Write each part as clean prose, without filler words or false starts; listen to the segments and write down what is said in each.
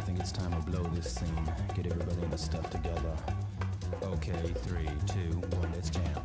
think it's time to blow this scene. Get everybody in the stuff together. Okay, 3, 2, 1, let's jam.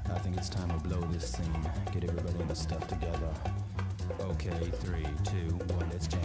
I think it's time to blow this scene. Get everybody in the stuff together. Okay, 3, 2, 1, let's jam.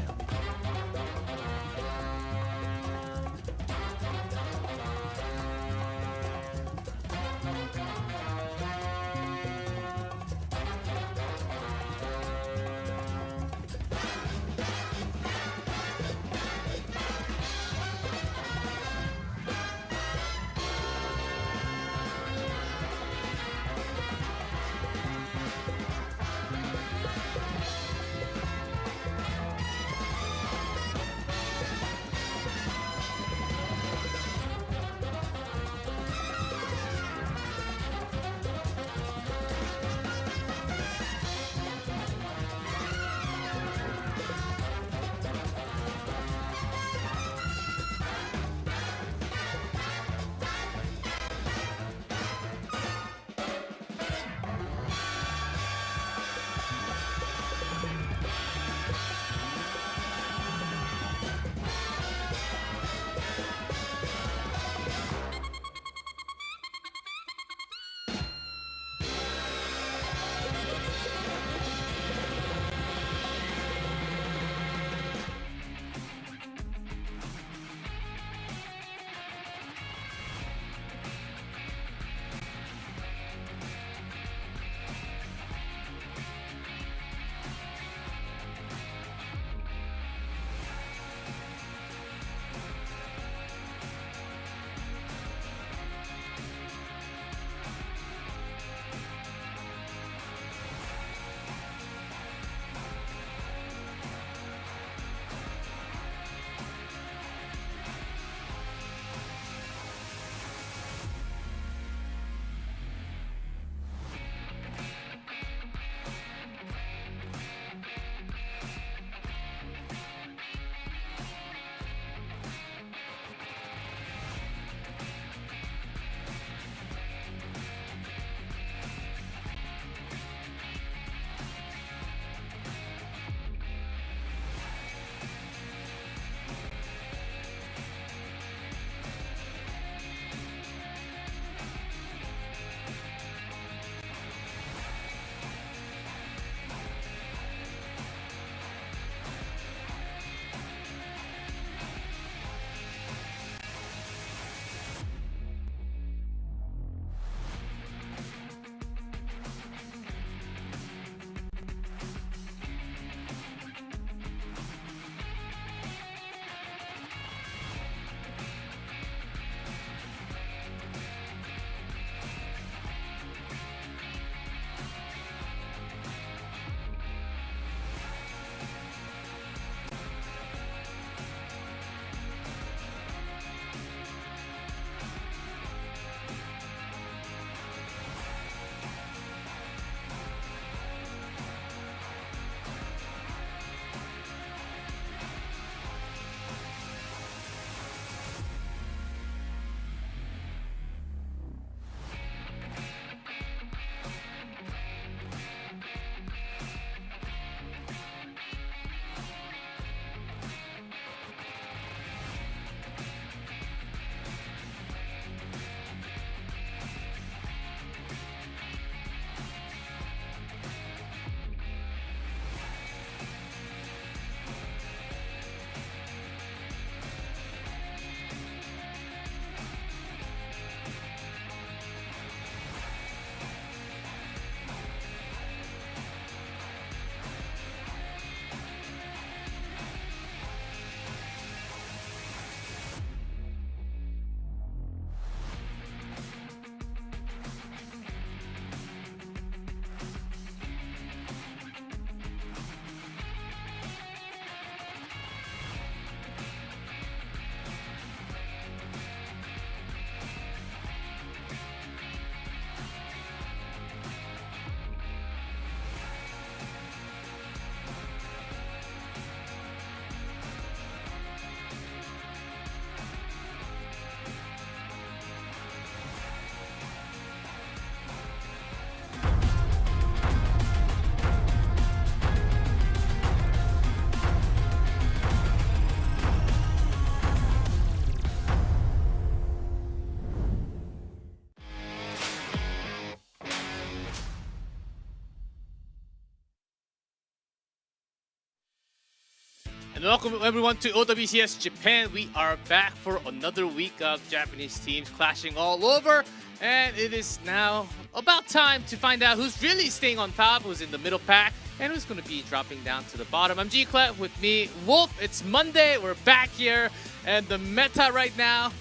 And welcome everyone to OWCS Japan. We are back for another week of Japanese teams clashing all over. And it is now about time to find out who's really staying on top, who's in the middle pack, and who's going to be dropping down to the bottom. I'm G-Clet, with me, Wolf. It's Monday, we're back here, and the meta right now,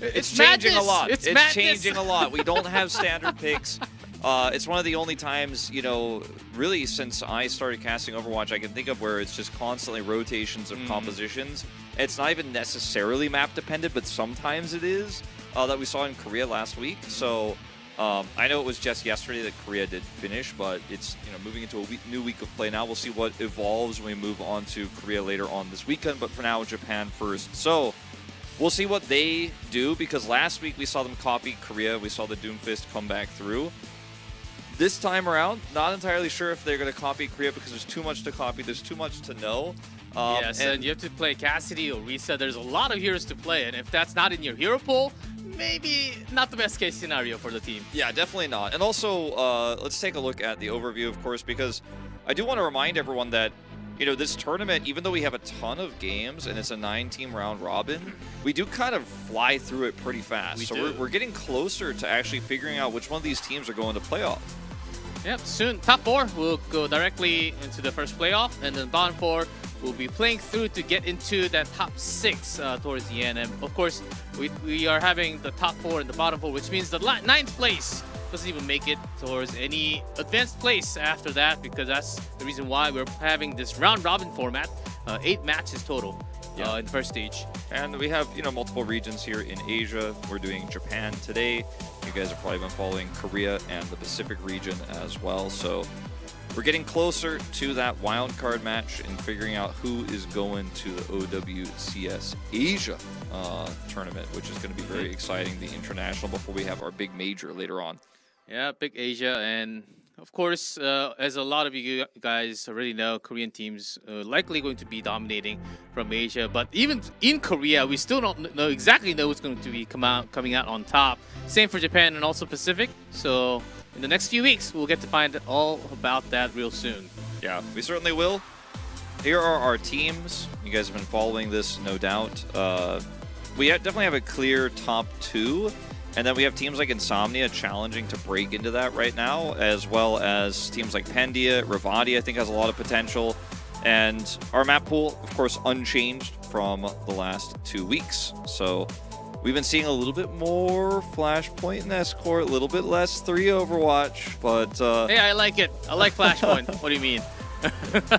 it's changing madness. a lot. It's changing a lot. We don't have standard picks. It's one of the only times, you know, really since I started casting Overwatch, I can think of where it's just constantly rotations of compositions. It's not even necessarily map dependent, but sometimes it is, that we saw in Korea last week. So I know it was just yesterday that Korea did finish, but it's, you know, moving into a new week of play now. We'll see what evolves when we move on to Korea later on this weekend, but for now, Japan first. So we'll see what they do, because last week we saw them copy Korea. We saw the Doomfist come back through. This time around, not entirely sure if they're going to copy Korea, because there's too much to copy. There's too much to know. Yes, and you have to play Cassidy or Risa. There's a lot of heroes to play, and if that's not in your hero pool, maybe not the best case scenario for the team. Yeah, definitely not. And also, let's take a look at the overview, of course, because I do want to remind everyone that, you know, this tournament, even though we have a ton of games and it's a 9-team round robin, we do kind of fly through it pretty fast. We're getting closer to actually figuring out which one of these teams are going to playoff. Yep, soon top 4 will go directly into the first playoff, and then bottom 4 will be playing through to get into that top 6 towards the end. And of course, we are having the top 4 and the bottom 4, which means the 9th place doesn't even make it towards any advanced place after that, because that's the reason why we're having this round robin format, 8 matches total in the first stage. And we have, you know, multiple regions here in Asia. We're doing Japan today. You guys have probably been following Korea and the Pacific region as well. So we're getting closer to that wildcard match and figuring out who is going to the OWCS Asia tournament, which is going to be very exciting, the international, before we have our big major later on. Yeah, big Asia. And of course, as a lot of you guys already know, Korean teams likely going to be dominating from Asia. But even in Korea, we still don't know exactly who's going to be coming out on top. Same for Japan and also Pacific. So in the next few weeks, we'll get to find all about that real soon. Yeah, we certainly will. Here are our teams. You guys have been following this, no doubt. We definitely have a clear top 2. And then we have teams like Insomnia challenging to break into that right now, as well as teams like Pandia, Revati, I think has a lot of potential. And our map pool, of course, unchanged from the last 2 weeks. So we've been seeing a little bit more Flashpoint and Escort, a little bit less 3 Overwatch, but... Hey, I like it. I like Flashpoint. What do you mean?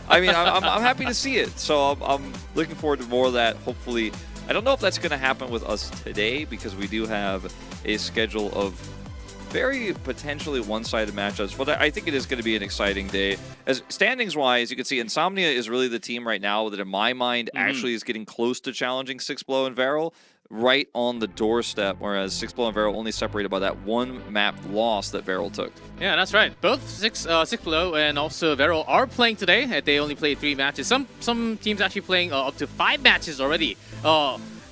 I mean, I'm happy to see it. So I'm looking forward to more of that, hopefully. I don't know if that's going to happen with us today, because we do have a schedule of very potentially one-sided matchups, but I think it is going to be an exciting day. As standings-wise, you can see Insomnia is really the team right now that, in my mind, actually is getting close to challenging 6blow and Varrel, right on the doorstep, whereas 6blow and Varrel only separated by that 1 map loss that Varrel took. Yeah, that's right. Both 6blow and also Varrel are playing today. They only played 3 matches. Some teams actually playing up to 5 matches already.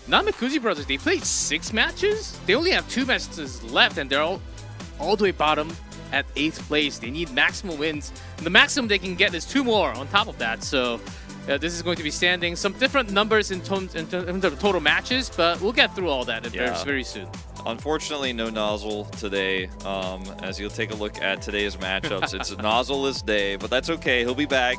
Namekuzi brothers, they played 6 matches. They only have 2 matches left, and they're all the way bottom at 8th place. They need maximum wins. And the maximum they can get is 2 more on top of that. So this is going to be standing. Some different numbers in terms of total matches, but we'll get through all that very soon. Unfortunately, no Nozzle today. As you'll take a look at today's matchups, it's a Nozzle-less day, but that's okay. He'll be back.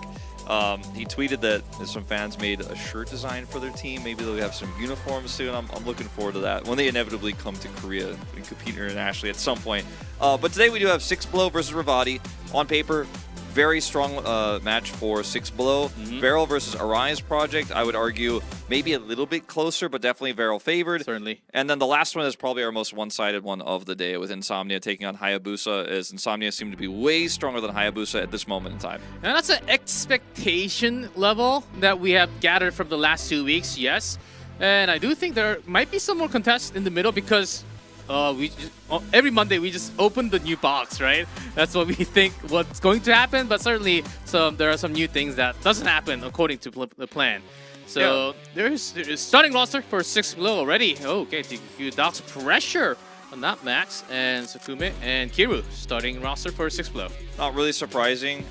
He tweeted that some fans made a shirt design for their team. Maybe they'll have some uniforms soon. I'm looking forward to that when they inevitably come to Korea and compete internationally at some point. But today we do have 6blow versus Revati. On paper, very strong match for 6blow. Varrel versus Arise Project, I would argue maybe a little bit closer, but definitely Varrel favored. Certainly. And then the last one is probably our most one-sided one of the day, with Insomnia taking on Hayabusa, as Insomnia seem to be way stronger than Hayabusa at this moment in time. And that's an expectation level that we have gathered from the last 2 weeks, yes. And I do think there might be some more contests in the middle, because every Monday we just open the new box, right? That's what we think what's going to happen, but certainly there are some new things that doesn't happen according to the plan. So there's starting roster for 6blow already. Oh, okay, TQ Doc's pressure on that Max and Sakume and Kiru starting roster for 6blow. Not really surprising.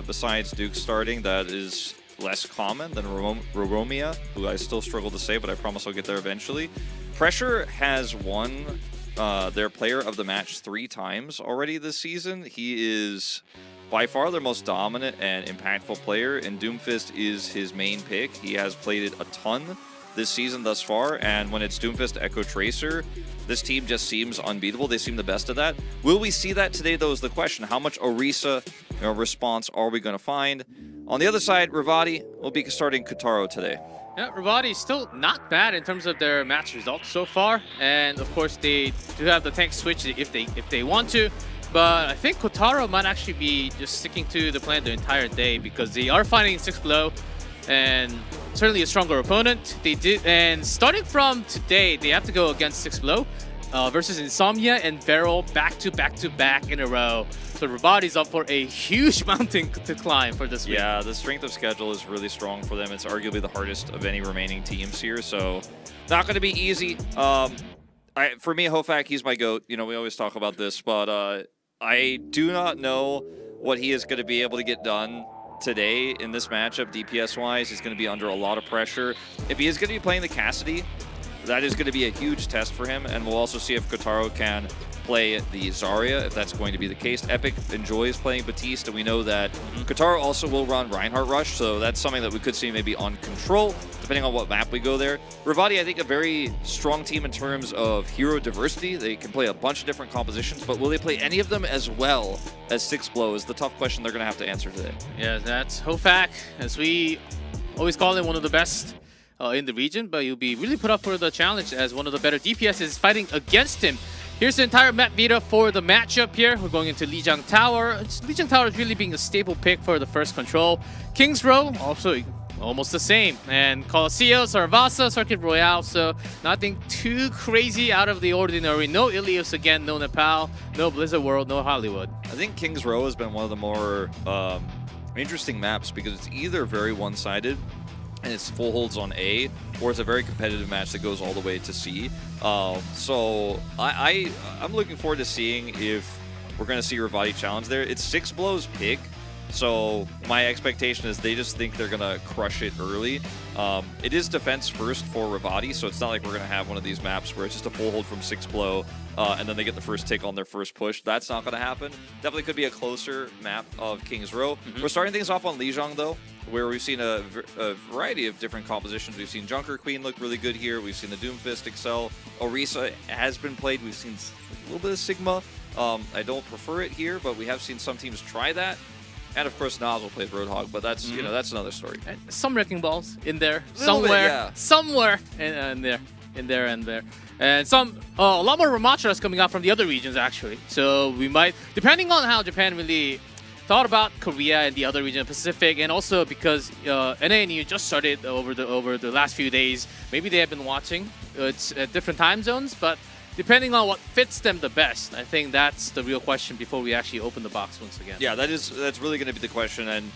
Besides Duke starting, that is less common than Romia, who I still struggle to say, but I promise I'll get there eventually. Pressure has won their player of the match 3 times already this season. He is by far their most dominant and impactful player, and Doomfist is his main pick. He has played it a ton this season thus far, and when it's Doomfist Echo Tracer, this team just seems unbeatable. They seem the best at that. Will we see that today, though, is the question. How much Orisa response are we going to find? On the other side, Revati will be starting Kotaro today. Yeah, Revati is still not bad in terms of their match results so far, and of course they do have the tank switch if they want to. But I think Kotaro might actually be just sticking to the plan the entire day because they are fighting 6 below, and certainly a stronger opponent. They did, and starting from today, they have to go against 6 below versus Insomnia and Varrel back to back in a row. So Revati's up for a huge mountain to climb for this week. Yeah, the strength of schedule is really strong for them. It's arguably the hardest of any remaining teams here, so not going to be easy. For me, Hofak, he's my GOAT. You know, we always talk about this, but I do not know what he is going to be able to get done today in this matchup, DPS-wise. He's going to be under a lot of pressure. If he is going to be playing the Cassidy, that is going to be a huge test for him, and we'll also see if Kotaro can play the Zarya, if that's going to be the case. Epic enjoys playing Batiste, and we know that Kotaro also will run Reinhardt Rush, so that's something that we could see maybe on Control, depending on what map we go there. Revati, I think, a very strong team in terms of hero diversity. They can play a bunch of different compositions, but will they play any of them as well as 6 Below is the tough question they're going to have to answer today. Yeah, that's Hofak, as we always call him, one of the best in the region, but he'll be really put up for the challenge as one of the better DPSs fighting against him. Here's the entire map beta for the matchup here. We're going into Lijiang Tower. Lijiang Tower is really being a staple pick for the first control. King's Row, also almost the same. And Colosseo, Saravasa, Circuit Royale, so nothing too crazy out of the ordinary. No Ilios again, no Nepal, no Blizzard World, no Hollywood. I think King's Row has been one of the more interesting maps because it's either very one-sided and it's full holds on A, or it's a very competitive match that goes all the way to C. So I'm looking forward to seeing if we're going to see Revati challenge there. It's 6 Below's pick, so my expectation is they just think they're going to crush it early. It is defense first for Revati, so it's not like we're going to have one of these maps where it's just a full hold from 6 Below and then they get the first tick on their first push. That's not going to happen. Definitely could be a closer map of King's Row. We're starting things off on Lijiang, though, where we've seen a variety of different compositions. We've seen Junker Queen look really good here. We've seen the Doomfist excel. Orisa has been played. We've seen a little bit of Sigma. I don't prefer it here, but we have seen some teams try that. And of course, Nozzle plays Roadhog, but that's you know, that's another story. And some Wrecking Balls in there, somewhere, somewhere in there. And some, a lot more Ramatras coming out from the other regions, actually. So we might, depending on how Japan really thought about Korea and the other region, Pacific, and also because NA and EU just started over the last few days. Maybe they have been watching. It's at different time zones, but depending on what fits them the best, I think that's the real question before we actually open the box once again. Yeah, that's really going to be the question, and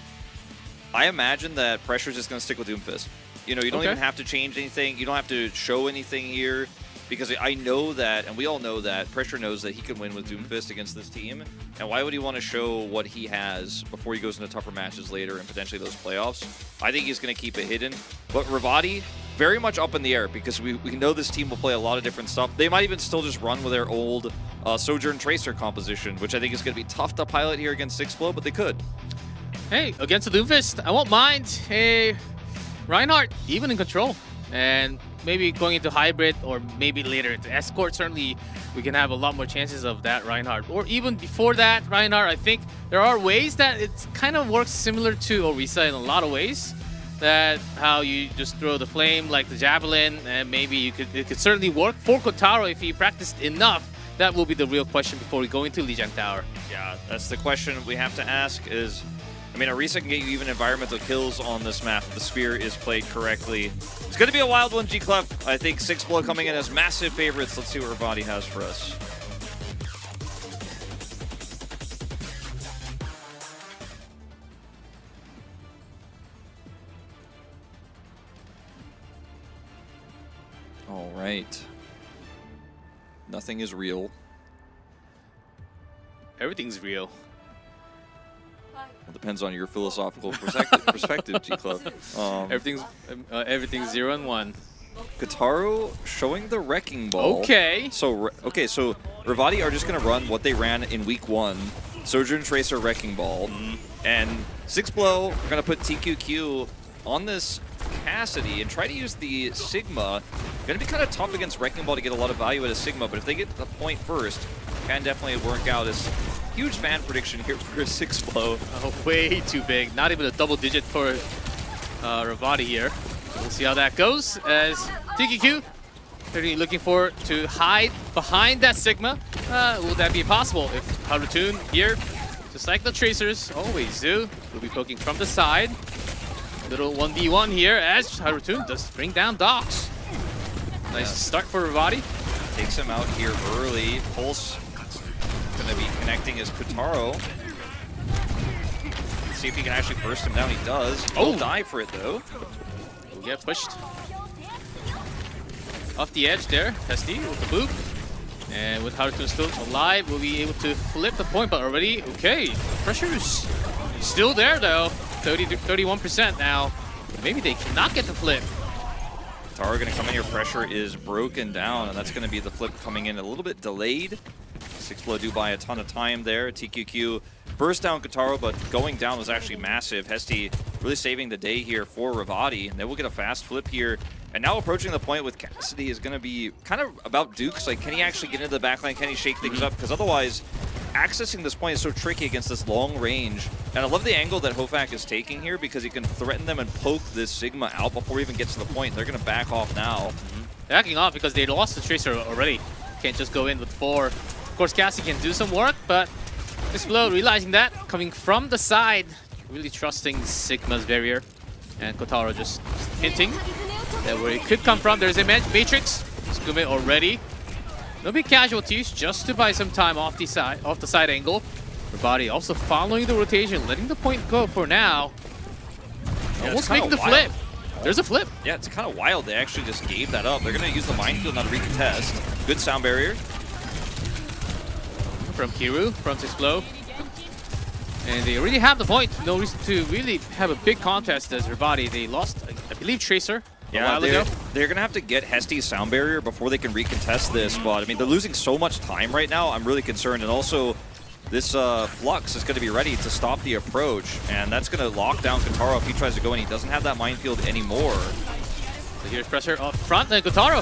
I imagine that Pressure's just going to stick with Doomfist. You know, you don't even have to change anything. You don't have to show anything here, because I know that, and we all know that, Pressure knows that he can win with Doomfist against this team, and why would he want to show what he has before he goes into tougher matches later and potentially those playoffs? I think he's going to keep it hidden, but Revati, very much up in the air, because we know this team will play a lot of different stuff. They might even still just run with their old Sojourn Tracer composition, which I think is going to be tough to pilot here against 6 Below, but they could. Hey, against the Doomfist, I won't mind. Hey, Reinhardt, even in control. And maybe going into hybrid or maybe later into escort, certainly we can have a lot more chances of that Reinhardt. Or even before that Reinhardt, I think there are ways that it kind of works similar to Orisa in a lot of ways. That how you just throw the flame like the javelin, and maybe it could certainly work for Kotaro if he practiced enough. That will be the real question before we go into Lijiang Tower. Yeah, that's the question we have to ask is, I mean, Orisa can get you even environmental kills on this map if the spear is played correctly. It's going to be a wild one, G-Clef. I think 6 Below coming in as massive favorites. Let's see what Revati has for us. All right. Nothing is real. Everything's real. Well, depends on your philosophical perspective, G-Club. Everything's 0 and 1. Kotaro showing the Wrecking Ball. Okay. So Revati are just going to run what they ran in week 1. Sojourn Tracer Wrecking Ball. And 6blow are going to put TQQ on this Cassidy and try to use the Sigma. Going to be kind of tough against Wrecking Ball to get a lot of value at a Sigma, but if they get the point first, can definitely work out. As huge fan prediction here for 6blow. Oh, way too big. Not even a double digit for Revati here. We'll see how that goes as TQQ certainly looking for to hide behind that Sigma. Will that be possible if Harutun here, just like the Tracers always do, will be poking from the side. Little 1v1 here as Harutun does bring down Docs. Nice start for Revati. Takes him out here early. Pulse going to be connecting as Kotaro. Let's see if he can actually burst him down. He does. He'll die for it though. Will get pushed off the edge there. Testy with the boop. And with Harutun still alive, we'll be able to flip the point, but already, okay. Pressure's still there though. 31% now. Maybe they cannot get the flip. Kotaro going to come in here. Pressure is broken down, and that's going to be the flip coming in a little bit delayed. 6blow do buy a ton of time there. TQQ burst down Kotaro, but going down was actually massive. Hesty really saving the day here for Revati, and they will get a fast flip here. And now approaching the point with Cassidy is going to be kind of about Dukes. Like, can he actually get into the backline? Can he shake things up? Because otherwise, accessing this point is so tricky against this long range. And I love the angle that Hofak is taking here because he can threaten them and poke this Sigma out before he even gets to the point. They're going to back off now. Backing off because they lost the Tracer already. Can't just go in with 4. Of course, Cassie can do some work, but 6blow realizing that, coming from the side, really trusting Sigma's barrier. And Kotaro just hinting that where it could come from. There's a Matrix. Skume already. No big casualties, just to buy some time off the side angle. Revati also following the rotation, letting the point go for now. Yeah, almost making the flip. There's a flip. Yeah, it's kind of wild. They actually just gave that up. They're going to use the minefield now to recontest. Good sound barrier. From Kiru, from 6blow. And they already have the point. No reason to really have a big contest as Revati. They lost, I believe, Tracer. Yeah, they're going to have to get Hesty's sound barrier before they can recontest this. But, I mean, they're losing so much time right now. I'm really concerned. And also, this Flux is going to be ready to stop the approach. And that's going to lock down Kotaro if he tries to go in. He doesn't have that minefield anymore. So here's pressure up front. And Kotaro,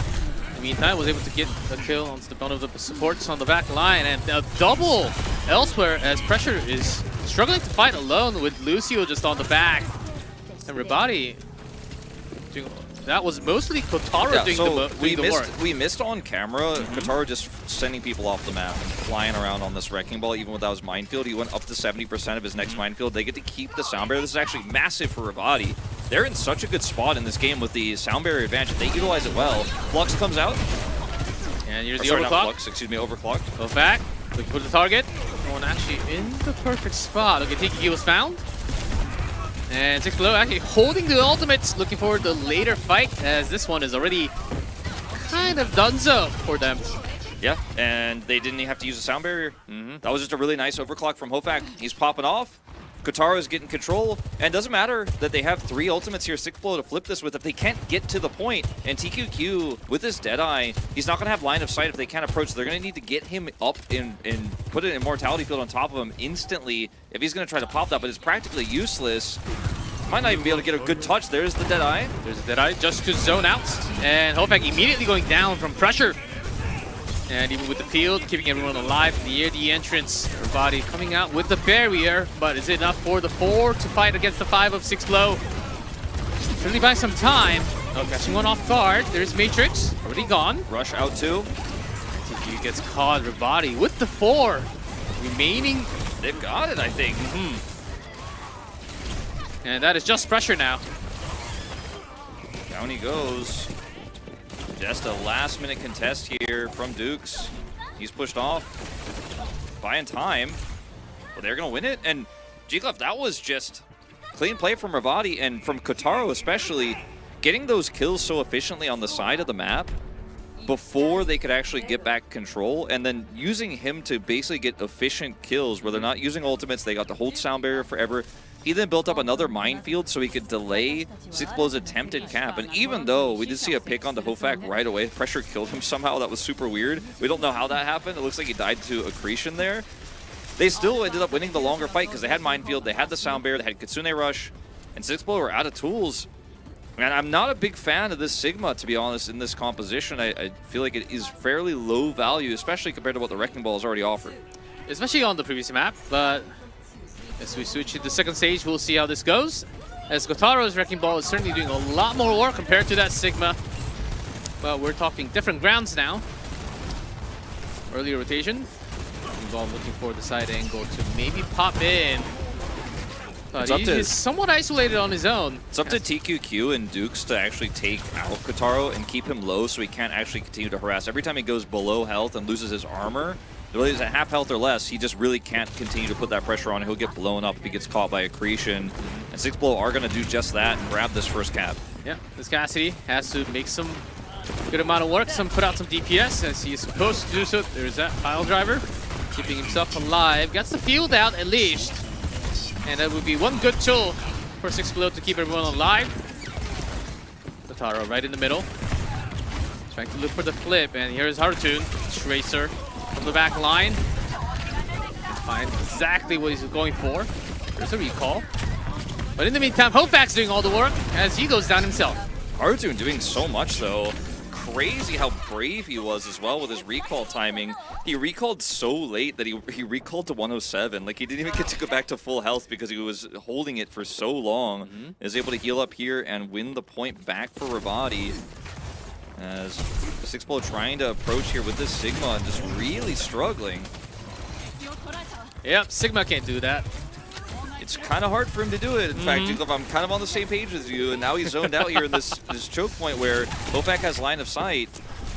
in the meantime, was able to get a kill on one of the supports on the back line. And a double elsewhere as pressure is struggling to fight alone with Lucio just on the back. And Revati doing... That was mostly Kotaro doing the work. We missed on camera Kotaro just sending people off the map and flying around on this Wrecking Ball even without his minefield. He went up to 70% of his next minefield. They get to keep the sound barrier. This is actually massive for Revati. They're in such a good spot in this game with the sound barrier advantage. They utilize it well. Flux comes out. And here's the overclock. Flux, excuse me, overclocked. Go back. Looking for the target. One actually in the perfect spot. Okay, TQQ was found. And 6blow actually holding the ultimates, looking for the later fight, as this one is already kind of donezo for them. Yeah, and they didn't even have to use a sound barrier. That was just a really nice overclock from Hofak. He's popping off. Kotaro is getting control, and it doesn't matter that they have 3 ultimates here, 6blow to flip this with if they can't get to the point. And TQQ, with his Deadeye, he's not going to have line of sight if they can't approach. They're going to need to get him up and put an Immortality Field on top of him instantly if he's going to try to pop that, but it's practically useless. Might not even be able to get a good touch. There's the Deadeye. There's the Deadeye just to zone out. And Hofak immediately going down from pressure. And even with the field, keeping everyone alive near the entrance. Revati coming out with the barrier, but is it enough for the 4 to fight against the 5 of 6blow? Really buy some time. Oh, catching one off guard. There's Matrix, already gone. Rush out too. TQ gets caught. Revati with the 4 remaining. They've got it, I think. And that is just pressure now. Down he goes. Just a last-minute contest here from Dukes. He's pushed off. Buying time. Well, they're going to win it. And G-Clef, that was just clean play from Revati and from Kotaro especially. Getting those kills so efficiently on the side of the map. before they could actually get back control, and then using him to basically get efficient kills where they're not using ultimates. They got to hold sound barrier forever. He then built up another minefield so he could delay Sixblow's attempted cap. And even though we did see a pick onto Hofak right away, pressure killed him somehow. That was super weird. We don't know how that happened. It looks like he died to accretion there. They still ended up winning the longer fight because they had minefield, they had the sound barrier, they had Kitsune Rush, and Sixblow were out of tools. And I'm not a big fan of this Sigma, to be honest, in this composition. I feel like it is fairly low value, especially compared to what the Wrecking Ball has already offered. Especially on the previous map, but as we switch to the second stage, we'll see how this goes. As Gotaro's Wrecking Ball is certainly doing a lot more work compared to that Sigma. But we're talking different grounds now. Early rotation. Wrecking Ball looking for the side angle to maybe pop in. But he is somewhat isolated on his own. It's up to TQQ and Dukes to actually take out Kotaro and keep him low so he can't actually continue to harass. Every time he goes below health and loses his armor, really is at half health or less, he just really can't continue to put that pressure on. He'll get blown up if he gets caught by accretion. And Sixblow are going to do just that and grab this first cap. Yeah, this Cassidy has to make some good amount of work, put out some DPS as he is supposed to do so. There's that pile driver, keeping himself alive. Gets the field out at least. And that would be one good tool for Sixblow to keep everyone alive. Kotaro right in the middle. Trying to look for the flip, and here's Hartoon. Tracer from the back line. Find exactly what he's going for. There's a recall. But in the meantime, Hofak's doing all the work as he goes down himself. Hartoon doing so much though. Crazy how brave he was as well with his recall timing. He recalled so late that he recalled to 107. Like, he didn't even get to go back to full health because he was holding it for so long. Is able to heal up here and win the point back for Revati. As Sixblow trying to approach here with this Sigma and just really struggling. Yep, Sigma can't do that. It's kind of hard for him to do it. In fact, Jacob, I'm kind of on the same page with you, and now he's zoned out here in this choke point where Hofak has line of sight.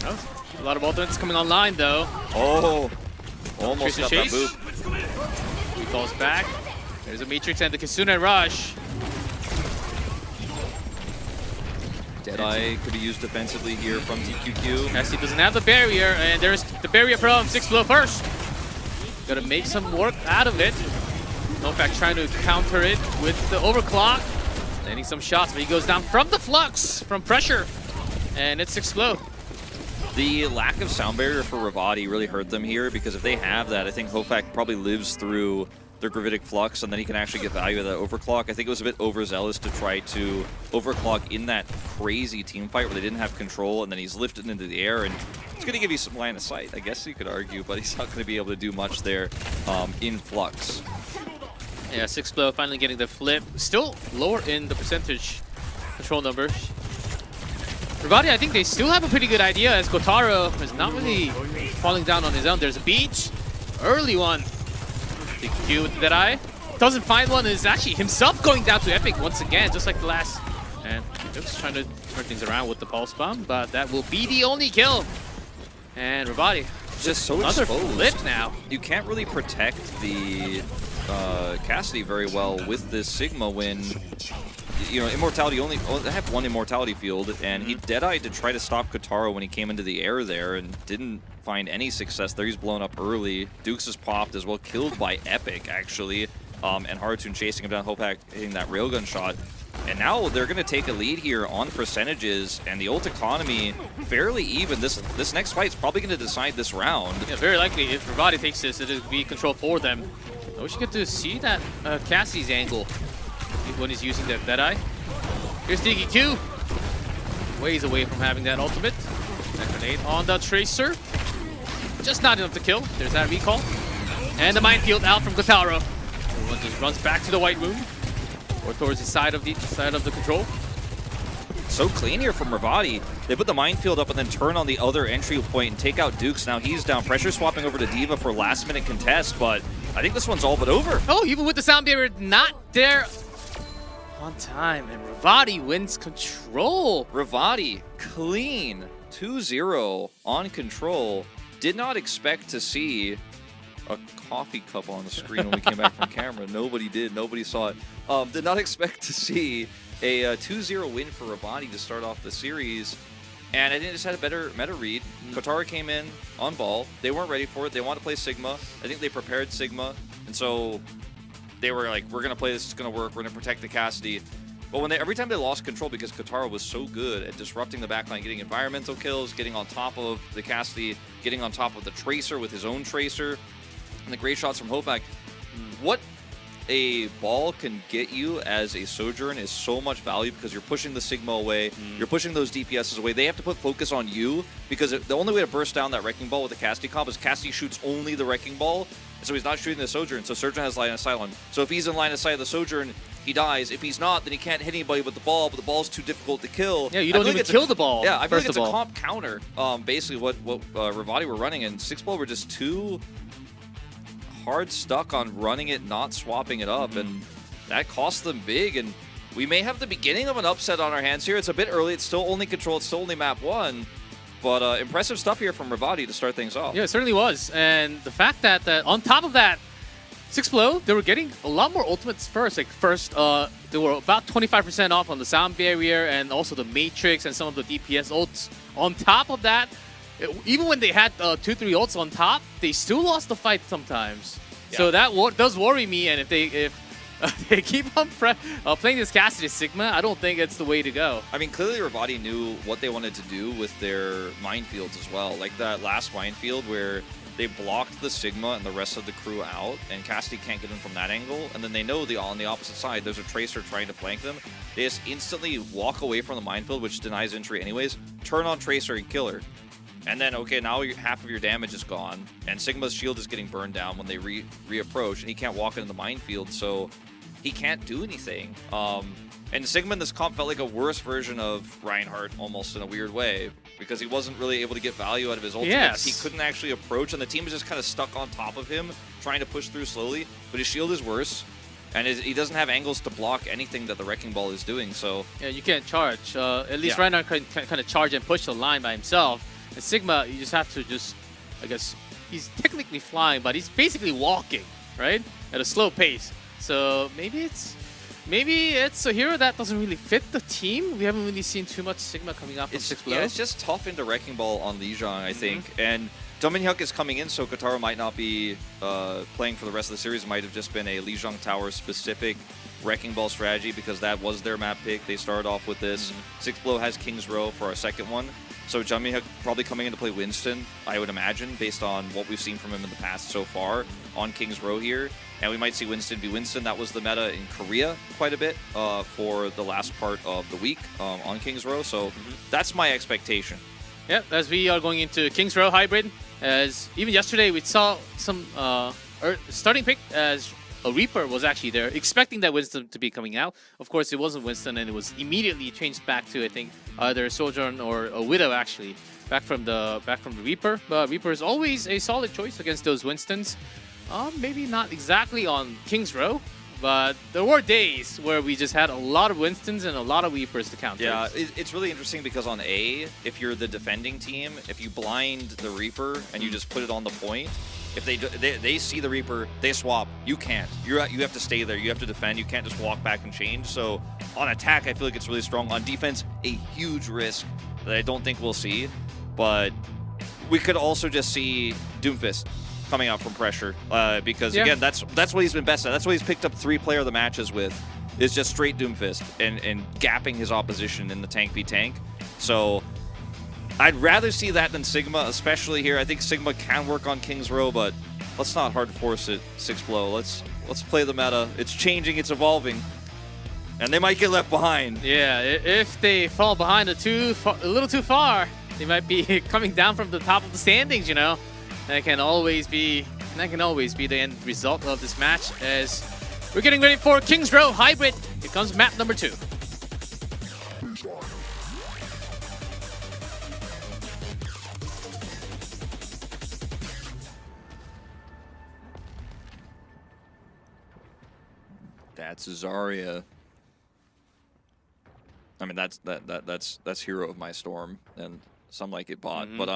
Oh, a lot of ultimates coming online, though. Oh, almost got that boop. He falls back. There's a Matrix and the Kitsune Rush. Deadeye could be used defensively here from TQQ. Cassidy doesn't have the barrier, and there's the barrier from Sixblow first. Gotta make some work out of it. Hofak trying to counter it with the overclock. Landing some shots, but he goes down from the flux, from pressure. And it's Sixblow. The lack of sound barrier for Revati really hurt them here, because if they have that, I think Hofak probably lives through their Gravitic Flux, and then he can actually get value of that overclock. I think it was a bit overzealous to try to overclock in that crazy team fight where they didn't have control, and then he's lifted into the air, and it's going to give you some line of sight, I guess you could argue, but he's not going to be able to do much there in Flux. Yeah, Sixblow finally getting the flip. Still lower in the percentage control numbers. Revati, I think they still have a pretty good idea as Kotaro is not really falling down on his own. There's a beach. Early one. Big Q with the Deadeye. Doesn't find one. Is actually himself going down to Epic once again, just like the last. And just trying to turn things around with the Pulse Bomb, but that will be the only kill. And Revati just so another exposed. flip now. You can't really protect the Cassidy very well with this Sigma when, you know, Immortality only they have one Immortality field, and he Deadeye to try to stop Kotaro when he came into the air there and didn't find any success there. He's blown up early. Dukes is popped as well, killed by Epic actually, and Hartoon chasing him down, Hofak hitting that railgun shot. And now they're going to take a lead here on percentages, and the ult economy fairly even. This next fight is probably going to decide this round. Yeah, very likely if Revati takes this, it'll be control for them. I wish you get to see that Cassie's angle when he's using that Deadeye. Here's DQ. Ways away from having that ultimate. That grenade on the Tracer. Just not enough to kill. There's that recall. And the minefield out from Kotaro. Everyone just runs back to the white room. Or towards the side of the control. So clean here from Revati. They put the minefield up and then turn on the other entry point and take out Dukes. Now he's down. Pressure swapping over to D.Va for last minute contest, but I think this one's all but over. Oh, even with the sound barrier not there on time, and Revati wins control. Revati clean 2-0 on control. Did not expect to see a coffee cup on the screen when we came back from camera. Nobody did. Nobody saw it. Did not expect to see a 2-0 win for Revati to start off the series. And I think they just had a better meta read. Kotaro came in on ball. They weren't ready for it. They wanted to play Sigma. I think they prepared Sigma. And so they were like, we're going to play this. It's going to work. We're going to protect the Cassidy. But when every time they lost control, because Kotaro was so good at disrupting the backline, getting environmental kills, getting on top of the Cassidy, getting on top of the Tracer with his own Tracer, and the great shots from Hofak, what a ball can get you as a Sojourn is so much value because you're pushing the Sigma away, you're pushing those DPSs away. They have to put focus on you because the only way to burst down that Wrecking Ball with the Cassidy comp is Cassidy shoots only the Wrecking Ball, so he's not shooting the Sojourn, so Sojourn has line of sight on. So if he's in line of sight of the Sojourn, he dies. If he's not, then he can't hit anybody with the ball, but the ball's too difficult to kill. Yeah, you don't even kill the ball. Yeah, I feel like it's a comp counter, basically what Revati were running, and 6Blow were just too hard stuck on running it, not swapping it up, and that cost them big, and we may have the beginning of an upset on our hands here. It's a bit early. It's still only control. It's still only map 1, but impressive stuff here from Revati to start things off. Yeah, it certainly was, and the fact that on top of that, 6Blow, they were getting a lot more ultimates first. Like first, they were about 25% off on the sound barrier and also the Matrix and some of the DPS ults. On top of that, even when they had 2-3 ults on top, they still lost the fight sometimes. Yeah. So that does worry me. And if they keep on playing this Cassidy Sigma, I don't think it's the way to go. I mean, clearly Revati knew what they wanted to do with their minefields as well. Like that last minefield where they blocked the Sigma and the rest of the crew out, and Cassidy can't get in from that angle. And then they know on the opposite side, there's a Tracer trying to flank them. They just instantly walk away from the minefield, which denies entry anyways, turn on Tracer and kill her. And then, okay, now half of your damage is gone, and Sigma's shield is getting burned down when they reapproach, and he can't walk into the minefield, so he can't do anything. And Sigma in this comp felt like a worse version of Reinhardt, almost in a weird way, because he wasn't really able to get value out of his ultimate. Yes. He couldn't actually approach, and the team was just kind of stuck on top of him, trying to push through slowly. But his shield is worse, and he doesn't have angles to block anything that the Wrecking Ball is doing. So yeah, you can't charge. At least Reinhardt can kind of charge and push the line by himself. And Sigma, you just have to I guess, he's technically flying, but he's basically walking, right? At a slow pace. So maybe it's a hero that doesn't really fit the team. We haven't really seen too much Sigma coming up from 6Blow. Yeah, it's just tough into Wrecking Ball on Lijiang, I think. And Dominhyuk is coming in, so Kotaro might not be playing for the rest of the series. It might have just been a Lijiang Tower specific Wrecking Ball strategy because that was their map pick. They started off with this. 6Blow has King's Row for our second one. So Dominhyuk probably coming in to play Winston, I would imagine, based on what we've seen from him in the past so far on King's Row here. And we might see Winston be Winston. That was the meta in Korea quite a bit for the last part of the week on King's Row. So that's my expectation. Yeah, as we are going into King's Row Hybrid, as even yesterday we saw some starting pick as a Reaper was actually there, expecting that Winston to be coming out. Of course, it wasn't Winston, and it was immediately changed back to, I think, either Sojourn or a Widow, actually, back from the Reaper. But Reaper is always a solid choice against those Winstons. Maybe not exactly on King's Row, but there were days where we just had a lot of Winstons and a lot of Reapers to counter. Yeah, it's really interesting because on A, if you're the defending team, if you blind the Reaper and you just put it on the point, if they see the Reaper, they swap. You can't. You have to stay there. You have to defend. You can't just walk back and change. So on attack, I feel like it's really strong. On defense, a huge risk that I don't think we'll see. But we could also just see Doomfist coming out from pressure because again, that's what he's been best at. That's what he's picked up 3 player of the matches with, is just straight Doomfist and gapping his opposition in the tank v tank. So I'd rather see that than Sigma, especially here. I think Sigma can work on King's Row, but let's not hard force it. 6Blow. Let's play the meta. It's changing. It's evolving, and they might get left behind. Yeah, if they fall behind a little too far, they might be coming down from the top of the standings. You know. That can always be the end result of this match as we're getting ready for King's Row Hybrid. Here comes map number 2. That's Zarya. I mean, that's Hero of my Storm, and some like it bot, but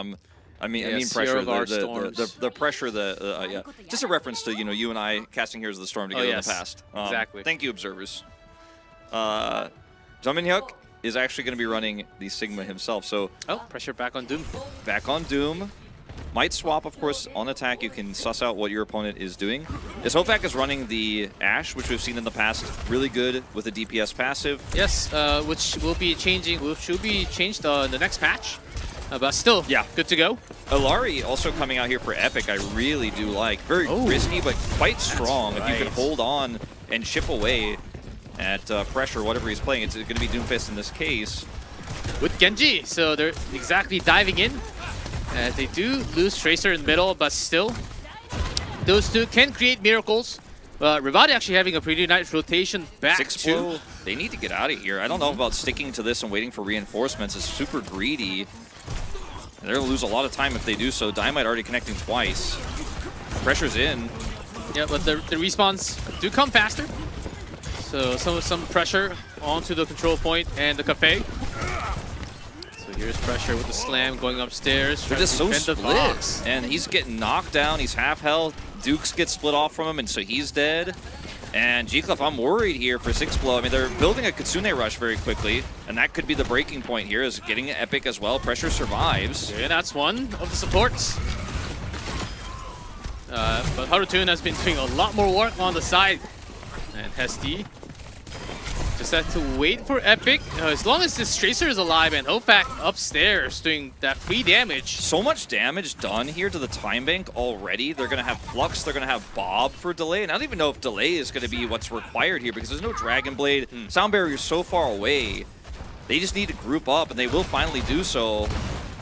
I mean pressure. The pressure. Yeah. Just a reference to you and I casting Heroes of the Storm together in the past. Exactly. Thank you, observers. Dominhyuk is actually going to be running the Sigma himself. So Oh, pressure back on Doom. back on Doom. Might swap, of course, on attack. You can suss out what your opponent is doing. As Hofak is running the Ashe, which we've seen in the past, really good with the DPS passive. Yes, which will be changing, which will be changed in the next patch. But still, Yeah. good to go. Illari also coming out here for Epic, I really do like. Very risky, but quite strong. If you can right. hold on and chip away at pressure, whatever he's playing, it's going to be Doomfist in this case. With Genji, so they're exactly diving in. They do lose Tracer in the middle, but still, those two can create miracles. Revati actually having a pretty nice rotation back Sixplo, to... they need to get out of here. I don't know about sticking to this and waiting for reinforcements. It's super greedy. And they're going to lose a lot of time if they do so. Dynamite already connecting twice. Pressure's in. Yeah, but the respawns do come faster. So some pressure onto the control point and the cafe. So here's pressure with the slam going upstairs. They're trying just to so defend the split. box. And he's getting knocked down. He's half health. Dukes gets split off from him, and so he's dead. And G-Clef, I'm worried here for Sixplo. I mean, they're building a Kitsune rush very quickly, and that could be the breaking point here, is getting Epic as well. Pressure survives. And that's one of the supports. But Harutun has been doing a lot more work on the side. And Hesty just had to wait for Epic. As long as this Tracer is alive and Hofak upstairs doing that free damage. So much damage done here to the time bank already. They're going to have Flux, they're going to have Bob for delay, and I don't even know if delay is going to be what's required here because there's no Dragon Blade. Sound Barrier is so far away. They just need to group up, and they will finally do so.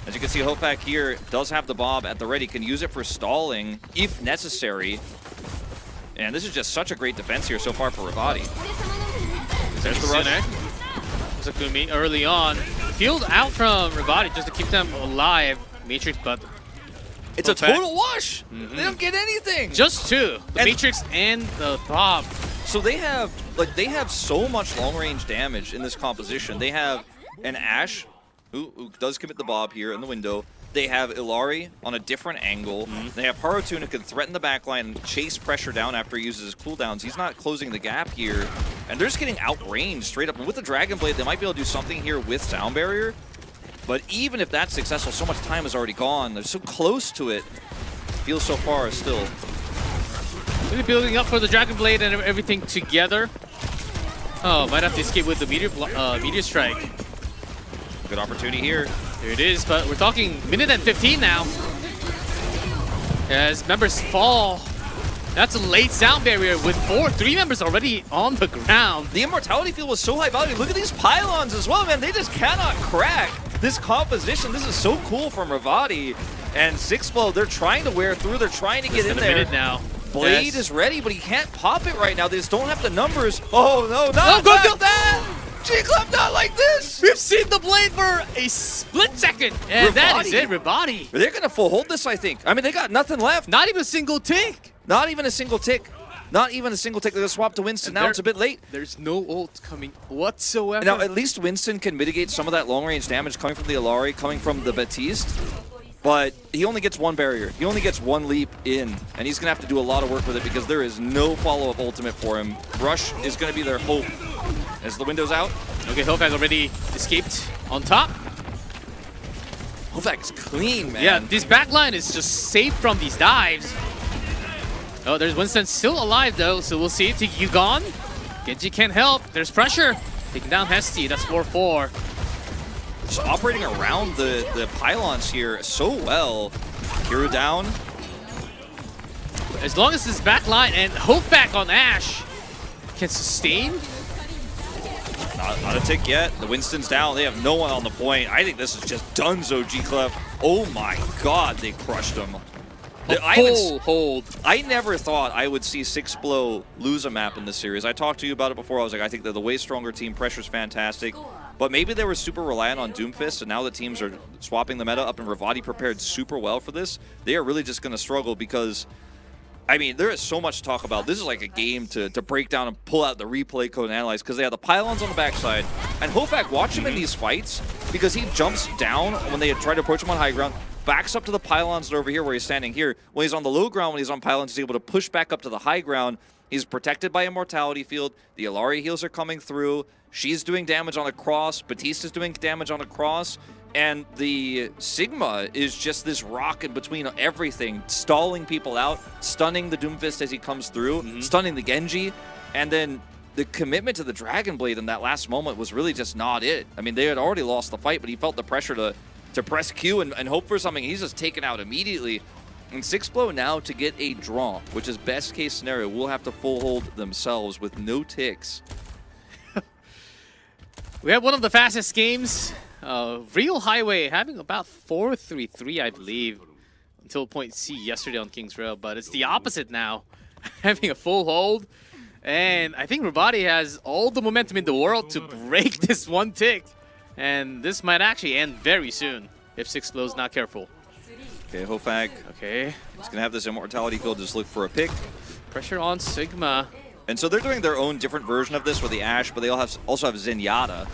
As you can see, Hofak here does have the Bob at the ready, can use it for stalling if necessary. And this is just such a great defense here so far for Revati. There's the rush. Zakumi early on. Peeled out from Revati just to keep them alive. Matrix, but It's a Hofak. total wash. They don't get anything. Just two. The And- Matrix and the Bob. So they have so much long-range damage in this composition. They have an Ashe who does commit the Bob here in the window. They have Illari on a different angle. They have Harutun who can threaten the backline and chase pressure down after he uses his cooldowns. He's not closing the gap here. And they're just getting outranged straight up. And with the Dragon Blade, they might be able to do something here with Sound Barrier. But even if that's successful, so much time has already gone. They're so close to it. Feels so far still. Really building up for the Dragon Blade and everything together. Oh, might have to escape with the meteor strike. Good opportunity here. There it is, but we're talking minute and 15 now. As members fall. That's a late Sound Barrier with 3 members already on the ground. The Immortality field was so high value. Look at these pylons as well, man. They just cannot crack this composition. This is so cool from Revati. And Sixplo, they're trying to wear through. They're trying to get in A there. minute now. Blade Yes. is ready, but he can't pop it right now. They just don't have the numbers. Oh, no, Oh, not go, like go. that! G-Club, not like this! We've seen the Blade for a split second. And that is Revati. it, Revati. They're going to full hold this, I think. I mean, they got nothing left. Not even a single tick. Not even a single tick. Not even a single tick. They're going to swap to Winston. And Now it's a bit late. There's no ult coming whatsoever. Now, at least Winston can mitigate some of that long-range damage coming from the Illari, coming from the Baptiste. But he only gets one barrier. He only gets one leap in. And he's going to have to do a lot of work with it because there is no follow-up ultimate for him. Rush is going to be their hope. As the window's out. Okay, Hofak already escaped on top. Hofak's clean, man. Yeah, this backline is just safe from these dives. Oh, there's Winston still alive though, so we'll see. You gone? Genji can't help. There's pressure. Taking down Hesty. That's 4-4. Just operating around the pylons here so well. Hero down. As long as this backline and Hofak on Ashe can sustain. Not a tick yet. The Winston's down. They have no one on the point. I think this is just Dunzo, G-Clef. Oh my god, they crushed him. Hold. I never thought I would see Sixplo lose a map in this series. I talked to you about it before. I was like, I think they're the way stronger team. Pressure's fantastic. But maybe they were super reliant on Doomfist, and now the teams are swapping the meta up, and Revati prepared super well for this. They are really just going to struggle because, I mean, there is so much to talk about. This is like a game to break down and pull out the replay code and analyze because they have the pylons on the backside. And Hofak, watch him in these fights because he jumps down when they try to approach him on high ground, backs up to the pylons that are over here where he's standing here. When he's on the low ground, when he's on pylons, he's able to push back up to the high ground, He's protected by Immortality Field. The Illari heals are coming through. She's doing damage on a cross. Batista's doing damage on a cross. And the Sigma is just this rock in between everything, stalling people out, stunning the Doomfist as he comes through, stunning the Genji, and then the commitment to the Dragon Blade in that last moment was really just not it. I mean, they had already lost the fight, but he felt the pressure to press Q and hope for something. He's just taken out immediately. And 6blow now to get a draw, which is best case scenario, will have to full hold themselves with no ticks. We have one of the fastest games. Real Highway having about 4-3-3, I believe, until point C yesterday on King's Row, but it's the opposite now, having a full hold. And I think Revati has all the momentum in the world to break this one tick. And this might actually end very soon if 6blow's not careful. Okay, Hofag. Okay. He's going to have this Immortality Field just look for a pick. Pressure on Sigma. And so they're doing their own different version of this with the Ashe, but they also have Zenyatta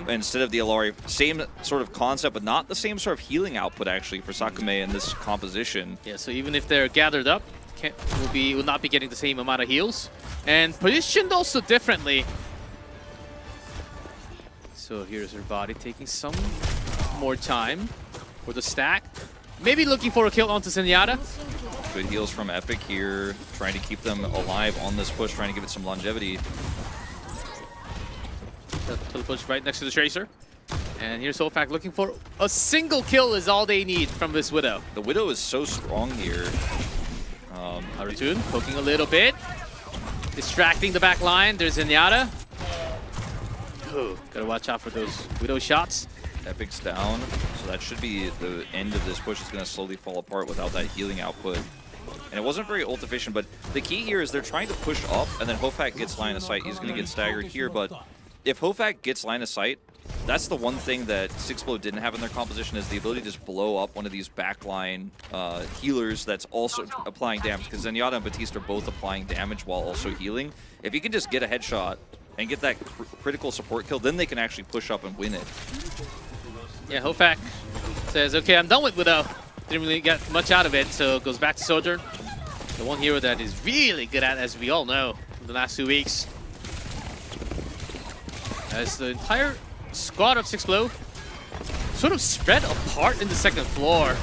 instead of the Illari. Same sort of concept, but not the same sort of healing output, actually, for Sakume in this composition. Yeah, so even if they're gathered up, will not be getting the same amount of heals. And positioned also differently. So here's her body taking some more time for the stack. Maybe looking for a kill onto Zenyatta. Good heals from Epic here, trying to keep them alive on this push, trying to give it some longevity. The push right next to the Tracer. And here's Hofag looking for a single kill is all they need from this Widow. The Widow is so strong here. Harutoon poking a little bit. Distracting the back line. There's Zenyatta. Ooh, gotta watch out for those Widow shots. Epic's down, so that should be the end of this push. It's going to slowly fall apart without that healing output. And it wasn't very ult efficient, but the key here is they're trying to push up, and then Hofag gets line of sight. He's going to get staggered here, but if Hofag gets line of sight, that's the one thing that 6blow didn't have in their composition, is the ability to just blow up one of these backline healers that's also applying damage, because Zenyatta and Batista are both applying damage while also healing. If you can just get a headshot and get that critical support kill, then they can actually push up and win it. Yeah, Hofag says, okay, I'm done with Widow. Didn't really get much out of it, so goes back to Sojourn. The one hero that is really good at, as we all know, in the last 2 weeks. As the entire squad of 6blow sort of spread apart in the second floor.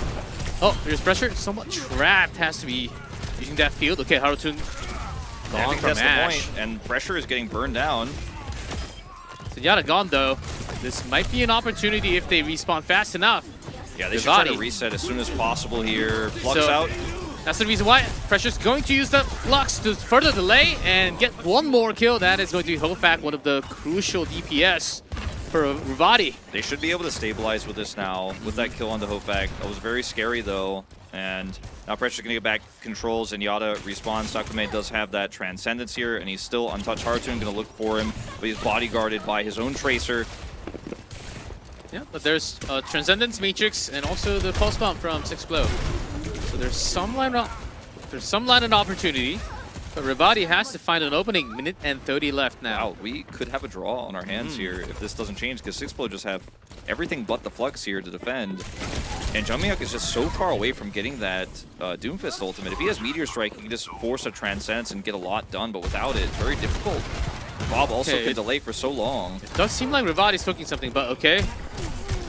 Oh, there's pressure. Somewhat trapped, has to be using that field. Okay, Harutoon gone from that's Ash. the point, and pressure is getting burned down. Zenyatta gone though. This might be an opportunity if they respawn fast enough. Yeah, they should try to reset as soon as possible here. Flux out. That's the reason why Pressure's going to use the Flux to further delay and get one more kill. That is going to be Hofag, one of the crucial DPS for Revati. They should be able to stabilize with this now, with that kill on the Hofag. That was very scary though. And now Pressure's going to get back controls, and Yada respawns. Sakume does have that Transcendence here, and he's still untouched. Harutoon going to look for him, but he's bodyguarded by his own Tracer. Yeah, but there's Transcendence Matrix and also the Pulse Bomb from 6blow. So there's some line of opportunity, but Revati has to find an opening. Minute and 30 left now. Wow, we could have a draw on our hands here if this doesn't change, because 6blow just have everything but the Flux here to defend. And Jungmyeok is just so far away from getting that Doomfist ultimate. If he has Meteor Strike, he can just force a Transcendence and get a lot done, but without it, very difficult. Bob also can delay for so long. It does seem like Revati's cooking something, but okay.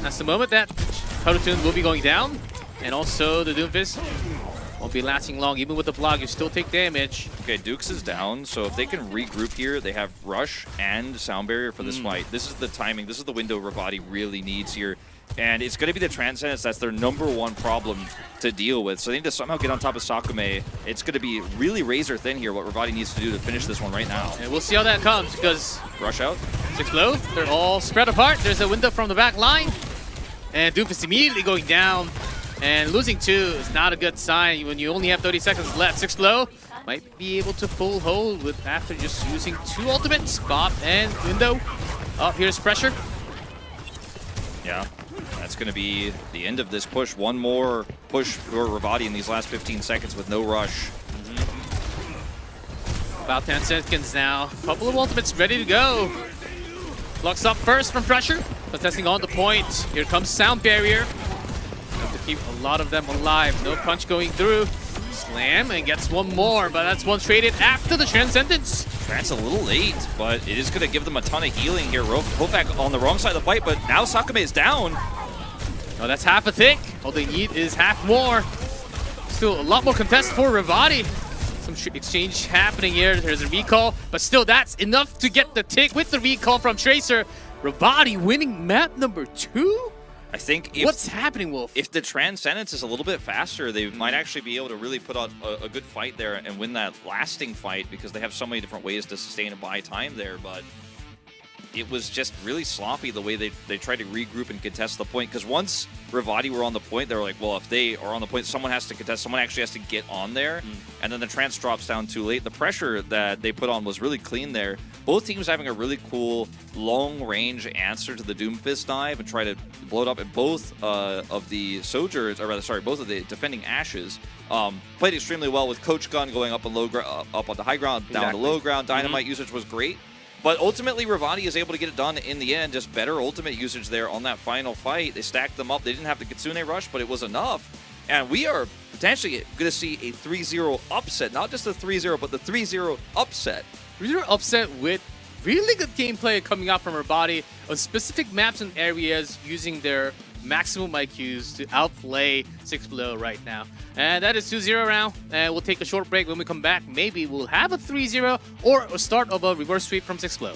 That's the moment that Harutoon will be going down, and also the Doomfist won't be lasting long. Even with the block, you still take damage. Okay, Dukes is down, so if they can regroup here, they have Rush and Sound Barrier for this fight. This is the timing, this is the window Revati really needs here. And it's going to be the Transcendence that's their #1 problem to deal with. So they need to somehow get on top of Sakume. It's going to be really razor thin here what Revati needs to do to finish this one right now. And we'll see how that comes, because Rush out. 6blow, they're all spread apart. There's a window from the back line. And Doomfist immediately going down. And losing 2 is not a good sign when you only have 30 seconds left. 6blow might be able to full hold with after just using 2 ultimates. Bob and window. Oh, here's pressure. Yeah. That's going to be the end of this push. One more push for Revati in these last 15 seconds with no rush. About 10 seconds now. Couple of ultimates ready to go. Flux up first from pressure. Contesting on the point. Here comes Sound Barrier. Have to keep a lot of them alive. No punch going through. Slam and gets one more, but that's one traded after the Transcendence. Trans a little late, but it is going to give them a ton of healing here. Hofak on the wrong side of the fight, but now Sakame is down. Oh, that's half a tick. All they need is half more. Still a lot more contest for Revati. Some exchange happening here. There's a recall, but still that's enough to get the tick with the recall from Tracer. Revati winning map number 2? I think what's happening, Wolf? If the Transcendence is a little bit faster, they might actually be able to really put on a good fight there and win that lasting fight, because they have so many different ways to sustain and buy time there. But it was just really sloppy the way they tried to regroup and contest the point, because once Revati were on the point, they were like, well, if they are on the point, someone has to contest, someone actually has to get on there, and then the Trans drops down too late. The pressure that they put on was really clean there. Both teams having a really cool long-range answer to the Doomfist dive and try to blow it up, and both of the Soldiers, or rather, sorry, both of the defending Ashes played extremely well, with Coach Gun going up on up on the high ground, down to low ground. Dynamite usage was great. But ultimately, Revati is able to get it done in the end. Just better ultimate usage there on that final fight. They stacked them up. They didn't have the Kitsune rush, but it was enough. And we are potentially going to see a 3-0 upset. Not just a 3-0, but the 3-0 upset. 3-0 upset with really good gameplay coming out from Revati on specific maps and areas, using their maximum IQs to outplay 6 Below right now. And that is 2-0 round, and we'll take a short break. When we come back, maybe we'll have a 3-0 or a start of a reverse sweep from 6 Below.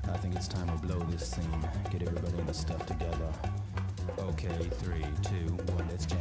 I think it's time to blow this scene. Get everybody in the stuff together. Okay, 3, 2, 1, let's jam.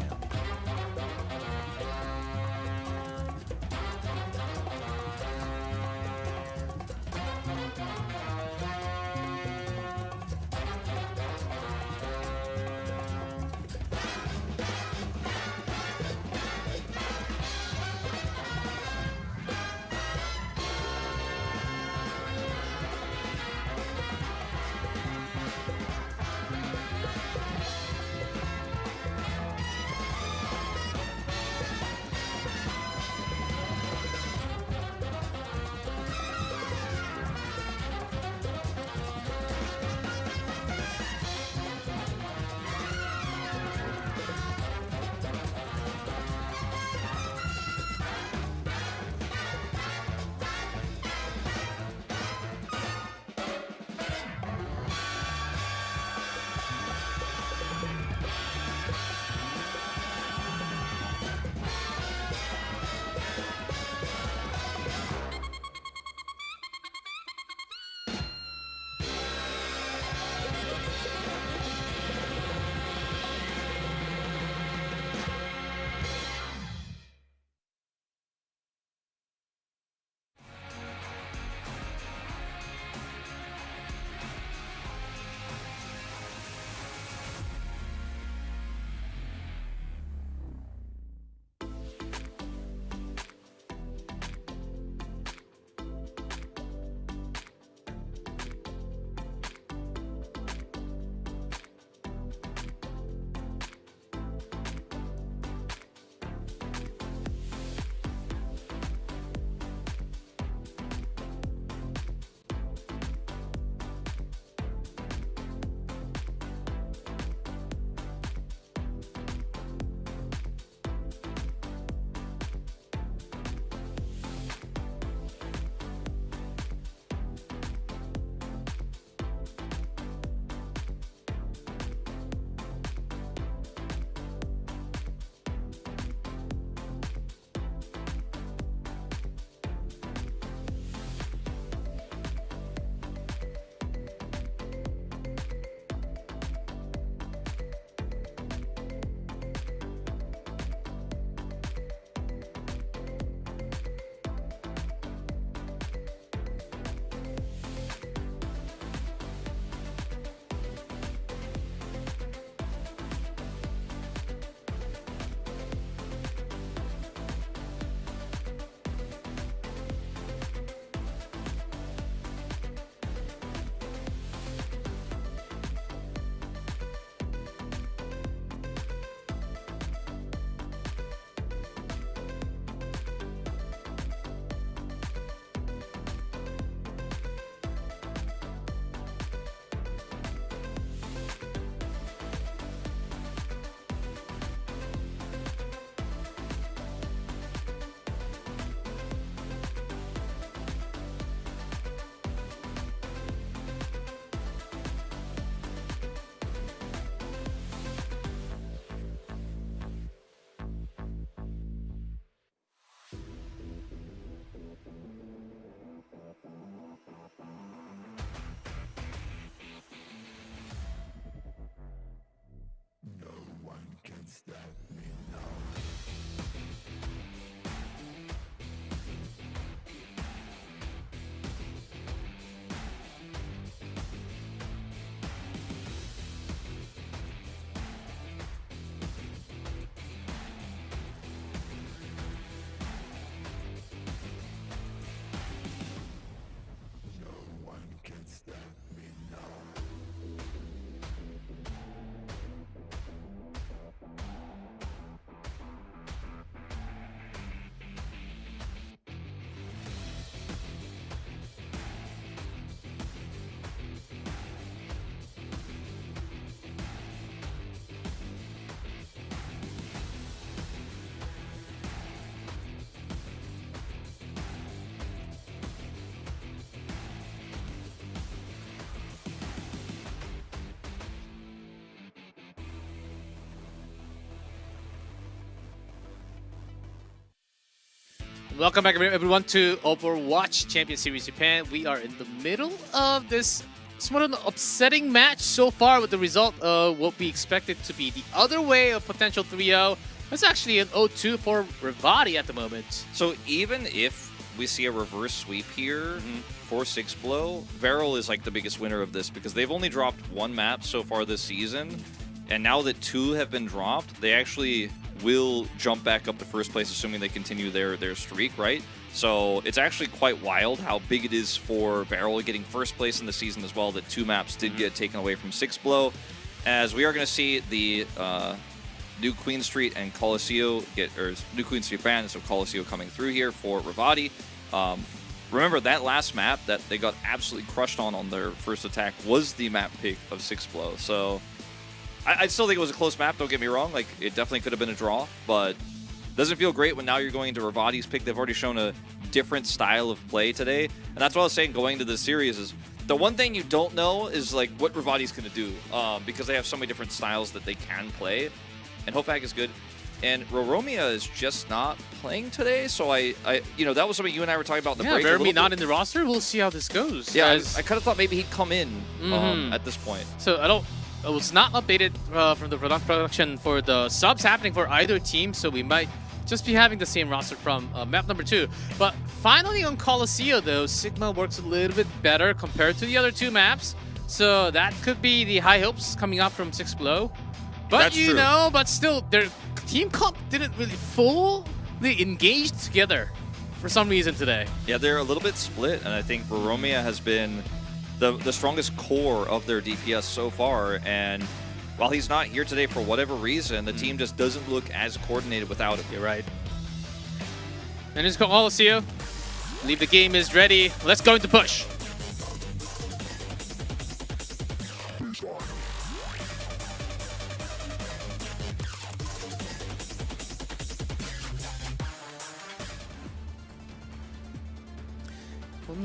Welcome back, everyone, to Overwatch Champions Series Japan. We are in the middle of this somewhat of an upsetting match so far, with the result of what we expected to be the other way of potential 3-0. It's actually an 0-2 for Revati at the moment. So even if we see a reverse sweep here for 6blow, Varrel is like the biggest winner of this because they've only dropped one map so far this season. And now that 2 have been dropped, they actually will jump back up to first place, assuming they continue their streak, right? So it's actually quite wild how big it is for Varrel getting first place in the season as well, that 2 maps did get taken away from 6blow. As we are going to see the New Queen Street and Colosseo New Queen Street ban, so Colosseo coming through here for Revati. Remember, that last map that they got absolutely crushed on their first attack was the map pick of 6blow. So I still think it was a close map, don't get me wrong. Like, it definitely could have been a draw, but doesn't feel great when now you're going into Revati's pick. They've already shown a different style of play today. And that's what I was saying going into this series is the one thing you don't know is like what Revati's going to do, because they have so many different styles that they can play. And Hofag is good. And Roromia is just not playing today, so I you know, that was something you and I were talking about in the break. Yeah, Roromia not in the roster. We'll see how this goes. Yeah, I kind of thought maybe he'd come in at this point. So it was not updated from the production for the subs happening for either team, so we might just be having the same roster from map number 2. But finally on Colosseo, though, Sigma works a little bit better compared to the other 2 maps, so that could be the high hopes coming up from 6blow. But That's you true. know, but still, their team comp didn't really fully engage together for some reason today. Yeah, they're a little bit split, and I think Roromia has been the strongest core of their DPS so far, and while he's not here today for whatever reason, the team just doesn't look as coordinated without him. You're right. And it's Colosseo. I believe the game is ready. Let's go into push.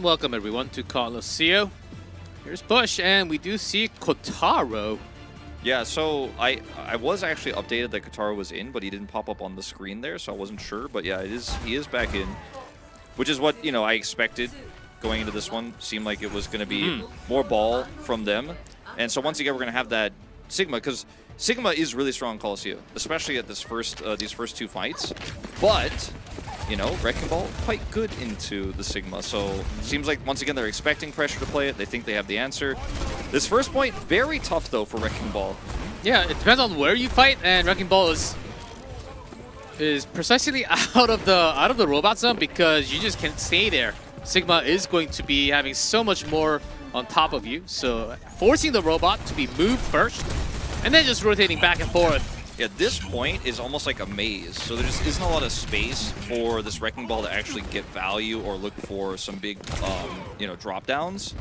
Welcome everyone to Colosseo. Here's Bush, and we do see Kotaro. Yeah, so I was actually updated that Kotaro was in, but he didn't pop up on the screen there, so I wasn't sure. But yeah, he is back in, which is what, you know, I expected going into this one. Seemed like it was going to be more ball from them, and so once again we're going to have that Sigma, because Sigma is really strong in Colosseo, especially at this these first 2 fights. But you know, Wrecking Ball quite good into the Sigma, so seems like once again they're expecting pressure to play it. They think they have the answer. This first point, very tough though for Wrecking Ball. Yeah, it depends on where you fight, and Wrecking Ball is precisely out of the robot zone because you just can't stay there. Sigma is going to be having so much more on top of you, so forcing the robot to be moved first, and then just rotating back and forth. Yeah, this point is almost like a maze, so there just isn't a lot of space for this Wrecking Ball to actually get value or look for some big, you know, drop downs,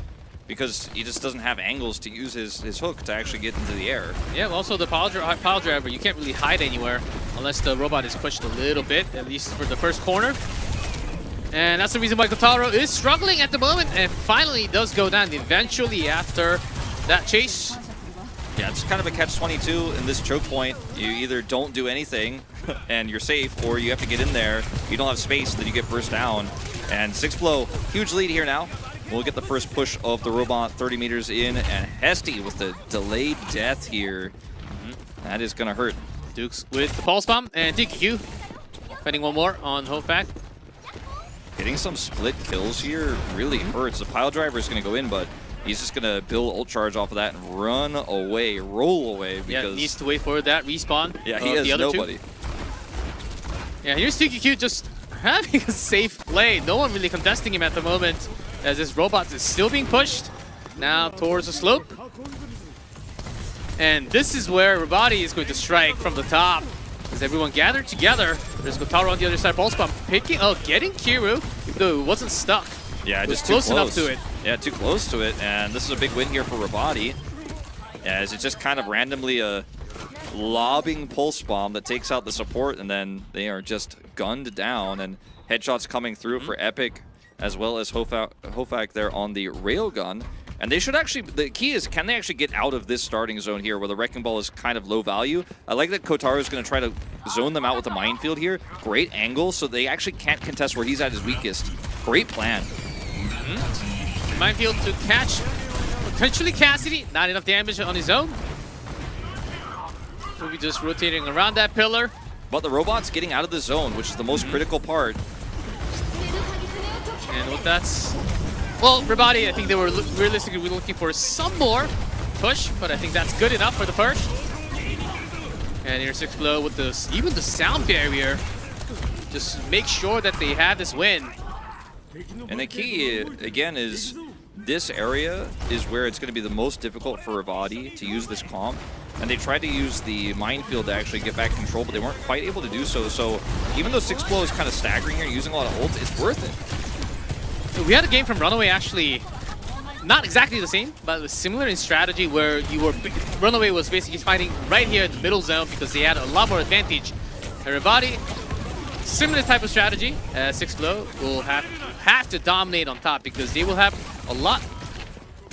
because he just doesn't have angles to use his hook to actually get into the air. Yeah, also the pile driver, you can't really hide anywhere unless the robot is pushed a little bit, at least for the first corner. And that's the reason why Kotaro is struggling at the moment, and finally does go down eventually after that chase. Yeah, it's kind of a catch-22 in this choke point. You either don't do anything and you're safe, or you have to get in there. You don't have space, then you get burst down. And 6blow, huge lead here now. We'll get the first push of the robot 30 meters in, and Hesty with the delayed death here. That is going to hurt. Dukes with the pulse bomb, and DQ fighting one more on Hofag. Getting some split kills here really hurts. The pile driver is going to go in, but he's just going to build ult charge off of that and run away, roll away. Because yeah, needs to wait for that respawn. Yeah, he has nobody. Yeah, here's TQQ just having a safe play. No one really contesting him at the moment, as this robot is still being pushed now towards the slope. And this is where Revati is going to strike from the top. As everyone gathered together, there's Kotaro on the other side, pulse bomb getting Kiru, even though it wasn't stuck. Yeah, it was just close enough to it. Yeah, too close to it, and this is a big win here for Revati, as it's just kind of randomly a lobbing pulse bomb that takes out the support, and then they are just gunned down, and headshots coming through for Epic, as well as Hofag there on the railgun. And they should actually, the key is, can they actually get out of this starting zone here where the Wrecking Ball is kind of low value? I like that Kotaro is going to try to zone them out with the minefield here. Great angle, so they actually can't contest where he's at his weakest. Great plan. Minefield to catch potentially Cassidy. Not enough damage on his own. We'll be just rotating around that pillar. But the robot's getting out of the zone, which is the most critical part. And what that's... Well, Revati, I think they were realistically looking for some more push, but I think that's good enough for the first. And here's Sixplo with even the sound barrier. Just make sure that they have this win. And the key, again, is this area is where it's going to be the most difficult for Revati to use this comp. And they tried to use the minefield to actually get back control, but they weren't quite able to do so. So even though Sixplo is kind of staggering here, using a lot of ults, it's worth it. We had a game from Runaway actually, not exactly the same, but it was similar in strategy where Runaway was basically fighting right here in the middle zone because they had a lot more advantage. And Revati, similar type of strategy. Sixplo will have to dominate on top because they will have a lot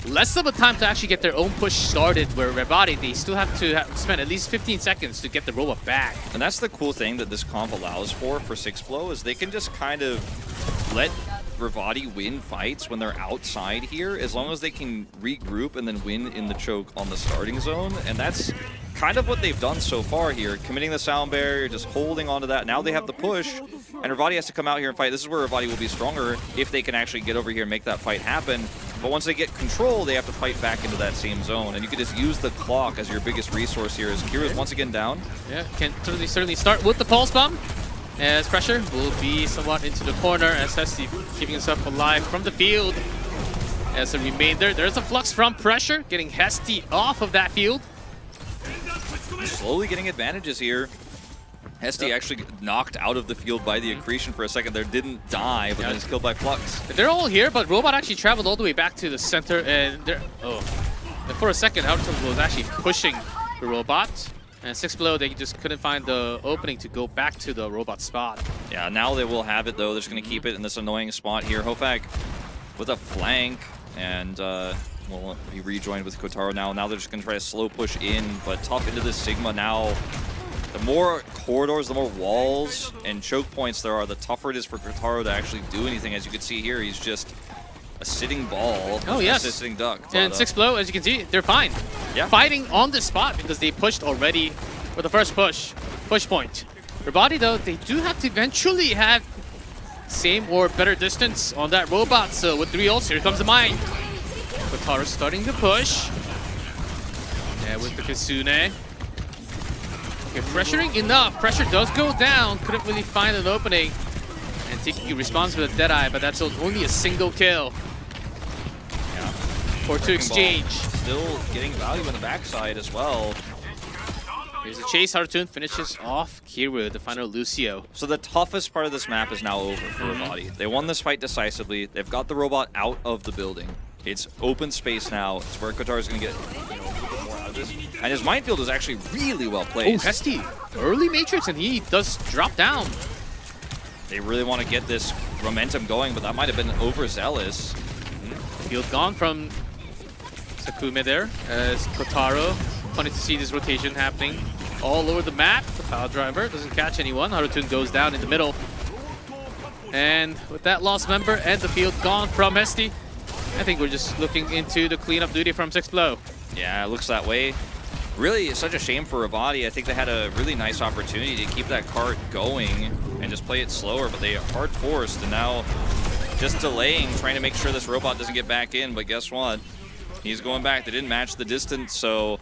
less of a time to actually get their own push started, where Revati, they still have to spend at least 15 seconds to get the robot back. And that's the cool thing that this comp allows for Sixplo, is they can just kind of let Revati win fights when they're outside here, as long as they can regroup and then win in the choke on the starting zone. And that's kind of what they've done so far here, committing the sound barrier, just holding on to that. Now they have the push, and Revati has to come out here and fight. This is where Revati will be stronger if they can actually get over here and make that fight happen. But once they get control, they have to fight back into that same zone. And you can just use the clock as your biggest resource here, as Kira's once again down. Yeah, can certainly start with the pulse bomb, as pressure will be somewhat into the corner, as Hesty keeping himself alive from the field. As a remainder, there's a flux from pressure, getting Hesty off of that field. Slowly getting advantages here. Hesty actually knocked out of the field by the accretion for a second there, didn't die, but then is killed by Flux. They're all here, but Robot actually traveled all the way back to the center, and and for a second, Hayabusa was actually pushing the Robot. And Sixplo, they just couldn't find the opening to go back to the Robot spot. Yeah, now they will have it though. They're just going to keep it in this annoying spot here. Hofag with a flank, and will be rejoined with Kotaro now. Now they're just going to try to slow push in, but tough into this Sigma now. The more corridors, the more walls and choke points there are, the tougher it is for Kotaro to actually do anything. As you can see here, he's just a sitting ball. Oh, yes. A sitting duck. And Sixplo, as you can see, they're fine. Yeah. Fighting on the spot because they pushed already for the first push point. Revati, though, they do have to eventually have same or better distance on that robot. So with 3 ults, here comes the mine. Kotaro starting the push. Yeah, with the Kitsune. Okay, pressuring enough. Pressure does go down. Couldn't really find an opening. And Tiki responds with a Deadeye, but that's only a single kill. Yeah. For 2 exchange. Still getting value on the backside as well. Here's a chase. Harutoon finishes off Kiru, the final Lucio. So the toughest part of this map is now over for Revati. They won this fight decisively. They've got the robot out of the building. It's open space now. It's where Kotaro is going to get a little bit more out of this. And his minefield is actually really well placed. Oh, Hesty. Early Matrix, and he does drop down. They really want to get this momentum going, but that might have been overzealous. Field gone from Sakume there, as Kotaro. Funny to see this rotation happening all over the map. The power driver doesn't catch anyone. Harutoon goes down in the middle. And with that lost member and the field gone from Hesty, I think we're just looking into the cleanup duty from Sixplo. Yeah, it looks that way. Really, it's such a shame for Revati. I think they had a really nice opportunity to keep that cart going and just play it slower, but they are hard forced, and now just delaying, trying to make sure this robot doesn't get back in. But guess what? He's going back. They didn't match the distance, so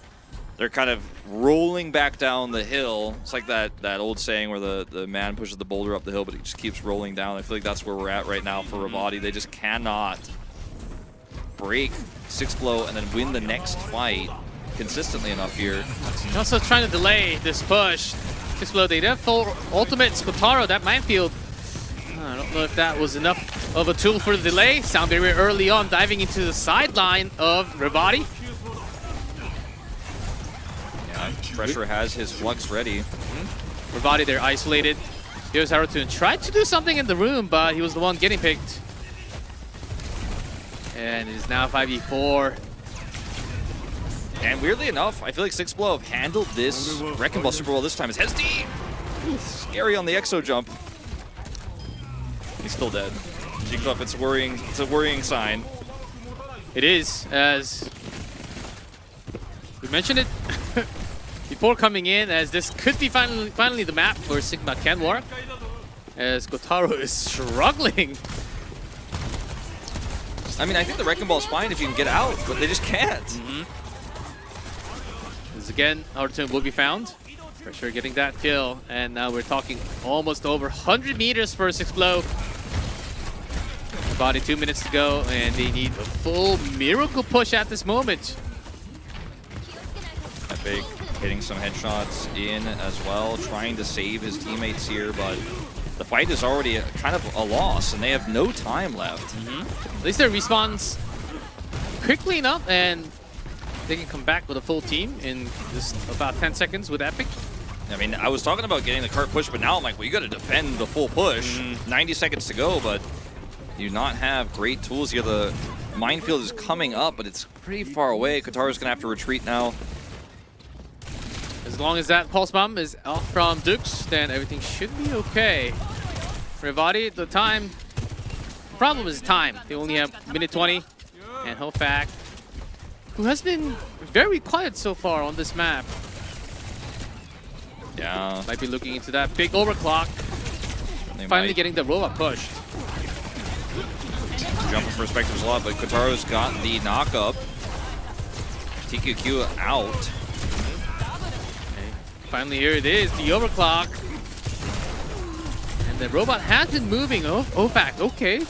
they're kind of rolling back down the hill. It's like that old saying where the man pushes the boulder up the hill, but it just keeps rolling down. I feel like that's where we're at right now for Revati. They just cannot break Sixplo and then win the next fight consistently enough here. Also trying to delay this push. Sixplo, they did full ultimates. Kotaro, that minefield. I don't know if that was enough of a tool for the delay. Sound barrier early on, diving into the sideline of Revati. Yeah, Pressure has his flux ready. Revati, they're isolated. Here's Harutoon. Tried to do something in the room, but he was the one getting picked. And it is now 5v4. And weirdly enough, I feel like 6Blow have handled this Wrecking Ball super well this time. His head's deep. Scary on the exo jump. He's still dead. G-Club, it's worrying. It's a worrying sign. It is, as we mentioned it before coming in, as this could be finally the map where Sigma can work, as Kotaro is struggling. I mean, I think the Wrecking Ball's fine if you can get out, but they just can't. As again, Harutoon will be found. For sure getting that kill, and now we're talking almost over 100 meters for 6Blow. About 2 minutes to go, and they need a full miracle push at this moment. Epic hitting some headshots in as well, trying to save his teammates here, but the fight is already kind of a loss, and they have no time left. At least their respawns quickly enough, and they can come back with a full team in just about 10 seconds with Epic. I mean, I was talking about getting the cart push, but now I'm like, well, you got to defend the full push. 90 seconds to go, but you do not have great tools here. The minefield is coming up, but it's pretty far away. Kotaro's going to have to retreat now. As long as that pulse bomb is off from Dukes, then everything should be okay. Revati, the time problem is time. They only have minute 20, and Hofak, who has been very quiet so far on this map, Yeah. might be looking into that big overclock. Finally getting the robot pushed. Jumping perspectives a lot, but Kotaro's got the knock-up. TQQ out. Okay. Finally, here it is, the overclock. And the robot has been moving. Oh, back. Okay.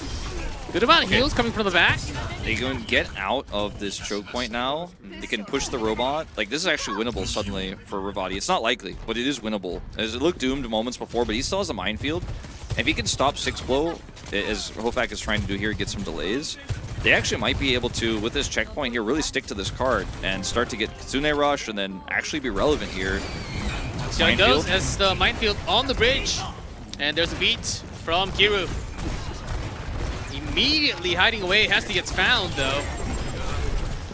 Good amount of heals coming from the back. They can get out of this choke point now. They can push the robot. Like, this is actually winnable suddenly for Revati. It's not likely, but it is winnable. As it looked doomed moments before, but he still has a minefield. And if he can stop 6Blow, as Hofak is trying to do here, get some delays, they actually might be able to, with this checkpoint here, really stick to this card and start to get Kitsune Rush and then actually be relevant here. So it goes as the minefield on the bridge. And there's a beat from Kiru. Immediately hiding away, has to get found though.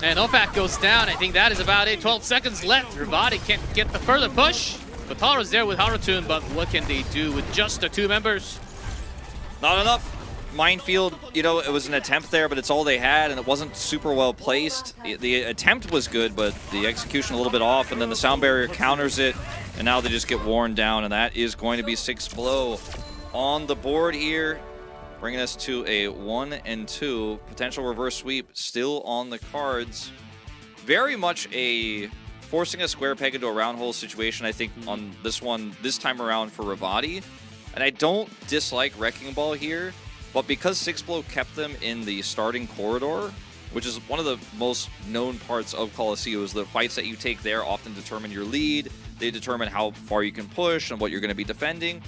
And Hofak goes down. I think that is about it. 12 seconds left. Revati can't get the further push. Kotaro's there with Harutoon, but what can they do with just the 2 members? Not enough. Minefield, you know, it was an attempt there, but it's all they had, and it wasn't super well placed. The attempt was good, but the execution a little bit off, and then the sound barrier counters it, and now they just get worn down, and that is going to be 6Blow on the board here, bringing us to a 1 and 2. Potential reverse sweep still on the cards. Very much a forcing a square peg into a round hole situation, I think, on this one, this time around for Revati. And I don't dislike Wrecking Ball here, but because 6Blow kept them in the starting corridor, which is one of the most known parts of Coliseum, is the fights that you take there often determine your lead. They determine how far you can push and what you're going to be defending.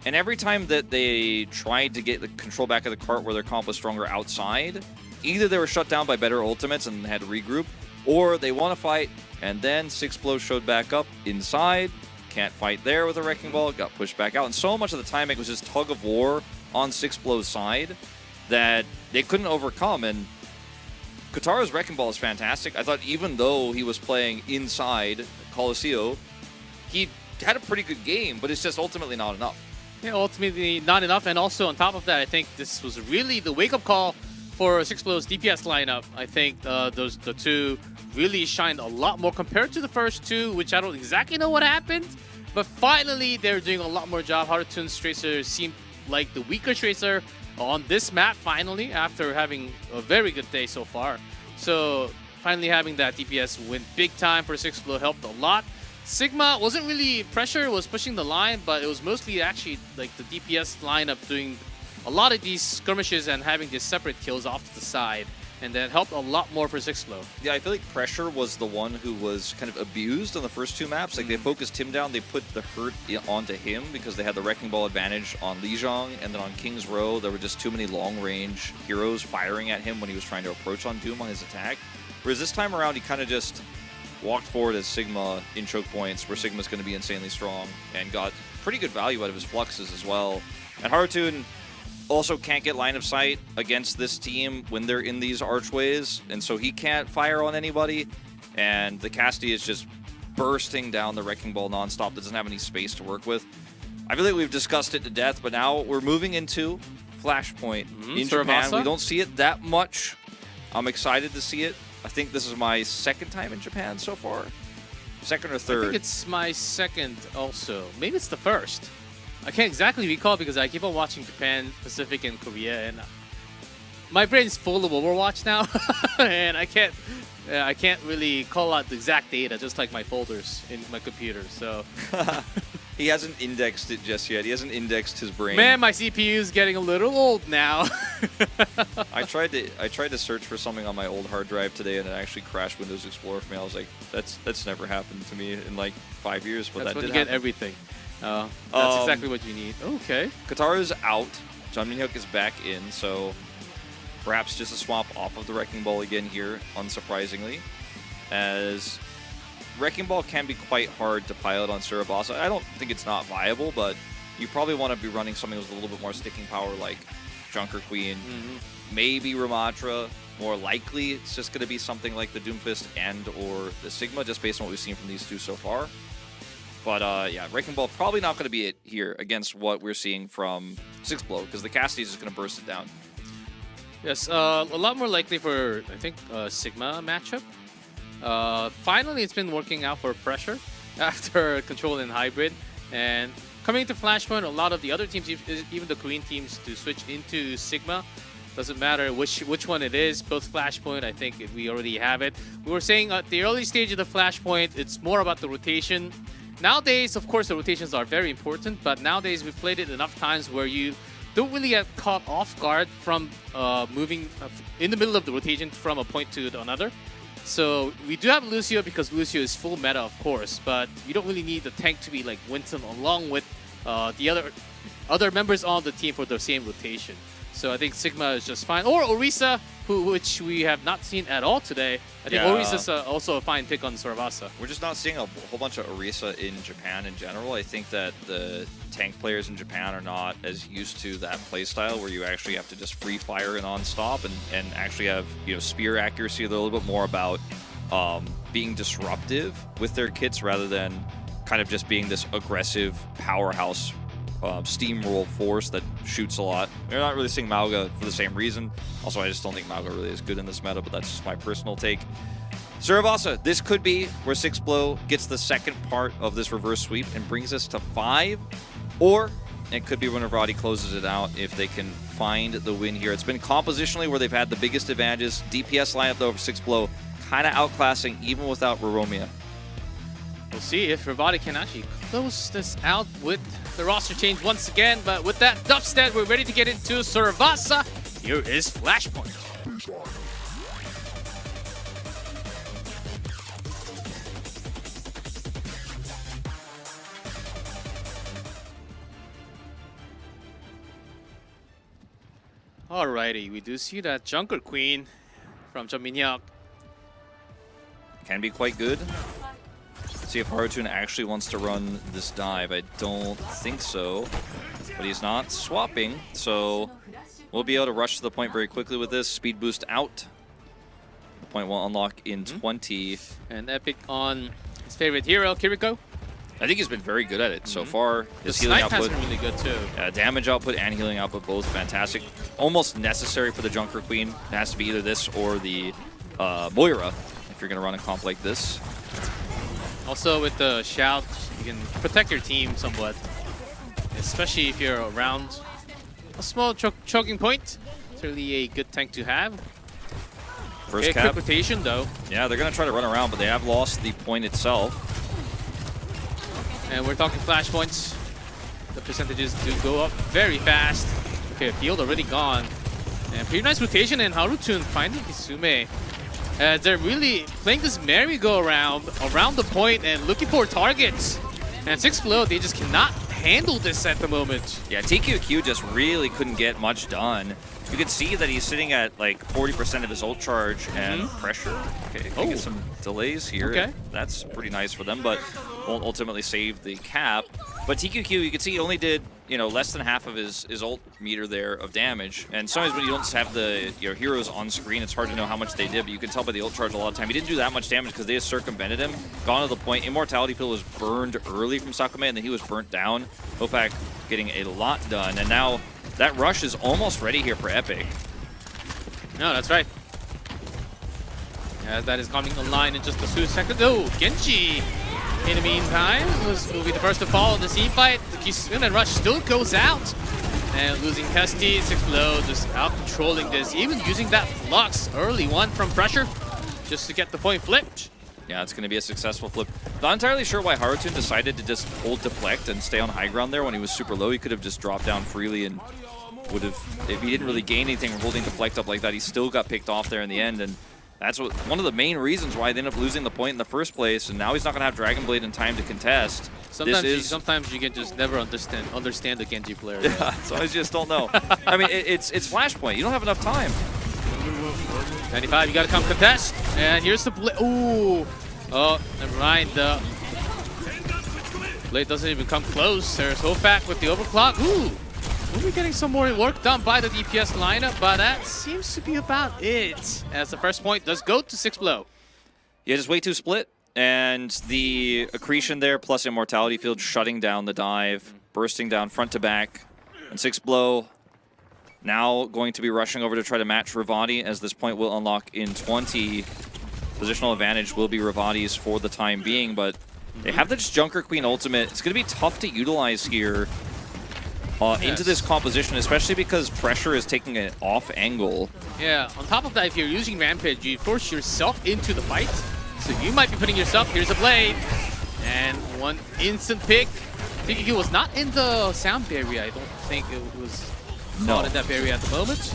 And every time that they tried to get the control back of the cart where their comp was stronger outside, either they were shut down by better ultimates and had to regroup, or they won a fight, and then 6Blow showed back up inside, can't fight there with a Wrecking Ball, got pushed back out. And so much of the time it was just tug of war on 6Blow's side that they couldn't overcome. And Kotaro's Wrecking Ball is fantastic. I thought even though he was playing inside Coliseum, he had a pretty good game, but it's just ultimately not enough. Yeah, ultimately not enough. And also on top of that, I think this was really the wake-up call for 6Blow's DPS lineup. I think the 2 really shined a lot more compared to the first 2, which I don't exactly know what happened. But finally, they're doing a lot more job. Harutoon's Tracer seemed like the weaker Tracer on this map, finally, after having a very good day so far. So finally having that DPS win big time for 6Blow helped a lot. Sigma wasn't really pressure, was pushing the line, but it was mostly actually like the DPS lineup doing a lot of these skirmishes and having these separate kills off to the side. And that helped a lot more for 6Blow. Yeah, I feel like Pressure was the one who was kind of abused on the first 2 maps. Like, they focused him down, they put the hurt onto him because they had the Wrecking Ball advantage on Lijiang, and then on King's Row, there were just too many long-range heroes firing at him when he was trying to approach on Doom on his attack. Whereas this time around, he kind of just walked forward as Sigma in choke points, where Sigma's going to be insanely strong, and got pretty good value out of his fluxes as well. And Harutoon, also can't get line of sight against this team when they're in these archways, and so he can't fire on anybody. And the Cassidy is just bursting down the Wrecking Ball nonstop. Doesn't have any space to work with. I feel like we've discussed it to death, but now we're moving into Flashpoint in Japan. We don't see it that much. I'm excited to see it. I think this is my second time in Japan so far. Second or third? I think it's my second also. Maybe it's the first. I can't exactly recall because I keep on watching Japan, Pacific, and Korea, and my brain's full of Overwatch now, and I can't really call out the exact data, just like my folders in my computer. So he hasn't indexed it just yet. He hasn't indexed his brain. Man, my CPU is getting a little old now. I tried to search for something on my old hard drive today, and it actually crashed Windows Explorer for me. I was like, that's never happened to me in like 5 years, but that's that when did you get happen. everything. That's exactly what you need. Okay. Kataru's out. John Minhyuk is back in, so perhaps just a swap off of the Wrecking Ball again here, unsurprisingly, as Wrecking Ball can be quite hard to pilot on Surabasa. I don't think it's not viable, but you probably want to be running something with a little bit more sticking power like Junker Queen, maybe Ramatra. More likely, it's just going to be something like the Doomfist and or the Sigma, just based on what we've seen from these two so far. But yeah, Wrecking Ball probably not going to be it here against what we're seeing from Sixblow, because the Cassidy is just going to burst it down. Yes, a lot more likely for, I think, Sigma matchup. Finally, it's been working out for Pressure after Control and Hybrid. And coming into Flashpoint, a lot of the other teams, even the Korean teams, to switch into Sigma. Doesn't matter which one it is, both Flashpoint, I think we already have it. We were saying at the early stage of the Flashpoint, it's more about the rotation. Nowadays, of course, the rotations are very important, but nowadays we've played it enough times where you don't really get caught off guard from moving in the middle of the rotation from a point to another. So we do have Lucio because Lucio is full meta, of course, but you don't really need the tank to be like Winston along with the other members on the team for the same rotation. So I think Sigma is just fine. Or Orisa, which we have not seen at all today. I think Orisa's also a fine pick on Surabasa. We're just not seeing a whole bunch of Orisa in Japan in general. I think that the tank players in Japan are not as used to that playstyle where you actually have to just free fire and non-stop and actually have, you know, spear accuracy. They're a little bit more about being disruptive with their kits rather than kind of just being this aggressive powerhouse steamroll force that shoots a lot. We're not really seeing Mauga for the same reason. Also, I just don't think Mauga really is good in this meta, but that's just my personal take. Surabasa, this could be where Sixblow gets the second part of this reverse sweep and brings us to 5, or it could be when Revati closes it out if they can find the win here. It's been compositionally where they've had the biggest advantages. DPS lineup though for Sixblow kind of outclassing even without Roromia. We'll see if Revati can actually close this out with the roster change once again. But with that dubstep, we're ready to get into Surabasa. Here is Flashpoint. Alrighty, we do see that Junker Queen from John Minhyuk. Can be quite good. See if Harutun actually wants to run this dive. I don't think so, but he's not swapping, so we'll be able to rush to the point very quickly with this. Speed boost out. The point will unlock in 20. And Epic on his favorite hero, Kiriko. I think he's been very good at it so far. The His healing snipe has output, been really good too. damage output and healing output both fantastic. Almost necessary for the Junker Queen. It has to be either this or the Moira if you're going to run a comp like this. Also with the shout, you can protect your team somewhat, especially if you're around a small choking point. It's really a good tank to have. First Okay, cap. quick rotation though. Yeah, they're going to try to run around, but they have lost the point itself. And we're talking flashpoints. The percentages do go up very fast. Okay, field already gone. And pretty nice rotation, and Harutun finding Hisume. They're really playing this merry-go-round around the point and looking for targets. And Sixblow, they just cannot handle this at the moment. Yeah, TQQ just really couldn't get much done. You can see that he's sitting at like 40% of his ult charge and pressure. Okay, can get some delays here. Okay. That's pretty nice for them, but won't ultimately save the cap. But TQQ, you can see he only did, less than half of his ult meter there of damage. And sometimes when you don't have the heroes on screen, it's hard to know how much they did, but you can tell by the ult charge a lot of time. He didn't do that much damage because they just circumvented him. Gone to the point. Immortality Field was burned early from Sakame, and then he was burnt down. Hofak getting a lot done. And now that rush is almost ready here for Epic. No, that's right. As that is coming online in just a few seconds. Oh, Genji! In the meantime, will be the first to fall in the team fight. The Kisune rush still goes out. And losing Testy, 6below, just out-controlling this. Even using that Flux early one from pressure just to get the point flipped. Yeah, it's going to be a successful flip. Not entirely sure why Harutun decided to just hold deflect and stay on high ground there when he was super low. He could have just dropped down freely and would have, if he didn't really gain anything from holding deflect up like that, he still got picked off there in the end. And that's one of the main reasons why they ended up losing the point in the first place, and now he's not going to have Dragon Blade in time to contest. Sometimes you can just never understand the Genji player. Yeah, sometimes you just don't know. I mean, it's Flashpoint. You don't have enough time. 95, you got to come contest. And here's the blade. Ooh. Oh, never mind. The blade doesn't even come close. There's Hofak with the overclock. Ooh. We'll be getting some more work done by the DPS lineup, but that seems to be about it. As the first point does go to 6below. Yeah, just way too split. And the accretion there, plus Immortality Field shutting down the dive, bursting down front to back. And 6below now going to be rushing over to try to match Revati, as this point will unlock in 20. Positional advantage will be Revati's for the time being, but they have this Junker Queen ultimate. It's going to be tough to utilize here. Into this composition, especially because pressure is taking an off angle. Yeah, on top of that, if you're using Rampage, you force yourself into the fight. So you might be putting yourself, here's a blade. And one instant pick. TQQ was not in the sound barrier. I don't think it was not in that barrier at the moment.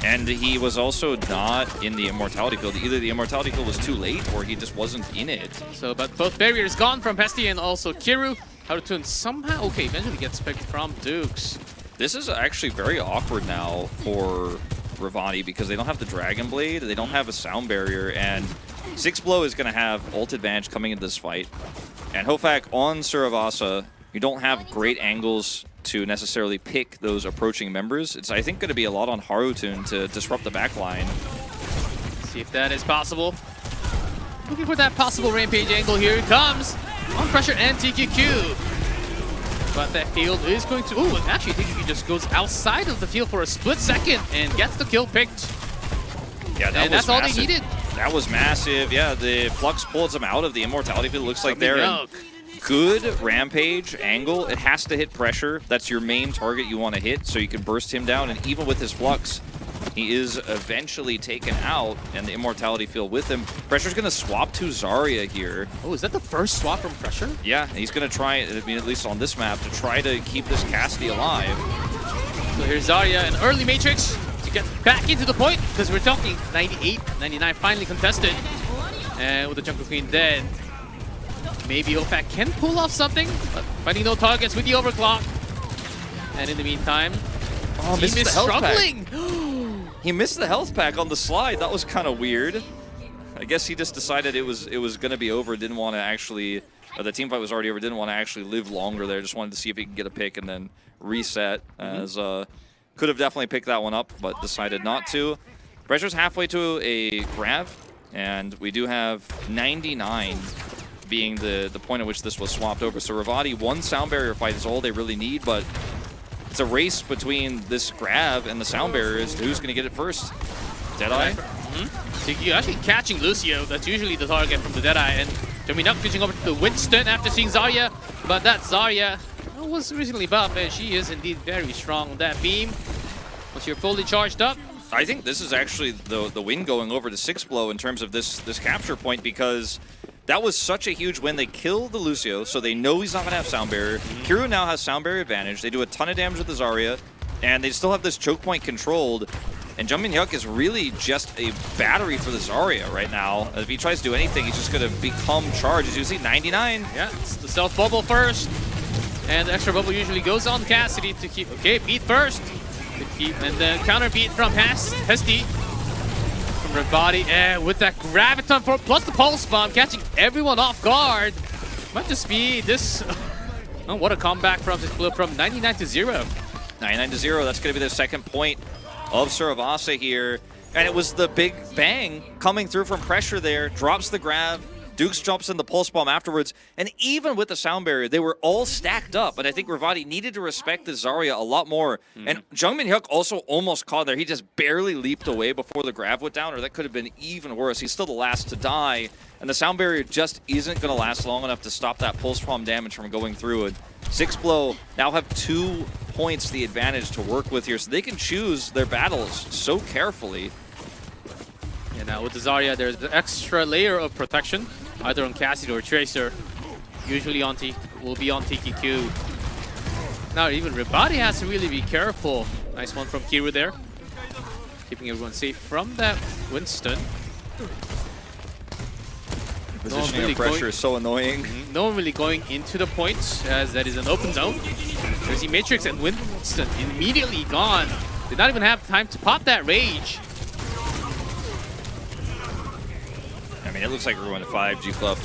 And he was also not in the Immortality Field. Either the Immortality Field was too late or he just wasn't in it. So, but both barriers gone from Pesty and also Kiru. Harutun somehow, okay, eventually gets picked from Dukes. This is actually very awkward now for Revati because they don't have the Dragon Blade, they don't have a sound barrier, and 6below is going to have ult advantage coming into this fight. And Hofak on Suravasa, you don't have great angles to necessarily pick those approaching members. It's, I think, going to be a lot on Harutun to disrupt the backline. See if that is possible. Looking for that possible Rampage angle. Here it comes. On pressure and TQQ. But that field is going to... Ooh, actually TQQ just goes outside of the field for a split second and gets the kill picked. Yeah, that's all they needed. That was massive. Yeah, the Flux pulls them out of the Immortality Field. Looks like they're in good Rampage angle. It has to hit pressure. That's your main target you want to hit, so you can burst him down. And even with his Flux, he is eventually taken out, and the Immortality Field with him. Pressure's going to swap to Zarya here. Oh, is that the first swap from Pressure? Yeah, he's going to try, I mean, at least on this map, to try to keep this Cassidy alive. So here's Zarya, an early Matrix to get back into the point, because we're talking 98, 99 finally contested. And with the Jungle Queen dead, maybe Hofak can pull off something, but finding no targets with the overclock. And in the meantime, team is struggling. He missed the health pack on the slide. That was kind of weird. I guess he just decided it was going to be over. Didn't want to actually, the team fight was already over. Didn't want to actually live longer there. Just wanted to see if he could get a pick and then reset. As could have definitely picked that one up, but decided not to. Pressure's halfway to a grab, and we do have 99 being the point at which this was swapped over. So Revati, one sound barrier fight is all they really need, but it's a race between this grab and the sound barriers. Who's going to get it first? Deadeye? TQQ actually catching Lucio. That's usually the target from the Deadeye. And Dominik switching over to the Winston after seeing Zarya. But that Zarya was recently buffed, and she is indeed very strong on that beam. Once you're fully charged up. I think this is actually the win going over to 6below in terms of this capture point, because that was such a huge win. They kill the Lucio, so they know he's not going to have sound barrier. Kiru now has sound barrier advantage. They do a ton of damage with the Zarya, and they still have this choke point controlled. And Jumping Hyuk is really just a battery for the Zarya right now. If he tries to do anything, he's just going to become charged. As you see, 99. Yeah, it's the self bubble first. And the extra bubble usually goes on Cassidy to keep... Okay, beat first. And the counter beat from Hesty. From Revati, with that Graviton plus the Pulse Bomb, catching everyone off guard. Might just be this Oh, what a comeback from this blue from 99 to 0. 99 to 0. That's going to be the second point of Saravasa here. And it was the big bang coming through from pressure there. Drops the grab. Dukes jumps in the pulse bomb afterwards. And even with the sound barrier, they were all stacked up. And I think Revati needed to respect the Zarya a lot more. And Jungmin Hyuk also almost caught there. He just barely leaped away before the grab went down, or that could have been even worse. He's still the last to die. And the sound barrier just isn't going to last long enough to stop that pulse bomb damage from going through. And 6blow now have 2 points the advantage to work with here. So they can choose their battles so carefully. Yeah, now with the Zarya, there's the extra layer of protection, either on Cassidy or Tracer. Usually will be on TQQ. Now even Revati has to really be careful. Nice one from Kiru there. Keeping everyone safe from that Winston. Positioning really of pressure going, is so annoying. No one really going into the points, as that is an open zone. There's the Matrix and Winston immediately gone. Did not even have time to pop that rage. I mean, it looks like we're going to 5 G-Club.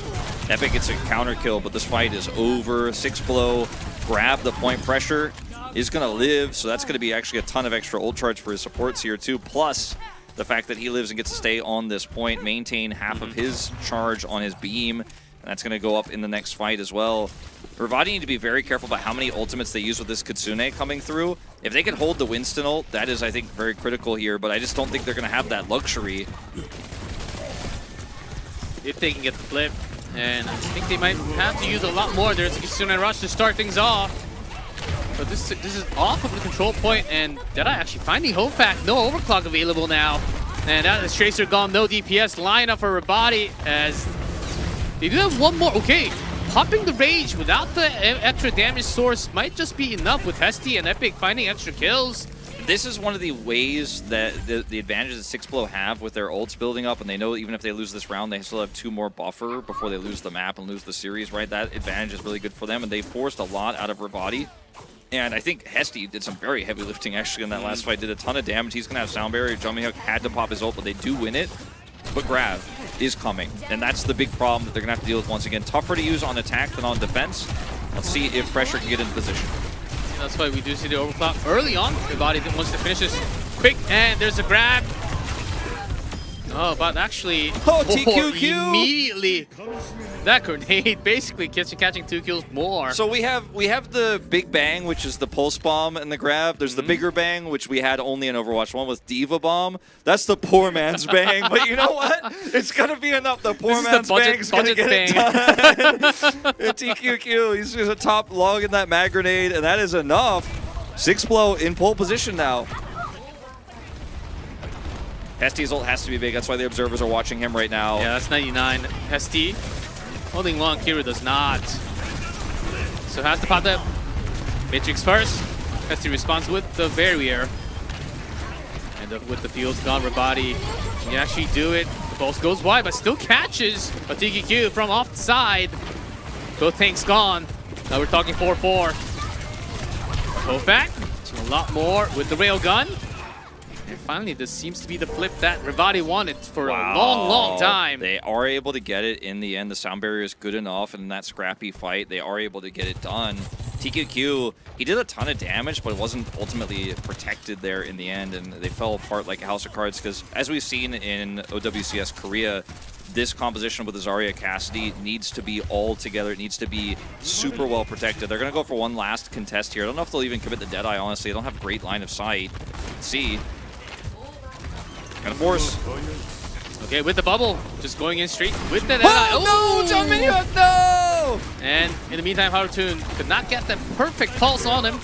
Epic gets a counter kill, but this fight is over. 6blow, grab the point pressure, is going to live, so that's going to be actually a ton of extra ult charge for his supports here too, plus the fact that he lives and gets to stay on this point, maintain half of his charge on his beam, and that's going to go up in the next fight as well. Revati need to be very careful about how many ultimates they use with this Kitsune coming through. If they can hold the Winston ult, that is, I think, very critical here, but I just don't think they're going to have that luxury. If they can get the flip, and I think they might have to use a lot more. There's a Kitsune Rush to start things off. But this is off of the control point, and Deadeye actually finding Hopeback. No overclock available now. And that is Tracer gone, no DPS. Line up for Revati as they do have one more. Okay, popping the rage without the extra damage source might just be enough with Hesty and Epic finding extra kills. This is one of the ways that the advantages that 6blow have with their ults building up, and they know even if they lose this round, they still have 2 more buffer before they lose the map and lose the series, right? That advantage is really good for them, and they forced a lot out of Revati. And I think Hesty did some very heavy lifting actually in that last fight, did a ton of damage. He's going to have sound barrier. Jungmin Hyuk had to pop his ult, but they do win it. But grab is coming, and that's the big problem that they're going to have to deal with once again. Tougher to use on attack than on defense. Let's see if pressure can get into position. That's why we do see the overclock early on. Revati wants to finish this quick, and there's a grab. Oh, but actually, TQQ! Immediately, that grenade basically catching 2 kills more. So we have the big bang, which is the pulse bomb and the grab. There's the bigger bang, which we had only in Overwatch 1 with Diva Bomb. That's the poor man's bang. But you know what? It's gonna be enough. The poor man's bang is gonna get it done. TQQ, he's just a top log in that mag grenade, and that is enough. 6blow in pole position now. Hesty's ult has to be big. That's why the observers are watching him right now. Yeah, that's 99. Hesty holding long. Kiru does not. So has to pop that Matrix first. Hesty responds with the barrier. And with the fields gone, Revati can actually do it. The pulse goes wide, but still catches a TQQ from off the side. Both tanks gone. Now we're talking 4-4. Hopeback, a lot more with the railgun. And finally, this seems to be the flip that Revati wanted for a long, long time. They are able to get it in the end. The sound barrier is good enough, and in that scrappy fight, they are able to get it done. TQQ, he did a ton of damage, but wasn't ultimately protected there in the end, and they fell apart like a house of cards, because as we've seen in OWCS Korea, this composition with the Zarya Cassidy needs to be all together. It needs to be super well protected. They're going to go for one last contest here. I don't know if they'll even commit the Deadeye, honestly. They don't have great line of sight. Let's see. Gonna force. Okay, with the bubble, just going in straight with the Deadeye. Oh, no! Jungmin Hyuk, no! And in the meantime, Harutun could not get the perfect pulse on him.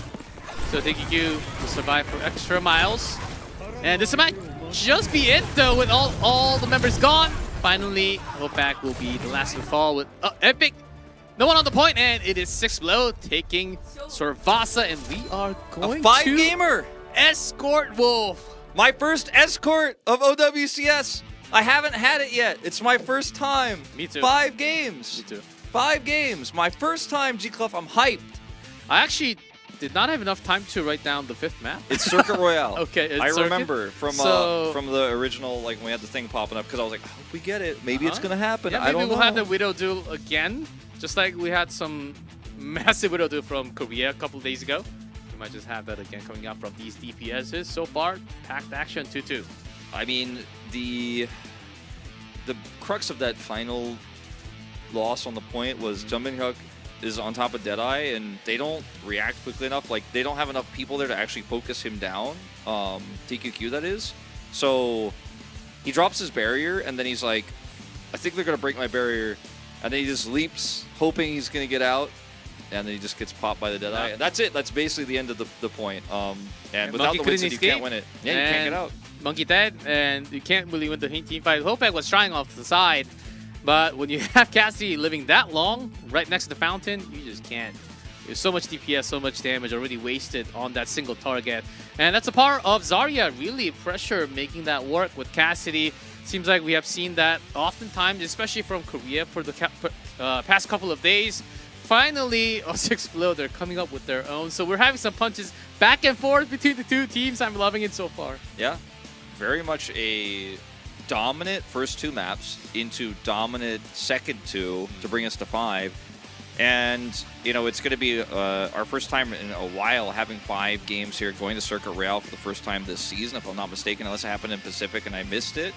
So TQQ will survive for extra miles. And this might just be it, though, with all the members gone. Finally, Hopeback will be the last to fall with Epic. No one on the point, and it is 6blow taking Saravasa, and we are going to 5-gamer escort Wolf. My first escort of OWCS. I haven't had it yet. It's my first time. Me too. 5 games. Me too. 5 games. My first time, G-Club. I'm hyped. I actually did not have enough time to write down the 5th map. It's Circuit Royale. Okay, I Circuit? remember from the original, like when we had the thing popping up, because I was like, I hope we get it. Maybe it's gonna happen. Yeah, I don't know. Maybe we'll have the Widow duel again, just like we had some massive Widow duel from Korea a couple days ago. We might just have that again coming out from these DPSs. So far, packed action 2-2. I mean, the crux of that final loss on the point was Jumping is on top of Deadeye, and they don't react quickly enough. Like, they don't have enough people there to actually focus him down. TQQ, that is. So he drops his barrier, and then he's like, I think they're going to break my barrier. And then he just leaps, hoping he's going to get out. And then he just gets popped by the Deadeye. And that's it. That's basically the end of the point. And without Monkey the couldn't Winston, you escape. can't win it. Yeah, you can't get out. Monkey dead, and you can't really win the team fight. Hopek was trying off the side, but when you have Cassidy living that long right next to the fountain, you just can't. There's so much DPS, so much damage already wasted on that single target. And that's a part of Zarya really pressure making that work with Cassidy. Seems like we have seen that oftentimes, especially from Korea for the past couple of days. Finally, OWCS Below, they're coming up with their own. So we're having some punches back and forth between the two teams. I'm loving it so far. Yeah, very much a dominant first 2 maps into dominant second 2 to bring us to 5. And, you know, it's going to be our first time in a while having 5 games here, going to Circuit Royale for the first time this season, if I'm not mistaken, unless it happened in Pacific and I missed it.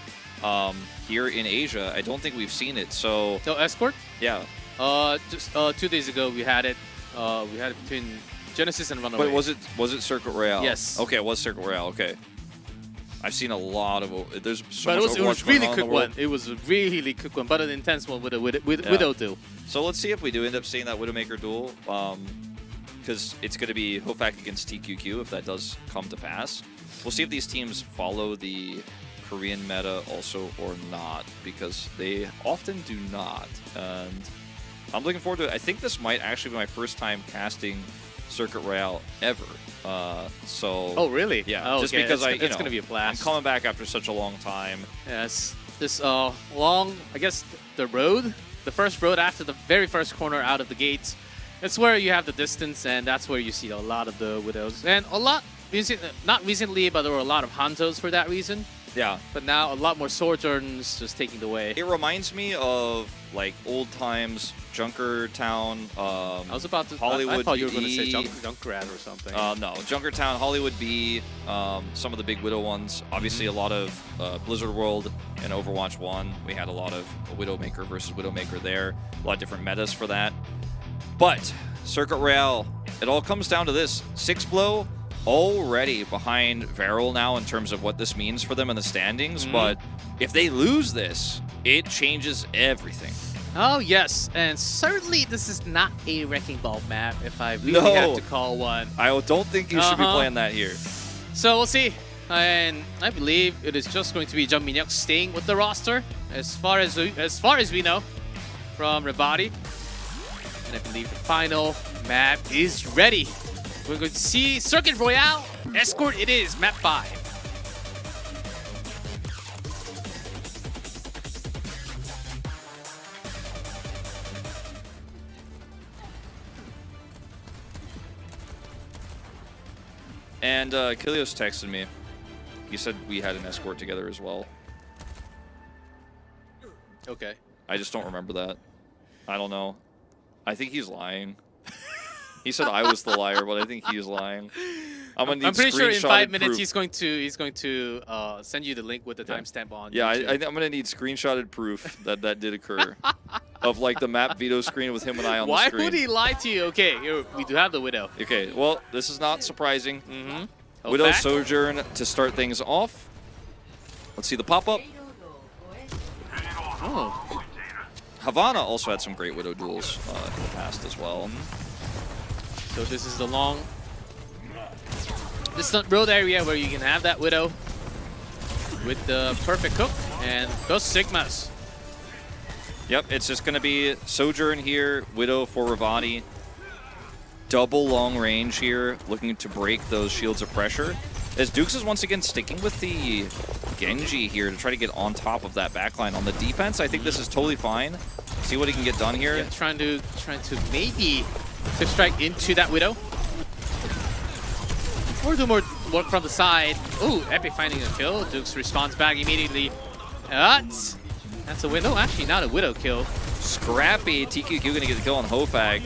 Here in Asia, I don't think we've seen it. So, Escort? Yeah. Just 2 days ago we had it. We had it between Genesis and Runaway. But was it Circuit Royale? Yes. Okay, it was Circuit Royale. Okay. I've seen a lot of. There's so but much it was Overwatch really going on in the quick world. one. It was a really quick one, but an intense one with a Widow duel. So let's see if we do end up seeing that Widowmaker duel, because it's going to be Hofak against TQQ if that does come to pass. We'll see if these teams follow the Korean meta also or not, because they often do not. And I'm looking forward to it. I think this might actually be my first time casting Circuit Royale ever. Oh, really? Yeah, oh, just okay. because it's going to be a I'm blast. coming back after such a long time. Yes, this long, I guess, the first road after the very first corner out of the gates. It's where you have the distance, and that's where you see a lot of the Widows. And a lot, not recently, but there were a lot of Hanzos for that reason. Yeah. But now a lot more Sojourns just taking the way. It reminds me of like old times, Junkertown. I was about to. Hollywood. I thought you were going to say B. Junkrat or something. No, Junkertown, Hollywood B, some of the big Widow ones. Obviously, a lot of Blizzard World and Overwatch 1. We had a lot of Widowmaker versus Widowmaker there. A lot of different metas for that. But Circuit Royale, it all comes down to this: 6blow already behind Varrel now in terms of what this means for them in the standings. But if they lose this, it changes everything. Oh, yes. And certainly this is not a Wrecking Ball map, if I really have to call one. I don't think you should be playing that here. So we'll see. And I believe it is just going to be Jung Min-hyuk staying with the roster, as far as we know, from Revati. And I believe the final map is ready. We're going to see Circuit Royale. Escort it is, map 5. And Kilios texted me. He said we had an escort together as well. Okay. I just don't remember that. I don't know. I think he's lying. He said I was the liar, but I think he's lying. I'm pretty sure in 5 minutes proof. he's going to send you the link with the timestamp on. Yeah, YouTube. I'm gonna need screenshotted proof that that did occur, of like the map veto screen with him and I on the screen. Why would he lie to you? Okay, here we do have the Widow. Okay, well this is not surprising. Oh, Widow back? Sojourn to start things off. Let's see the pop up. Oh, Havana also had some great Widow duels in the past as well. so this is the long road area where you can have that Widow with the perfect hook and those Sigmas. Yep, it's just going to be Sojourn here, Widow for Revati. Double long range here, looking to break those shields of pressure. As Dukes is once again sticking with the Genji here to try to get on top of that backline. On the defense, I think this is totally fine. See what he can get done here. Yeah, trying to maybe to strike into that Widow. Or do more work from the side. Ooh, Epic finding a kill. Dukes responds back immediately. That's a Widow. No, actually not a Widow kill. Scrappy, TQQ gonna get the kill on Hofag.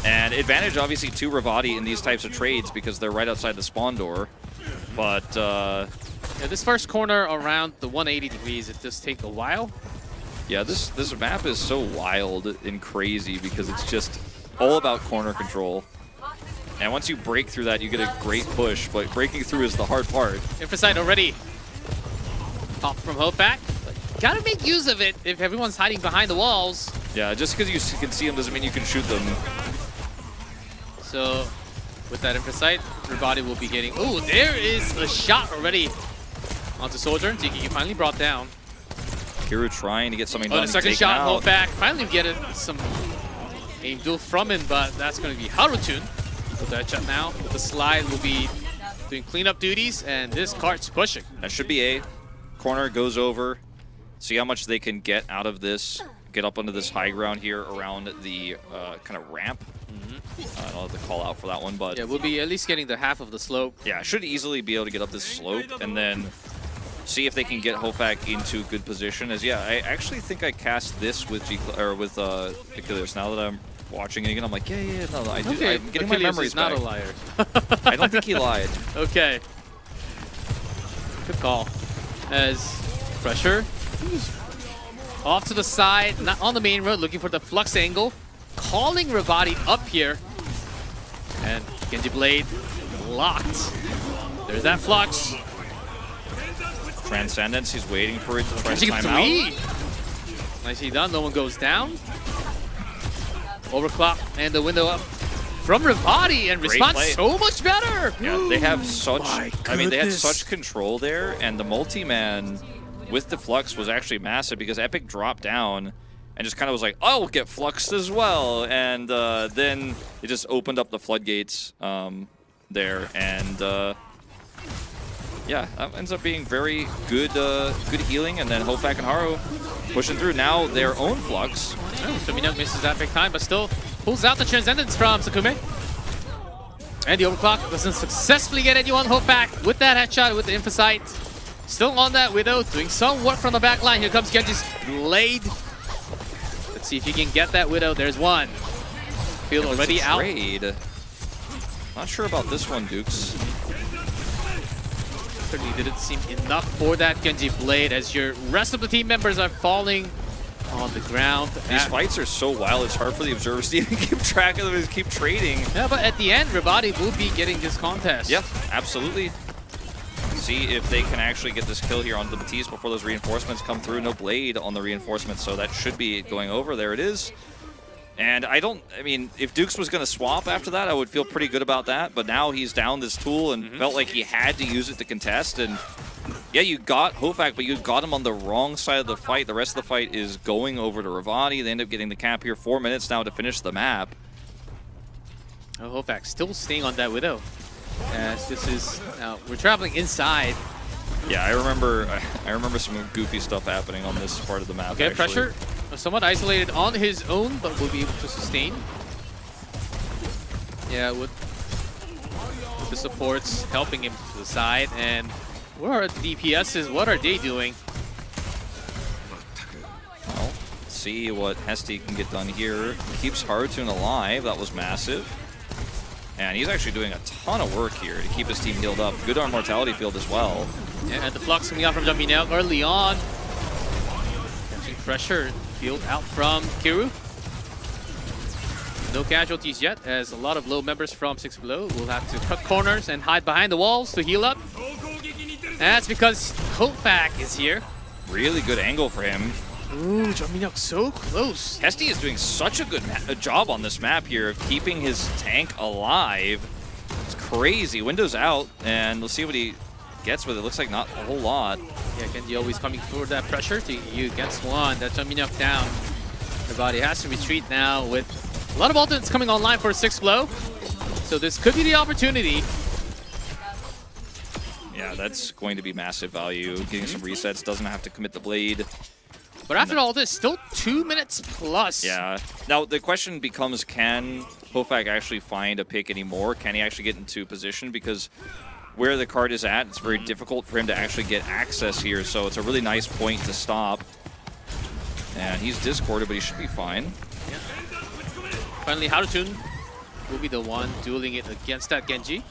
And advantage, obviously, to Revati in these types of trades because they're right outside the spawn door. But Yeah, this first corner around the 180 degrees, it does take a while. yeah, this map is so wild and crazy because it's just all about corner control. And once you break through that, you get a great push, but breaking through is the hard part. Infrasight already pop from Hopeback. Gotta make use of it if everyone's hiding behind the walls. Yeah, just because you can see them doesn't mean you can shoot them. So with that Infrasight, Revati will be getting... Oh, there is a shot already onto Soldier. DKQ finally brought down. Kiru trying to get something Oh, done. the second taken shot, out. Hopeback. Finally get it, some aim duel from him, but that's going to be Harutun. With that shot now, with the slide, will be doing cleanup duties, and this cart's pushing. That should be A. Corner goes over. See how much they can get out of this. Get up onto this high ground here around the kind of ramp. I don't have to call out for that one, but Yeah, we'll be at least getting the half of the slope. yeah, should easily be able to get up this slope and then see if they can get Hofak into good position. As yeah, I actually think I cast this with Achilles. Now that I'm watching it again, I'm like, yeah, no, I do. Okay, I'm getting Achilles my memories is not back. a liar. I don't think he lied. Okay. Good call. As pressure off to the side, not on the main road, looking for the flux angle. Calling Revati up here. And Genji Blade locked. There's that flux. Transcendence, he's waiting for it to try to Genji time out. 3. Nicely done, no one goes down. Overclock and the window up from Revati, and Great response play. so much better. Yeah, they have such. My I mean, they had goodness. such control there, and the multi-man with the flux was actually massive because Epic dropped down and just kind of was like, "I'll get fluxed as well," and then it just opened up the floodgates there, and yeah, that ends up being very good, good healing, and then Hofak and Haru pushing through now their own flux. Oh, Tomino misses that big time, but still pulls out the Transcendence from Sakume. And the Overclock doesn't successfully get anyone. Hopeback with that headshot with the Infosight. Still on that Widow, doing some work from the back line. Here comes Genji's Blade. Let's see if he can get that Widow. There's one. Field already out. Trade. Not sure about this one, Dukes. Certainly didn't seem enough for that Genji Blade as your rest of the team members are falling on the ground. These fights are so wild, it's hard for the observers to even keep track of them and keep trading. Yeah, but at the end, Revati will be getting this contest. Yeah, absolutely. See if they can actually get this kill here on the Batiste before those reinforcements come through. No Blade on the reinforcements, so that should be going over. There it is. And I mean, if Dukes was going to swap after that, I would feel pretty good about that. But now he's down this tool and felt like he had to use it to contest. And yeah, you got Hofak, but you got him on the wrong side of the fight. The rest of the fight is going over to Revati. They end up getting the cap here. 4 minutes now to finish the map. Oh, Hofak still staying on that Widow. As this is, we're traveling inside. Yeah, I remember some goofy stuff happening on this part of the map. Okay, actually. pressure. Somewhat isolated on his own, but will be able to sustain. Yeah, with the supports helping him to the side. And where are the DPSs? What are they doing? Well, see what Hesty can get done here. Keeps Harutun alive. That was massive. And he's actually doing a ton of work here to keep his team healed up. Good on Mortality Field as well. Yeah, and the flux coming out from jumping out early on. Catching pressure. Field out from Kiru. No casualties yet, as a lot of low members from 6 Below will have to cut corners and hide behind the walls to heal up. And that's because Hofak is here. Really good angle for him. Ooh, Jaminok so close. Hesty is doing such a good job on this map here of keeping his tank alive. It's crazy. Windows out, and let's see what he gets with it. Looks like not a whole lot. Yeah, Genji always coming for that pressure to you against one. That's Jaminok down. Revati has to retreat now with a lot of ultimates coming online for 6 Below. So this could be the opportunity. Yeah, that's going to be massive value. Getting some resets, doesn't have to commit the blade. But after all this, still 2 minutes plus. Yeah. Now, the question becomes, can Hofak actually find a pick anymore? Can he actually get into position? Because where the card is at, it's very difficult for him to actually get access here. So it's a really nice point to stop. And he's discorded, but he should be fine. Finally, Harutun will be the one dueling it against that Genji.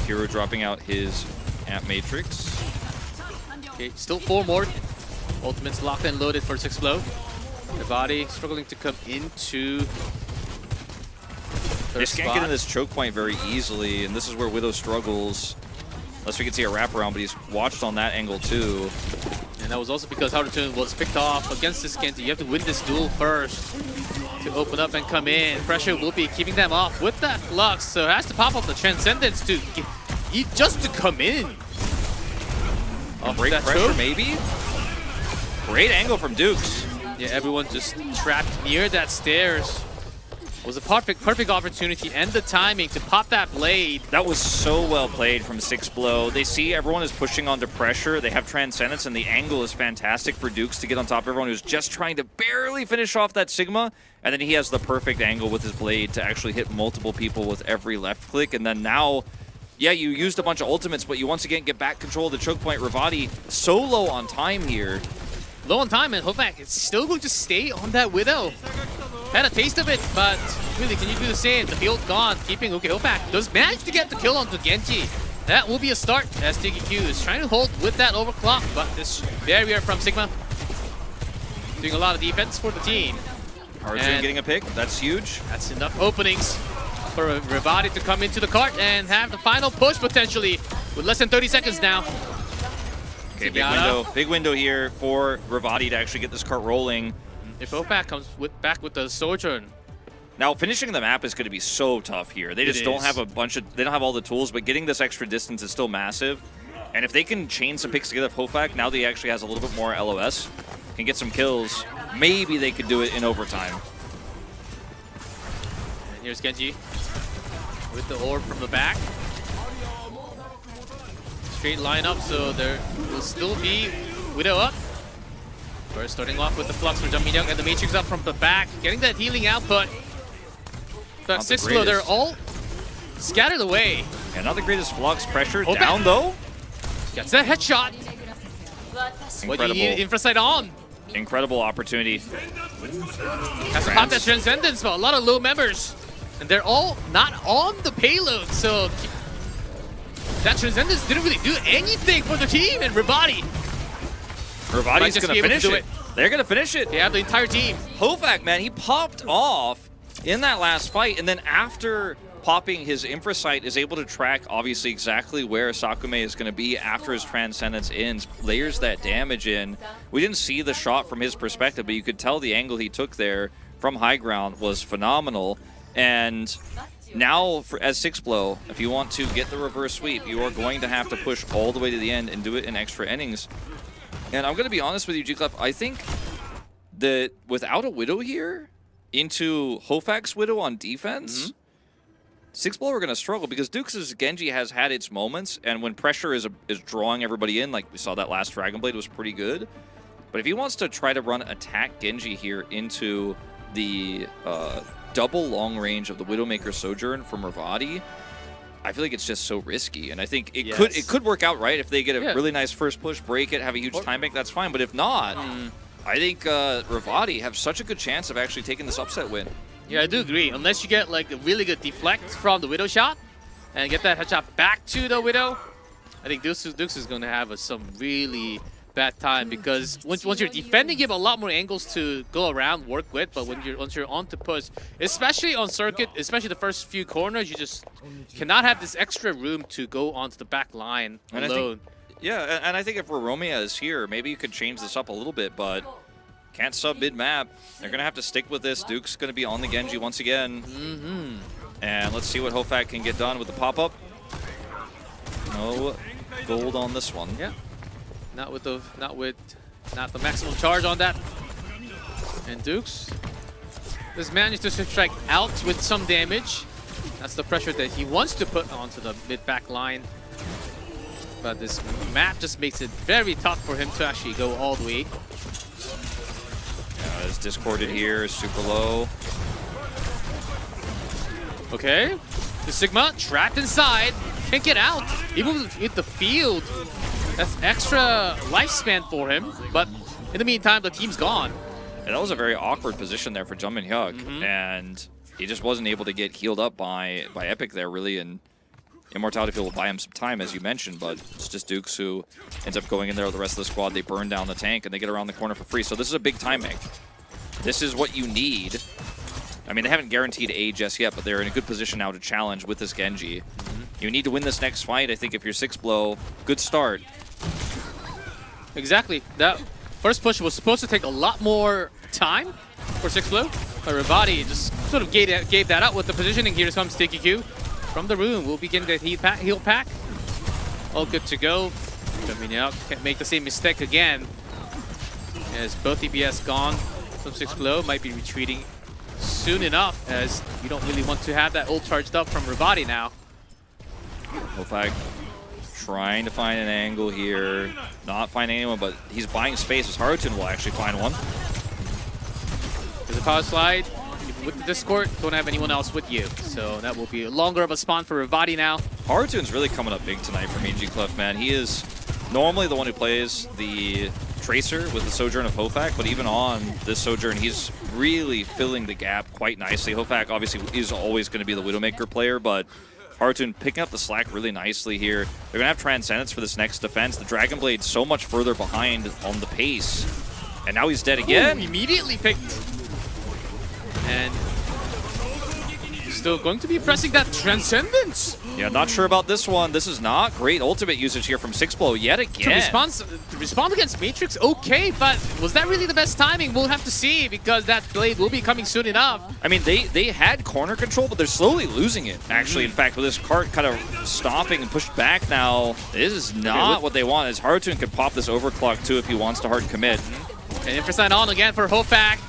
Hero dropping out his Amp Matrix. Okay, still 4 more. Ultimate's locked and loaded for 6 blow. Revati struggling to come into They can't get in this choke point very easily, and this is where Widow struggles. Unless we can see a wraparound, but he's watched on that angle too. And that was also because Harutoon was picked off against this Genji. You have to win this duel first to open up and come in. Pressure will be keeping them off with that Flux, so it has to pop up the Transcendence to just to come in. Break pressure, maybe? Great angle from Dukes. Yeah, everyone just trapped near that stairs. It was a perfect opportunity and the timing to pop that blade. That was so well played from 6blow. They see everyone is pushing onto pressure. They have Transcendence, and the angle is fantastic for Dukes to get on top of everyone who's just trying to barely finish off that Sigma. And then he has the perfect angle with his blade to actually hit multiple people with every left click. And then now, yeah, you used a bunch of ultimates, but you once again get back control of the choke point. Revati so low on time here. Low on time, and Hofak is still going to stay on that Widow. Had a taste of it, but really, can you do the same? The field gone, keeping Hofak does manage to get the kill onto Genji. That will be a start as TKQ is trying to hold with that overclock, but this barrier from Sigma doing a lot of defense for the team. Harutoon getting a pick, that's huge. That's enough openings for Revati to come into the cart and have the final push potentially with less than 30 seconds now. Okay, big window here for Revati to actually get this cart rolling. If Hofak comes back with the Sojourn. Now, finishing the map is going to be so tough here. They just don't have they don't have all the tools, but getting this extra distance is still massive. And if they can chain some picks together, Hofak, now that he actually has a little bit more LOS, can get some kills, maybe they could do it in overtime. And here's Genji with the orb from the back. Straight line up, so there will still be Widow up. First, starting off with the Flux for Jungmin and the Matrix up from the back, getting that healing output. But 6blow, they're all scattered away. And not the greatest Flux pressure down though. Gets that headshot. What do you need Infrasight on? Incredible opportunity. Has to pop that Transcendence, but a lot of low members. And they're all not on the payload, so that Transcendence didn't really do anything for the team, and Revati's going to finish it. They're going to finish it. They have the entire team. Hofak, man, he popped off in that last fight, and then after popping his Infrasight is able to track, obviously, exactly where Sakume is going to be after his Transcendence ends, layers that damage in. We didn't see the shot from his perspective, but you could tell the angle he took there from high ground was phenomenal. And now, as 6blow, if you want to get the reverse sweep, you are going to have to push all the way to the end and do it in extra innings. And I'm going to be honest with you, G-Clef, I think that without a Widow here into Hofak's Widow on defense, 6blow are going to struggle because Dukes' Genji has had its moments, and when pressure is drawing everybody in, like we saw that last Dragon Blade was pretty good. But if he wants to try to run attack Genji here into the double long range of the Widowmaker Sojourn from Revati, I feel like it's just so risky, and I think it could work out right if they get a really nice first push, break it, have a huge time bank. That's fine. But if not, I think Revati have such a good chance of actually taking this upset win. Yeah, I do agree. Unless you get like a really good deflect from the Widow shot and get that headshot back to the Widow, I think Dukes is going to have some really bad time, because once you're defending, you have a lot more angles to go around, work with. But once you're on to push, especially on circuit, especially the first few corners, you just cannot have this extra room to go onto the back line alone. And I think if Romeo is here, maybe you could change this up a little bit, but can't sub mid-map. They're going to have to stick with this. Duke's going to be on the Genji once again. And let's see what Hofak can get done with the pop-up. No gold on this one. Yeah. Not the maximum charge on that. And Dukes has managed to strike out with some damage. That's the pressure that he wants to put onto the mid-back line. But this map just makes it very tough for him to actually go all the way. Yeah, it's discorded here, super low. Okay. The Sigma trapped inside. Can't get out. Even with the field, that's extra lifespan for him. But in the meantime, the team's gone. And that was a very awkward position there for Jungmin Hyuk. And he just wasn't able to get healed up by Epic there, really, and Immortality Field will buy him some time, as you mentioned, but it's just Dukes who ends up going in there with the rest of the squad. They burn down the tank, and they get around the corner for free. So this is a big time bank. This is what you need. I mean, they haven't guaranteed A just yet, but they're in a good position now to challenge with this Genji. You need to win this next fight. I think if you're 6-blow, good start. Exactly. That first push was supposed to take a lot more time for 6-blow, but Revati just sort of gave that up with the positioning. Here comes Sticky Q from the room. We'll begin the heal pack. All good to go. Jumping out. Can't make the same mistake again. As both DPS gone from 6-blow, might be retreating soon enough, as you don't really want to have that ult charged up from Revati now. Hofag trying to find an angle here. Not finding anyone, but he's buying space as Haruton will actually find one. There's a power slide. With the Discord, don't have anyone else with you. So that will be longer of a spawn for Revati now. Haruton's really coming up big tonight for me, G-Clef, man. He is normally the one who plays the Tracer with the Sojourn of Hofag, but even on this Sojourn, he's really filling the gap quite nicely. Hofag obviously is always going to be the Widowmaker player, but Haruton picking up the slack really nicely here. They're going to have Transcendence for this next defense. The Dragon Blade so much further behind on the pace. And now he's dead again. Ooh, immediately picked. And still going to be pressing that Transcendence. Yeah, not sure about this one. This is not great ultimate usage here from 6-blow yet again. To respond against Matrix, okay, but was that really the best timing? We'll have to see, because that blade will be coming soon enough. I mean, they had corner control, but they're slowly losing it, actually. In fact, with this cart kind of stopping and pushed back now, this is not what they want, as Haruton could pop this overclock too if he wants to hard commit. And Infrasign on again for Hofag.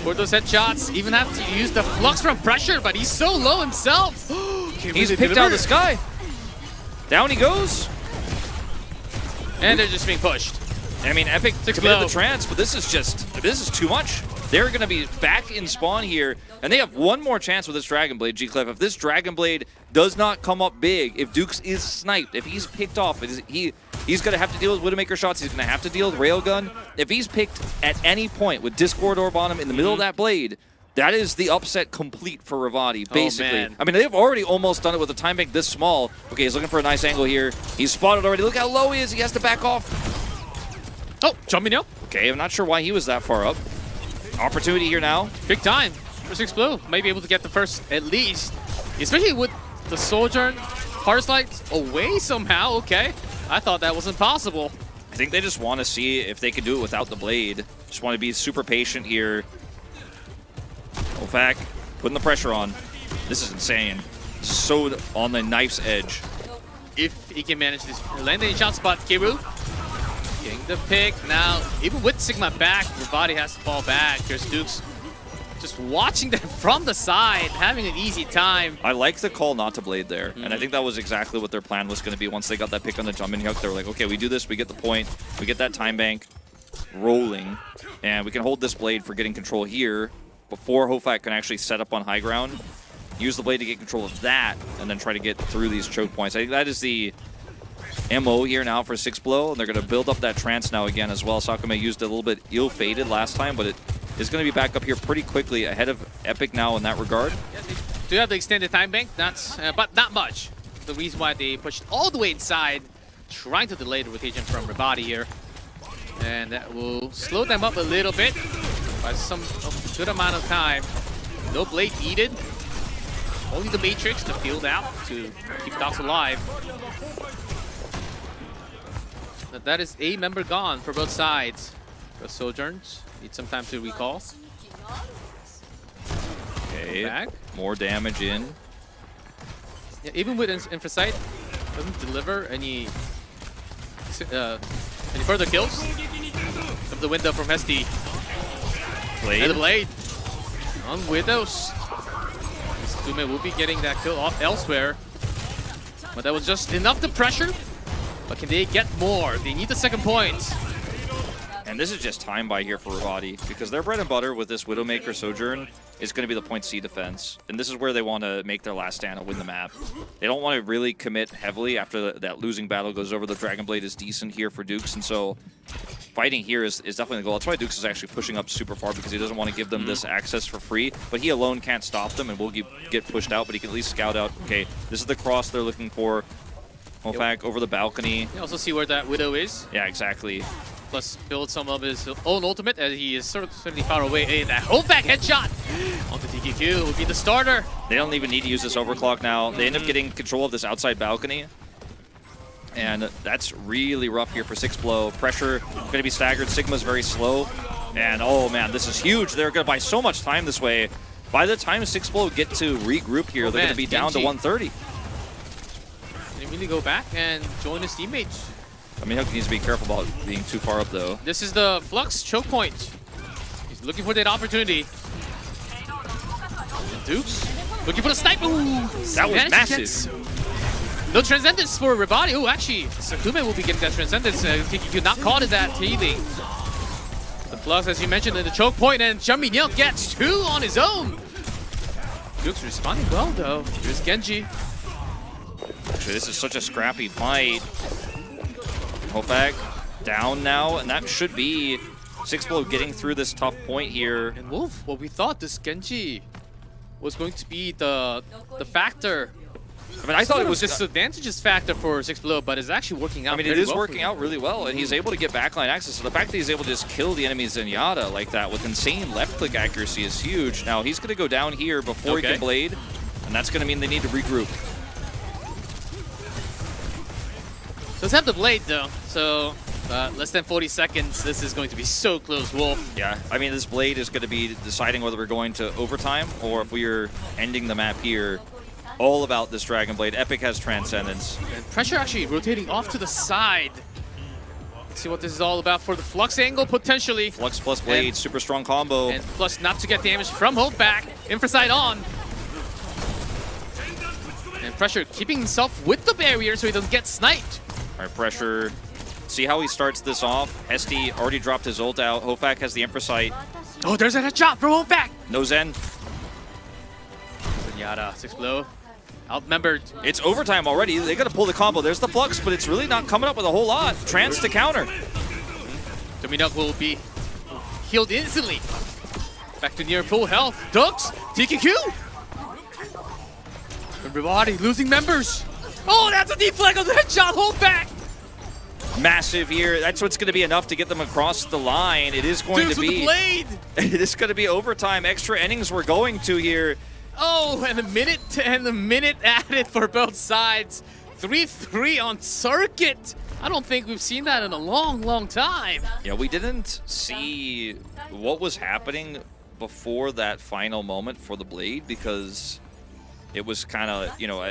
For those headshots, even have to use the flux from pressure, but he's so low himself. He's picked out of the sky. Down he goes. And they're just being pushed. I mean, Epic committed the trance, but this is too much. They're going to be back in spawn here, and they have one more chance with this Dragon Blade, G-Clef. If this Dragon Blade does not come up big, if Dukes is sniped, if he's picked off, he's going to have to deal with Widowmaker shots, he's going to have to deal with Railgun. If he's picked at any point with Discord Orb on him in the middle of that blade, that is the upset complete for Revati, basically. I mean, they've already almost done it with a time bank this small. Okay, he's looking for a nice angle here. He's spotted already. Look how low he is. He has to back off. Oh, jumping up. Okay, I'm not sure why he was that far up. Opportunity here now. Big time for 6-blow. Might be able to get the first at least. Especially with the Sojourn Heart Slides away somehow. Okay, I thought that was impossible. I think they just want to see if they can do it without the blade. Just want to be super patient here. Hofag putting the pressure on. This is insane. This is so on the knife's edge. If he can manage this landing shot spot, Kiru getting the pick. Now, even with Sigma back, Revati has to fall back. There's Dukes just watching them from the side, having an easy time. I like the call not to blade there, and I think that was exactly what their plan was going to be. Once they got that pick on the jumping hook, they were like, okay, we do this, we get the point, we get that time bank rolling, and we can hold this blade for getting control here before Hofag can actually set up on high ground. Use the blade to get control of that, and then try to get through these choke points. I think that is the MO here now for 6-blow, and they're going to build up that trance now again as well. Sakuma used it a little bit ill-fated last time, but it is going to be back up here pretty quickly, ahead of Epic now in that regard. Yeah, they do have the extended time bank, but not much. The reason why they pushed all the way inside, trying to delay the rotation from Revati here. And that will slow them up a little bit by a good amount of time. No blade needed. Only the Matrix to field out to keep Docs alive. But that is a member gone for both sides. The Sojourns need some time to recall. Okay, back. More damage in. Yeah, even with Infrasight, doesn't deliver any further kills. From the window from SD. Blade. And the blade on Widows. Dume will be getting that kill off elsewhere. But that was just enough to pressure. But can they get more? They need the second point. And this is just time by here for Revati, because their bread and butter with this Widowmaker Sojourn is going to be the point C defense. And this is where they want to make their last stand and win the map. They don't want to really commit heavily after that losing battle goes over. The Dragon Blade is decent here for Dukes, and so fighting here is definitely the goal. That's why Dukes is actually pushing up super far, because he doesn't want to give them this access for free. But he alone can't stop them, and will get pushed out, but he can at least scout out, okay, this is the cross they're looking for. Hofak over the balcony. You also see where that Widow is. Yeah, exactly. Plus build some of his own ultimate as he is certainly far away. And that Hofak headshot onto TQQ will be the starter. They don't even need to use this overclock now. They end up getting control of this outside balcony. And that's really rough here for 6blow. Pressure going to be staggered. Sigma's very slow. And oh man, this is huge. They're going to buy so much time this way. By the time 6blow get to regroup here, they're going to be down to 130. Can he really go back and join his teammates? I mean, Hook needs to be careful about being too far up, though. This is the Flux choke point. He's looking for that opportunity. And Dukes looking for the sniper. Ooh, that was massive. No Transcendence for Revati. Oh, actually, Sakume will be getting that Transcendence. TQQ not caught in that healing. The Flux, as you mentioned, in the choke point, and Jean-Mignon gets 2 on his own. Dukes responding well, though. Here's Genji. Actually, this is such a scrappy fight. Hofak down now, and that should be 6blow getting through this tough point here. And Wolf, well, we thought this Genji was going to be the factor. I mean, I thought it was disadvantageous factor for 6blow, but it's actually working out. I mean, it is working out really well, and he's able to get backline access. So the fact that he's able to just kill the enemy Zenyatta like that with insane left-click accuracy is huge. Now, he's going to go down here before he can blade, and that's going to mean they need to regroup. Let's have the blade though, so less than 40 seconds. This is going to be so close, Wolf. Yeah, I mean, this blade is going to be deciding whether we're going to overtime or if we are ending the map here. All about this Dragon Blade. Epic has Transcendence. And pressure actually rotating off to the side. Let's see what this is all about for the Flux angle, potentially. Flux plus blade, and super strong combo. And Flux not to get damage from Hofak. Infrasight on. And pressure keeping himself with the barrier so he doesn't get sniped. All right, pressure. See how he starts this off. SD already dropped his ult out. Hofak has the Infrasight. Oh, there's a headshot from Hofak. No Zen. Zenyatta, 6blow. Outnumbered. It's overtime already. They got to pull the combo. There's the Flux, but it's really not coming up with a whole lot. Trance to counter. Dominuk will be healed instantly. Back to near full health. Dukes, TQQ. And Revati losing members. Oh, that's a deflect on the headshot. Hold back. Massive here. That's what's going to be enough to get them across the line. It is going to be. With the blade. It is going to be overtime. Extra innings we're going to here. Oh, and the minute added for both sides. 3-3 on circuit. I don't think we've seen that in a long, long time. Yeah, we didn't see what was happening before that final moment for the blade, because it was kind of, you know,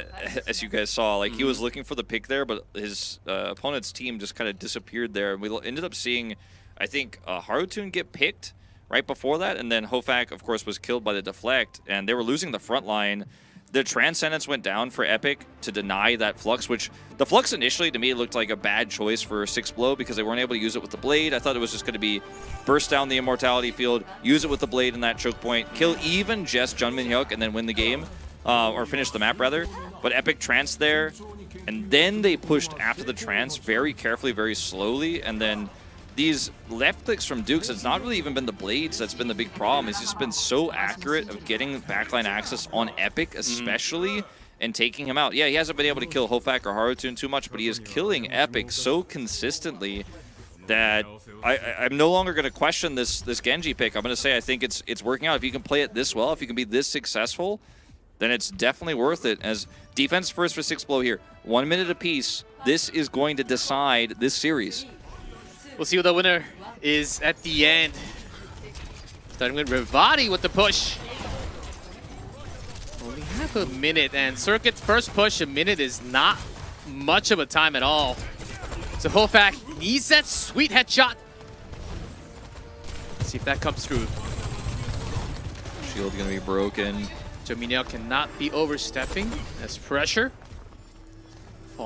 as you guys saw, like he was looking for the pick there, but his opponent's team just kind of disappeared there. And we ended up seeing, I think, Harutun get picked right before that, and then Hofak, of course, was killed by the deflect, and they were losing the front line. The Transcendence went down for Epic to deny that Flux, which the Flux initially, to me, looked like a bad choice for 6blow because they weren't able to use it with the blade. I thought it was just going to be burst down the Immortality field, use it with the blade in that choke point, kill even just Jeonmin Hyuk, and then win the game, or finish the map, rather. But Epic Trance there, and then they pushed after the Trance very carefully, very slowly, and then these left clicks from Dukes, it's not really even been the blades that's been the big problem. It's just been so accurate of getting backline access on Epic, especially, and taking him out. Yeah, he hasn't been able to kill Hofak or Harutun too much, but he is killing Epic so consistently that I'm no longer going to question this Genji pick. I'm going to say I think it's working out. If you can play it this well, if you can be this successful, then it's definitely worth it. As defense first for 6blow here. 1 minute apiece. This is going to decide this series. We'll see who the winner is at the end. Starting with Revati with the push. Only half a minute, and Circuit's first push, a minute is not much of a time at all. So Hofak needs that sweet headshot. Let's see if that comes through. Shield gonna be broken. Jeonmin cannot be overstepping. That's pressure.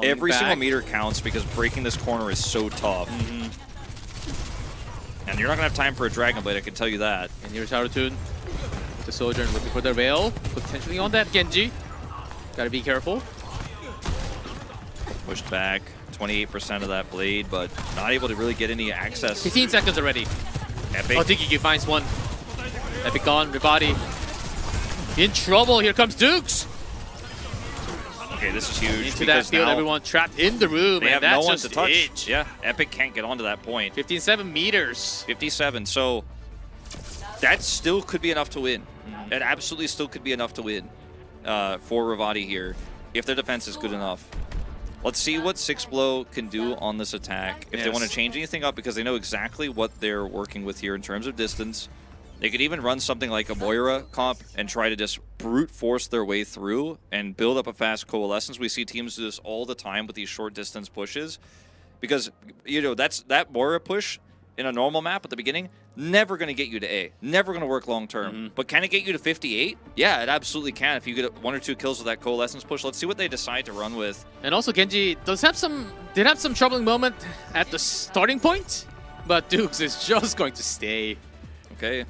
Every single meter counts because breaking this corner is so tough. And you're not going to have time for a Dragon Blade, I can tell you that. And here's Harutoon. The Sojourn looking for the rail. Potentially on that Genji. Gotta be careful. Pushed back. 28% of that blade, but not able to really get any access. 15 seconds already. Epic. Oh, Diggy finds one. Epic gone. Revati. In trouble. Here comes Dukes. Okay, this is huge. Into that field, now everyone trapped in the room. they have and that's no one just to touch. it. Yeah, Epic can't get onto that point. 57 meters. 57, so that still could be enough to win. It absolutely still could be enough to win for Revati here, if their defense is good enough. Let's see what Six Blow can do on this attack. If they want to change anything up, because they know exactly what they're working with here in terms of distance. They could even run something like a Moira comp and try to just brute force their way through and build up a fast coalescence. We see teams do this all the time with these short distance pushes. Because, you know, that Moira push in a normal map at the beginning, never going to get you to A. Never going to work long term. But can it get you to 58? Yeah, it absolutely can if you get 1 or 2 kills with that coalescence push. Let's see what they decide to run with. And also Genji did have some troubling moment at the starting point, but Dukes is just going to stay. Okay.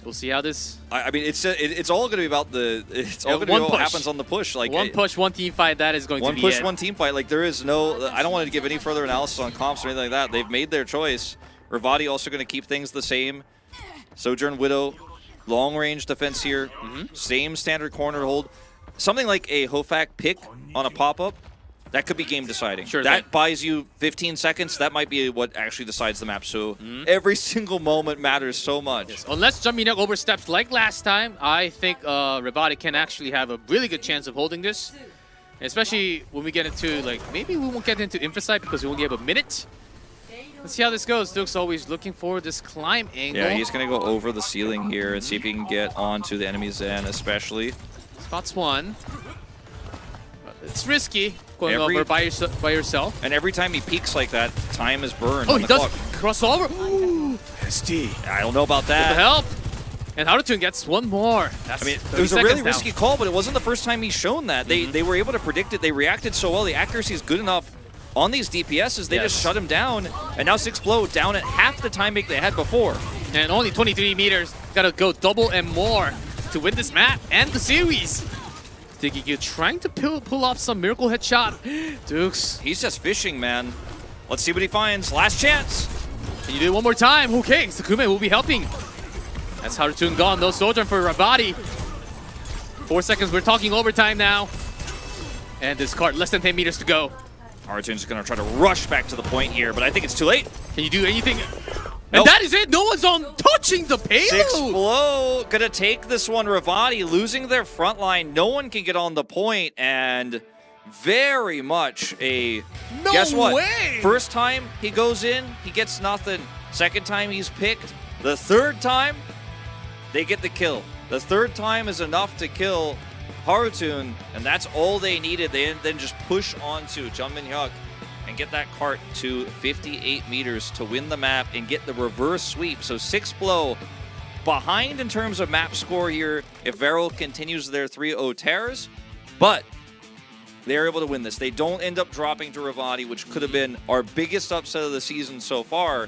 We'll see how this. I mean, it's all going to be about it's all going to be what happens on the push. Like one push, one team fight. That is going to be one push, one team fight. Like there is no. I don't want to give any further analysis on comps or anything like that. They've made their choice. Revati also going to keep things the same. Sojourn Widow, long range defense here. Same standard corner hold. Something like a Hofak pick on a pop up. That could be game deciding. Sure. That buys you 15 seconds. That might be what actually decides the map. So every single moment matters so much. Yes. Unless Jumping oversteps like last time, I think Revati can actually have a really good chance of holding this. Especially when we get into, like, maybe we won't get into Infocyte because we only have a minute. Let's see how this goes. Duke's always looking for this climb angle. Yeah, he's going to go over the ceiling here and see if he can get onto the enemy's end, especially. Spots one. It's risky going over by yourself. And every time he peeks like that, time is burned. Oh, on he the does clock. crossover. Ooh, nasty. I don't know about that. Good help. And Harutoon gets one more. That's I mean, it was a really risky call, but it wasn't the first time he's shown that. They were able to predict it. They reacted so well. The accuracy is good enough on these DPSs. They just shut him down. And now Six Blow down at half the time they had before. And only 23 meters. Got to go double and more to win this map and the series. Diggy trying to pull off some miracle headshot. Dukes. He's just fishing, man. Let's see what he finds. Last chance. Can you do it one more time? Okay, Sakume will be helping. That's Harutoon gone. No Sojourn for Revati. 4 seconds. We're talking overtime now. And this card, less than 10 meters to go. Harutoon's going to try to rush back to the point here, but I think it's too late. Can you do anything? Nope. And that is it. No one's on touching the payload. Six Blow gonna take this one. Revati losing their front line. No one can get on the point, and very much a. No guess what? way. First time he goes in, he gets nothing. Second time he's picked. The third time, they get the kill. The third time is enough to kill Harutoon, and that's all they needed. They then just push onto Jungmin Hyuk and get that cart to 58 meters to win the map and get the reverse sweep. So Six Blow behind in terms of map score here if Varrel continues their 3-0 tears, but they're able to win this. They don't end up dropping to Revati, which could have been our biggest upset of the season so far.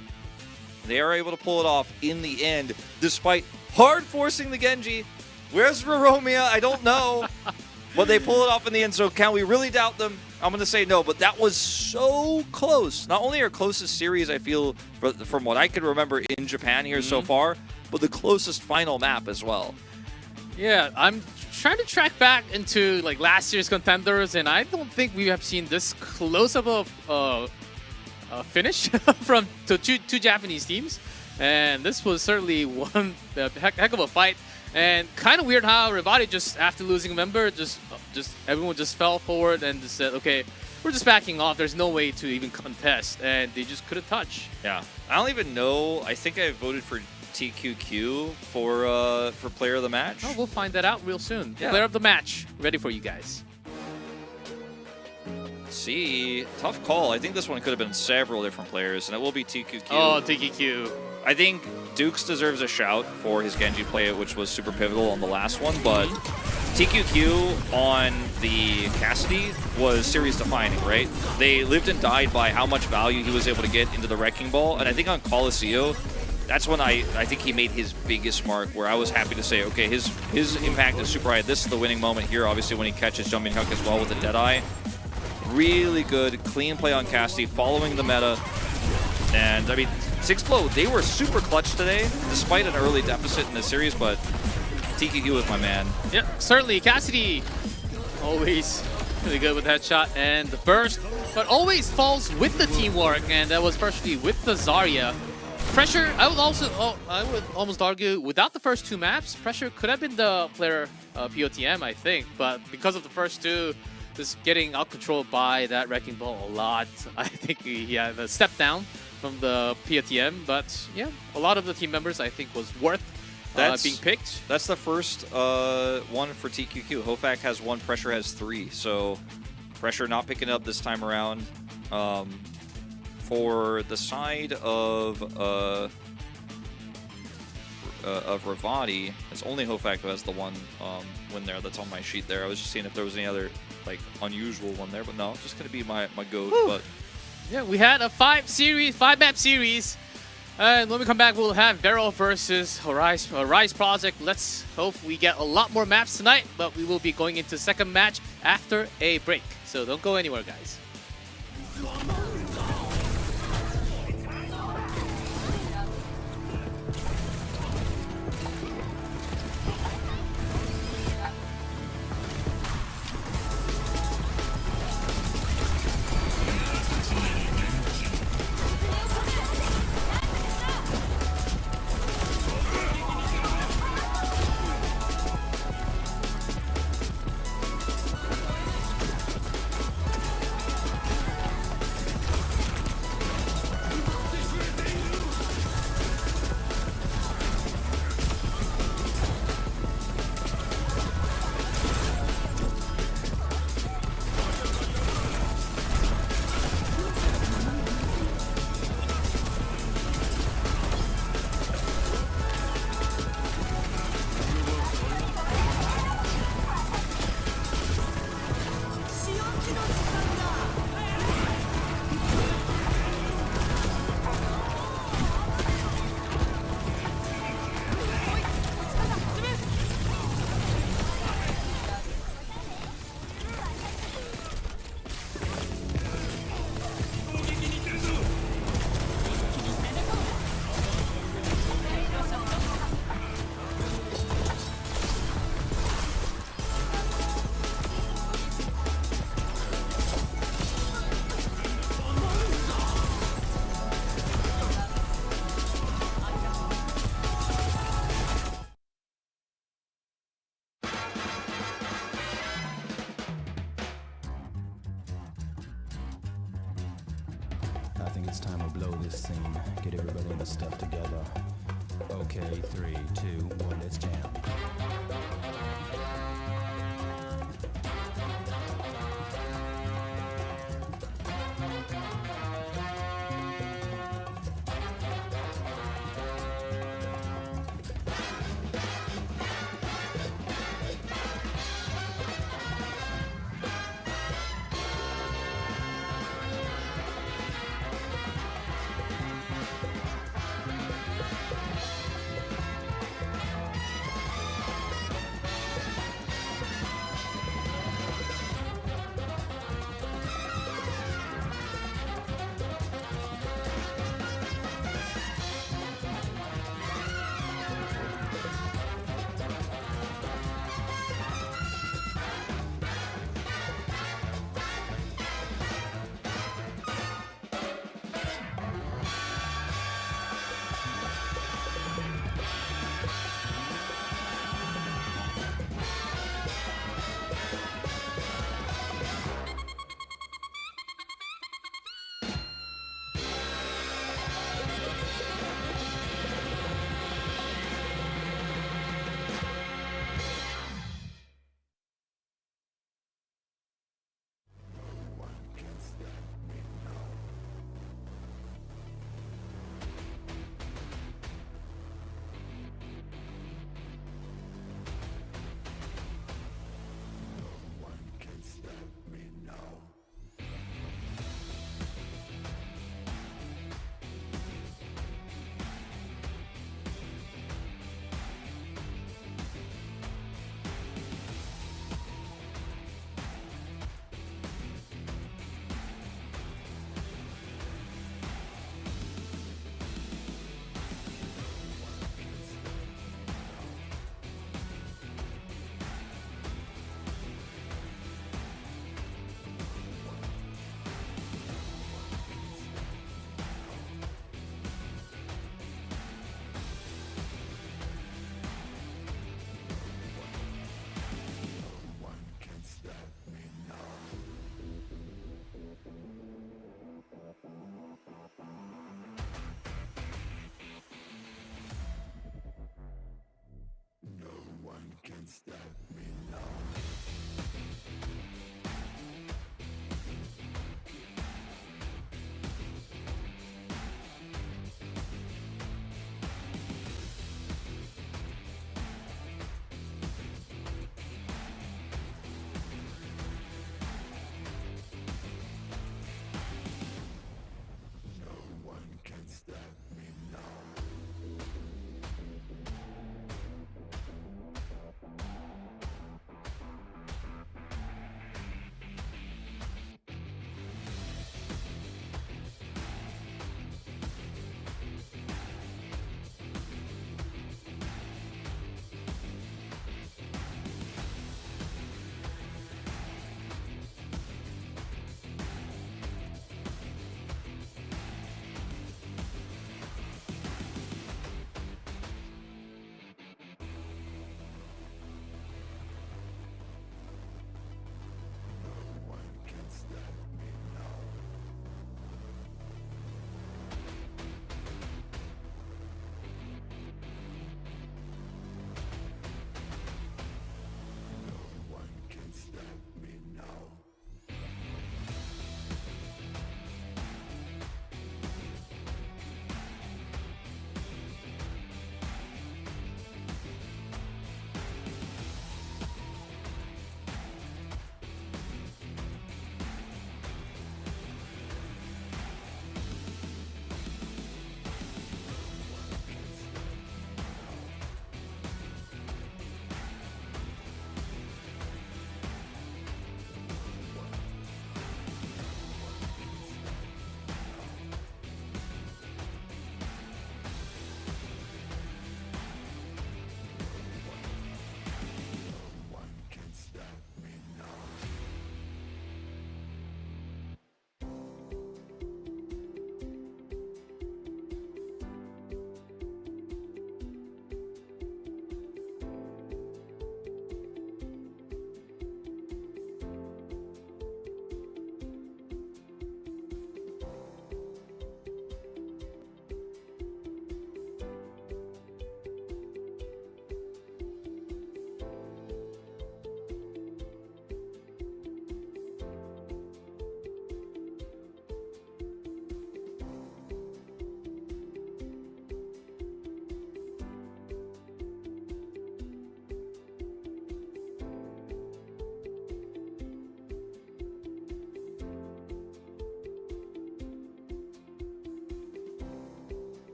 They are able to pull it off in the end, despite hard forcing the Genji. Where's Roromia? I don't know. But they pull it off in the end, so can we really doubt them? I'm going to say no, but that was so close. Not only our closest series, I feel, from what I can remember in Japan here so far, but the closest final map as well. Yeah, I'm trying to track back into like last year's contenders, and I don't think we have seen this close of a finish from two Japanese teams. And this was certainly one heck of a fight. And kind of weird how Revati just after losing a member, just everyone just fell forward and just said, okay, we're just backing off. There's no way to even contest, and they just couldn't touch. Yeah, I don't even know. I think I voted for TQQ for player of the match. Oh, we'll find that out real soon. Yeah. Player of the match, ready for you guys. see. Tough call. I think this one could have been several different players, and it will be TQQ. Oh, TQQ. I think Dukes deserves a shout for his Genji play, which was super pivotal on the last one, but TQQ on the Cassidy was series defining, right? They lived and died by how much value he was able to get into the Wrecking Ball, and I think on Colosseo, that's when I think he made his biggest mark, where I was happy to say, okay, his impact is super high. This is the winning moment here, obviously, when he catches Jumping Hook as well with the Deadeye. Really good, clean play on Cassidy, following the meta. And, I mean, 6Blow, they were super clutch today, despite an early deficit in the series, but TQQ was my man. Yep, certainly. Cassidy, always really good with that shot and the burst, but always falls with the teamwork, and that was partially with the Zarya. Pressure, I would almost argue, without the first two maps, Pressure could have been the player POTM, I think, but because of the first two, just getting out-controlled by that Wrecking Ball a lot, I think he had a step down from the POTM, but yeah, a lot of the team members I think was worth being picked. That's the first one for TQQ. Hofak has one, Pressure has three, so Pressure not picking up this time around. For the side of Revati, it's only Hofak who has the one win there that's on my sheet there. I was just seeing if there was any other like unusual one there, but no, just gonna be my GOAT. Woo. But yeah, we had a 5-map series. And when we come back, we'll have Varrel versus Rise Project. Let's hope we get a lot more maps tonight, but we will be going into second match after a break. So don't go anywhere, guys. I think it's time to blow this scene. Get everybody in the stuff together. Okay, 3, 2, 1, let's jam.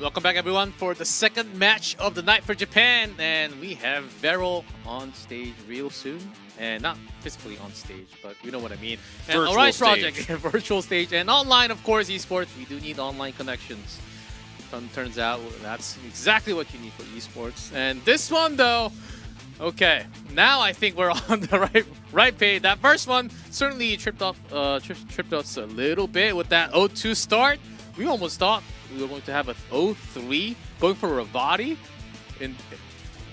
welcome back everyone for the second match of the night for Japan, and we have Varrel on stage real soon, and not physically on stage, but you know what I mean. And Virtual Arise stage. Project, virtual stage, and online, of course, esports. We do need online connections. Turns out that's exactly what you need for esports. And this one though, okay, now I think we're on the right page. That first one certainly tripped us a little bit with that 0-2 start. We almost thought we were going to have a 0-3 going for Revati.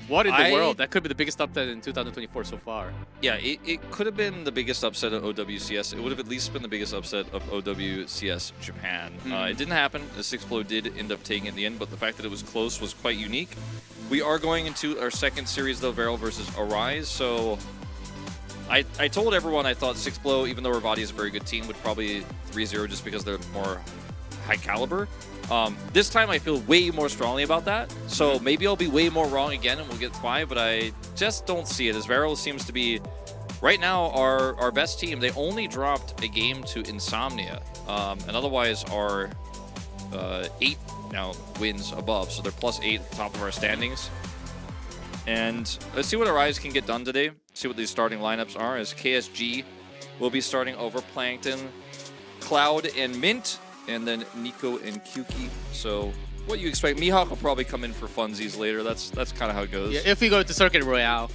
What in the world? That could be the biggest upset in 2024 so far. Yeah, it could have been the biggest upset of OWCS. It would have at least been the biggest upset of OWCS Japan. It didn't happen. The 6-Blow did end up taking it in the end, but the fact that it was close was quite unique. We are going into our second series, though, Varrel versus Arise, so I told everyone I thought 6-Blow, even though Revati is a very good team, would probably 3-0 just because they're more high caliber. This time I feel way more strongly about that, so maybe I'll be way more wrong again and we'll get 5, but I just don't see it, as Varrel seems to be, right now, our best team. They only dropped a game to Insomnia, and otherwise are 8 now wins above, so they're +8 at the top of our standings. And let's see what Arise can get done today, see what these starting lineups are, as KSG will be starting over Plankton, Cloud and Mint, and then Nico and Kyuki. So what you expect, Mihawk will probably come in for funsies later. That's kind of how it goes. Yeah, if we go to Circuit Royale,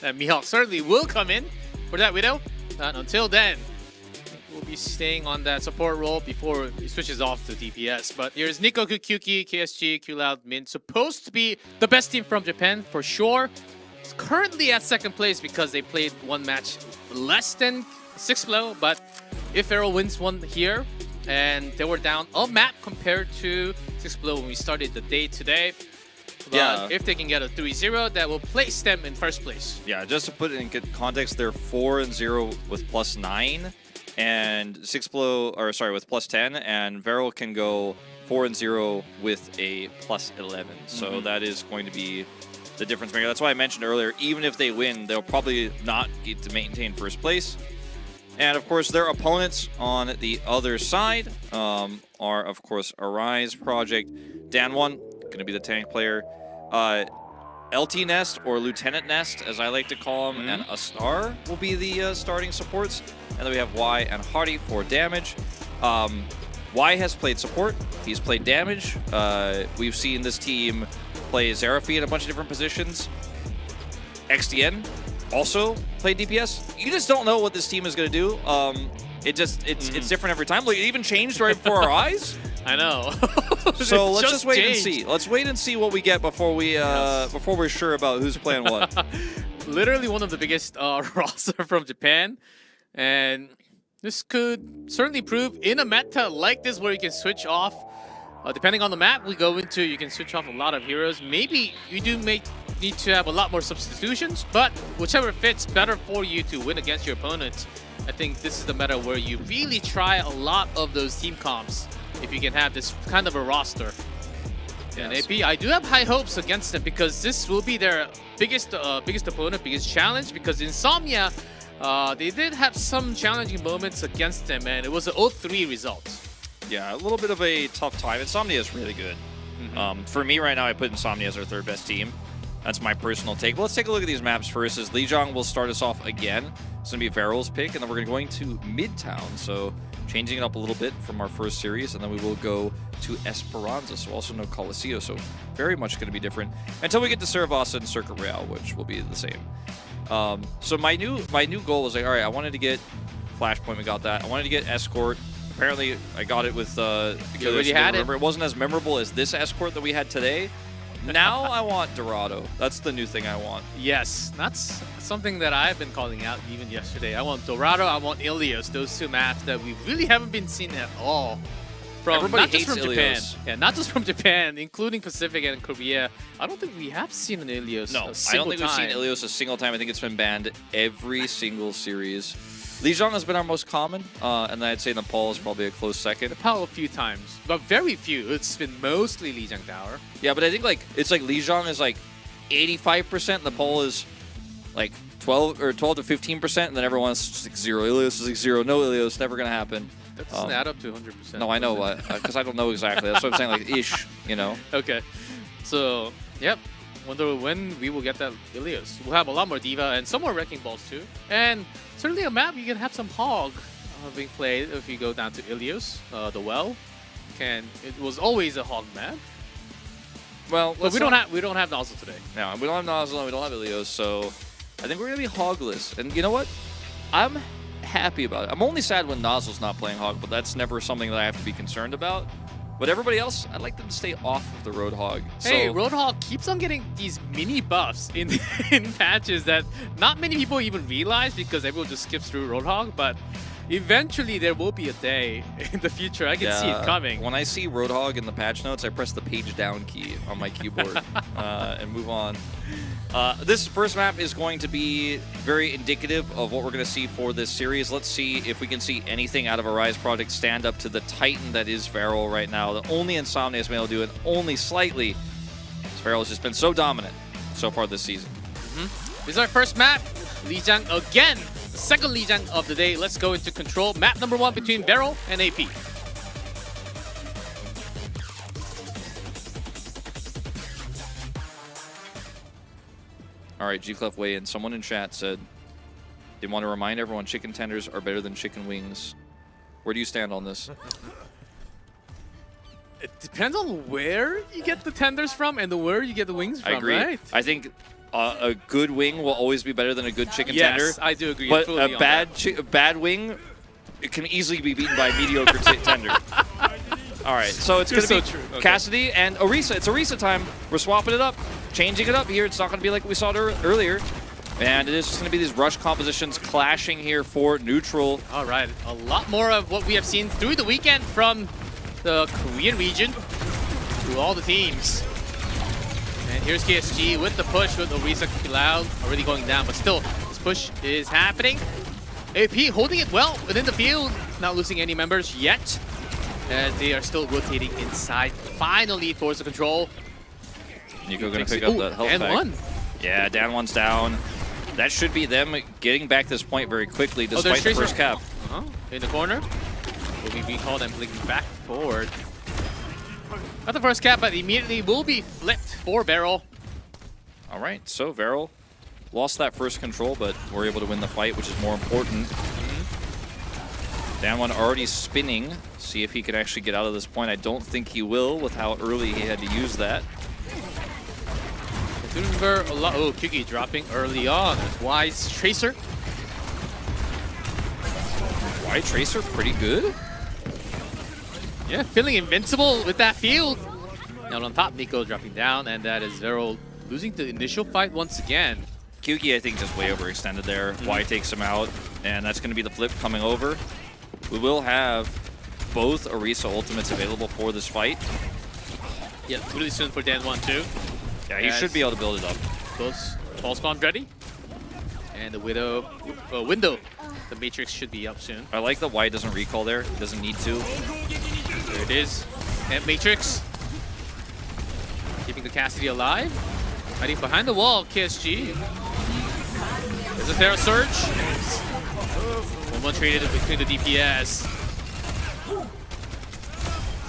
then Mihawk certainly will come in for that widow. And until then, we'll be staying on that support role before he switches off to DPS. But here's Nico, Kyuki, KSG, Qloud, Mint. Supposed to be the best team from Japan for sure. It's currently at second place because they played one match less than 6-Blow. But if Varrel wins one here, and they were down a map compared to 6-Blow when we started the day today. But Yeah. if they can get a 3-0, that will place them in first place. Yeah, just to put it in good context, they're 4-0 with +9, and 6-Blow, or sorry, with +10, and Varrel can go 4-0 with a +11. So that is going to be the difference maker. That's why I mentioned earlier, even if they win, they'll probably not get to maintain first place. And of course, their opponents on the other side are, of course, Arise Project. Dan1, going to be the tank player. LT Nest, or Lieutenant Nest, as I like to call him, and Astar will be the starting supports. And then we have Y and Hardy for damage. Y has played support. He's played damage. We've seen this team play Xerafi in a bunch of different positions. XDN also played DPS. You just don't know what this team is going to do. It's different every time. Like, it even changed right before our eyes. I know. So let's just wait and see. Let's wait and see what we get before we before we're sure about who's playing what. Literally one of the biggest roster from Japan, and this could certainly prove in a meta like this where you can switch off. Depending on the map we go into, you can switch off a lot of heroes. Maybe you do need to have a lot more substitutions, but whichever fits better for you to win against your opponents. I think this is the meta where you really try a lot of those team comps if you can have this kind of a roster. And AP, I do have high hopes against them because this will be their biggest opponent, biggest challenge, because Insomnia, they did have some challenging moments against them, and it was an 0-3 result. Yeah, a little bit of a tough time. Insomnia is really good. For me right now, I put Insomnia as our third best team. That's my personal take. But let's take a look at these maps first, as Lijiang will start us off again. It's going to be Varrel's pick, and then we're going to Midtown. So changing it up a little bit from our first series, and then we will go to Esperanza, so also no Coliseo. So very much going to be different until we get to Servasa and Circuit Royale, which will be the same. So my new goal was like, all right, I wanted to get Flashpoint. We got that. I wanted to get Escort. Apparently, I got it with because it wasn't as memorable as this Escort that we had today. Now I want Dorado. That's the new thing I want. Yes, that's something that I've been calling out even yesterday. I want Dorado, I want Ilios, those two maps that we really haven't been seeing at all. Everybody not just hates from Ilios. Japan. Yeah, not just from Japan, including Pacific and Korea. I don't think we have seen an Ilios No, a I single don't think we've time. seen Ilios a single time. I think it's been banned every single series. Lijiang has been our most common, and then I'd say Nepal is probably a close second. Nepal a few times, but very few. It's been mostly Lijiang Tower. Yeah, but I think it's like Lijiang is like 85%, Nepal is like 12 to 15%, and then everyone's just like 0. Ilios is like 0. No Ilios, never gonna happen. That doesn't add up to 100%. No, I know what, because I don't know exactly. That's what I'm saying, like ish, you know. Okay, so yep. Wonder when we will get that Ilios. We'll have a lot more Diva and some more Wrecking Balls too. And certainly a map you can have some Hog being played if you go down to Ilios, the well. It was always a Hog map. Well, but we don't have Nozzle today. No, we don't have Nozzle and we don't have Ilios, so I think we're gonna be Hogless. And you know what? I'm happy about it. I'm only sad when Nozzle's not playing Hog, but that's never something that I have to be concerned about. But everybody else, I'd like them to stay off of the Roadhog. Hey, so, Roadhog keeps on getting these mini buffs in patches that not many people even realize because everyone just skips through Roadhog, but eventually there will be a day in the future. I can see it coming. When I see Roadhog in the patch notes, I press the page down key on my keyboard and move on. This first map is going to be very indicative of what we're going to see for this series. Let's see if we can see anything out of a Rise project stand up to the Titan that is Varrel right now. The only Insomnia has been able to do it, only slightly. Varrel has just been so dominant so far this season. This is our first map. Lijiang again. The second Lijiang of the day. Let's go into control. Map number 1 between Varrel and AP. All right, G-Clef weigh in. Someone in chat said they want to remind everyone chicken tenders are better than chicken wings. Where do you stand on this? It depends on where you get the tenders from and where you get the wings from, I agree. right? I think a good wing will always be better than a good chicken tender. Yes, I do agree. But a bad wing, it can easily be beaten by a mediocre tender. All right, so it's going to be Okay. Cassidy and Orisa. It's Orisa time. We're swapping it up, changing it up here. It's not going to be like we saw earlier. And it is just going to be these rush compositions clashing here for neutral. All right, a lot more of what we have seen through the weekend from the Korean region to all the teams. And here's KSG with the push with Orisa Cloud already going down, but still, this push is happening. AP holding it well within the field, not losing any members yet, as they are still rotating inside, finally towards the control. Nico going to pick up the health and pack. one. Yeah, Dan1's down. That should be them getting back this point very quickly, despite the first cap. In the corner. Will be recalled and blinking back forward. Not the first cap, but immediately will be flipped for Varrel. All right, so Varrel lost that first control, but we're able to win the fight, which is more important. Dan1 already spinning. See if he can actually get out of this point. I don't think he will with how early he had to use that. Oh, Kyuki dropping early on. Wise Tracer. Why Tracer pretty good? Yeah, feeling invincible with that field. Now on top, Nico dropping down, and that is Varrel losing the initial fight once again. Kyuki, I think, just way overextended there. Y takes him out, and that's going to be the flip coming over. We will have both Orisa ultimates available for this fight. Yeah, really soon for Dan1 too. Yeah, he should be able to build it up. Close. Ball spawn ready. And the window, the Matrix should be up soon. I like that Y doesn't recall there. He doesn't need to. There it is. And Matrix. Keeping the Cassidy alive. Hiding behind the wall, KSG. There's a Thera Surge. 1-1 traded between the DPS.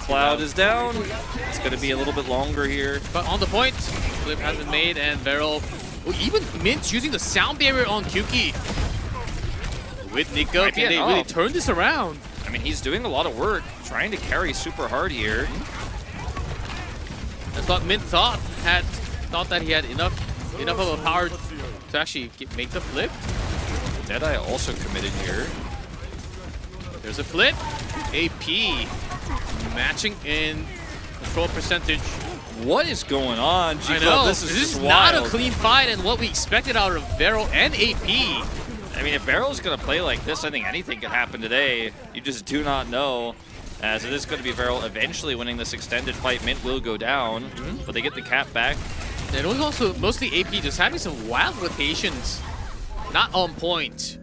Cloud is down. It's going to be a little bit longer here. But on the point, flip has been made, and Varrel, even Mint using the sound barrier on Kyuki. With Nico, can they really turn this around? I mean, he's doing a lot of work, trying to carry super hard here. That's what Mint thought that he had enough of a power to actually make the flip. Deadeye also committed here. There's a flip. AP matching in control percentage. What is going on, I know. This is just not wild. a clean fight and what we expected out of Varrel and AP. I mean, if Varrel's going to play like this, I think anything could happen today. You just do not know. As it is going to be Varrel eventually winning this extended fight. Mint will go down, but they get the cap back. And it was also mostly AP just having some wild rotations. Not on point.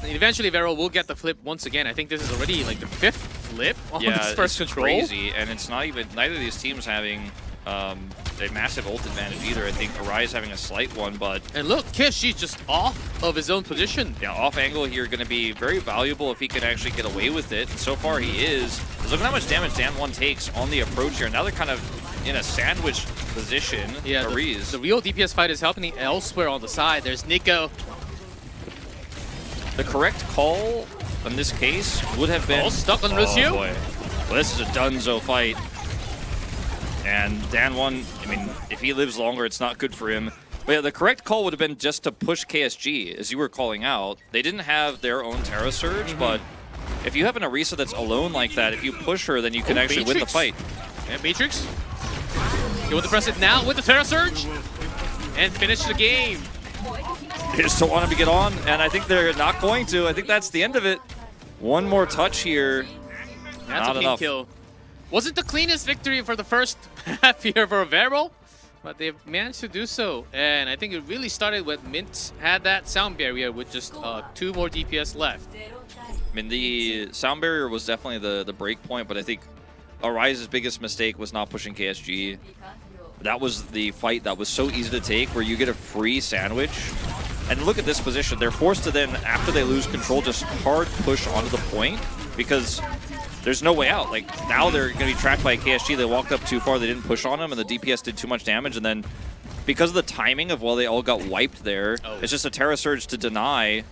And eventually Varrel will get the flip once again. I think this is already like the 5th flip on this first control. Crazy, and it's not even, neither of these teams having a massive ult advantage either. I think Arise having a slight one, but... And look, KSG's just off of his own position. Yeah, off angle here going to be very valuable if he can actually get away with it. And so far he is. Look at how much damage Dan1 takes on the approach here. Now they're kind of in a sandwich position. Yeah, the real DPS fight is happening elsewhere on the side. There's Nico. The correct call in this case would have been... stuck on Lucio. Oh boy. Well, this is a dunzo fight. And Dan1, I mean, if he lives longer, it's not good for him. But yeah, the correct call would have been just to push KSG, as you were calling out. They didn't have their own Terra Surge, but if you have an Orisa that's alone like that, if you push her, then you can actually win the fight. And Matrix. You want to press it now with the Terra Surge and finish the game. They just don't want him to get on, and I think they're not going to. I think that's the end of it. One more touch here. That's not a enough. kill. Wasn't the cleanest victory for the first half here for Varrel, but they've managed to do so. And I think it really started when Mint had that sound barrier with just 2 more DPS left. I mean, the sound barrier was definitely the break point, but I think Arise's biggest mistake was not pushing KSG. That was the fight that was so easy to take, where you get a free sandwich. And look at this position. They're forced to then, after they lose control, just hard push onto the point, because there's no way out. Like, now they're going to be tracked by KSG. They walked up too far. They didn't push on him, and the DPS did too much damage. And then, because of the timing of while they all got wiped there, it's just a Terra Surge to deny.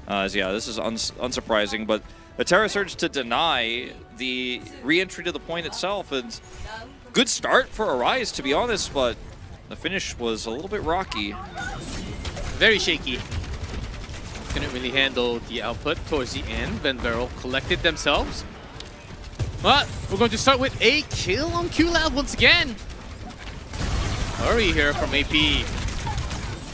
Yeah, this is unsurprising, but a Terra Surge to deny the re-entry to the point itself. And good start for Arise, to be honest, but the finish was a little bit rocky. Very shaky. Couldn't really handle the output towards the end. Then Varrel collected themselves. But we're going to start with a kill on QLab once again. Hurry here from AP.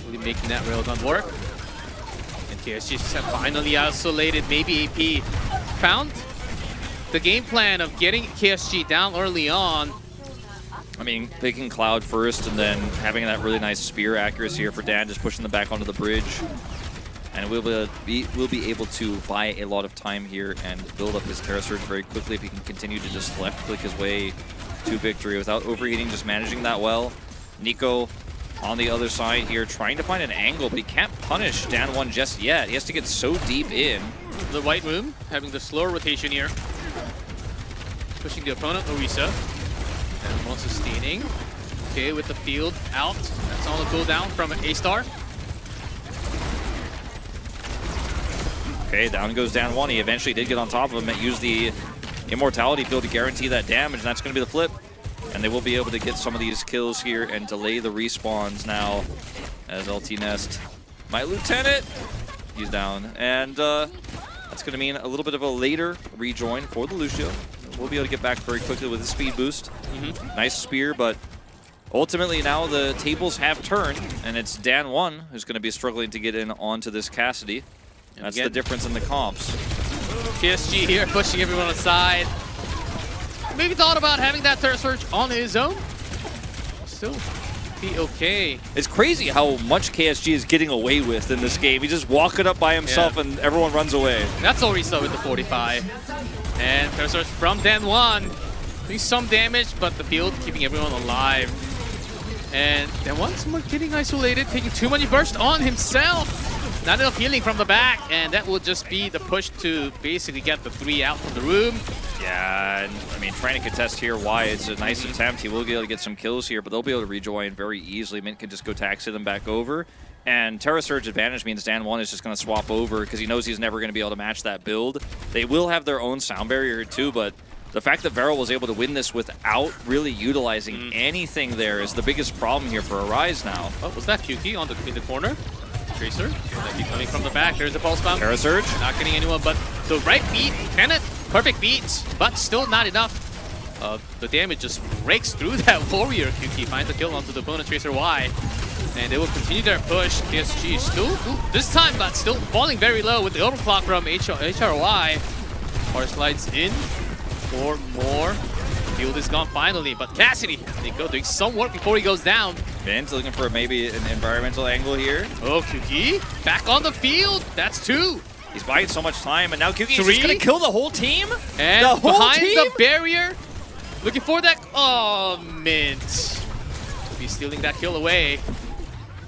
Really making that railgun work. And KSG finally isolated. Maybe AP found the game plan of getting KSG down early on. I mean, picking Cloud first and then having that really nice spear accuracy here for Dan, just pushing them back onto the bridge. And we'll be able to buy a lot of time here and build up his Terra Surge very quickly if he can continue to just left-click his way to victory without overheating, just managing that well. Nico on the other side here, trying to find an angle, but he can't punish Dan1 just yet. He has to get so deep in. The White Room having the slower rotation here. Pushing the opponent, Orisa. And one sustaining. Okay, with the field out. That's on the cooldown from A-Star. Okay, down goes Dan1. He eventually did get on top of him and use the Immortality field to guarantee that damage, and that's going to be the flip. And they will be able to get some of these kills here and delay the respawns now as LT Nest. My Lieutenant, he's down. And that's going to mean a little bit of a later rejoin for the Lucio. We'll be able to get back very quickly with a speed boost. Nice spear, but ultimately now the tables have turned, and it's Dan1 who's going to be struggling to get in onto this Cassidy. That's the difference in the comps. PSG here pushing everyone aside. Maybe thought about having that Terra Surge on his own. Still be okay. It's crazy how much KSG is getting away with in this game. He just walk it up by himself and everyone runs away. That's Orisa with the 45. And Terra Surge from Dan1. Doing some damage, but the field keeping everyone alive. And Dan1's getting isolated, taking too many bursts on himself. Not enough healing from the back, and that will just be the push to basically get the 3 out from the room. Yeah, and I mean, trying to contest here, why it's a nice attempt. He will be able to get some kills here, but they'll be able to rejoin very easily. Mint can just go taxi them back over. And Terra Surge advantage means Dan1 is just going to swap over because he knows he's never going to be able to match that build. They will have their own sound barrier too, but the fact that Varrel was able to win this without really utilizing anything there is the biggest problem here for Arise now. Oh, was that Kyuki in the corner? Tracer, might be coming from the back. There's a pulse bomb. Terra Surge. Not getting anyone, but the right beat, perfect beat, but still not enough. The damage just breaks through that warrior. Kyuki finds a kill onto the opponent, Tracer Y. And they will continue their push. PSG still, this time, but still falling very low with the overclock from HRY. Power slides in for more. Field is gone finally, but Cassidy, Nico doing some work before he goes down. Vince looking for maybe an environmental angle here. Oh, Kyuki back on the field. That's 2. He's buying so much time, and now Kyuki is just going to kill the whole team? And the whole behind team? the barrier, Looking for that. Oh, Mint. Be stealing that kill away.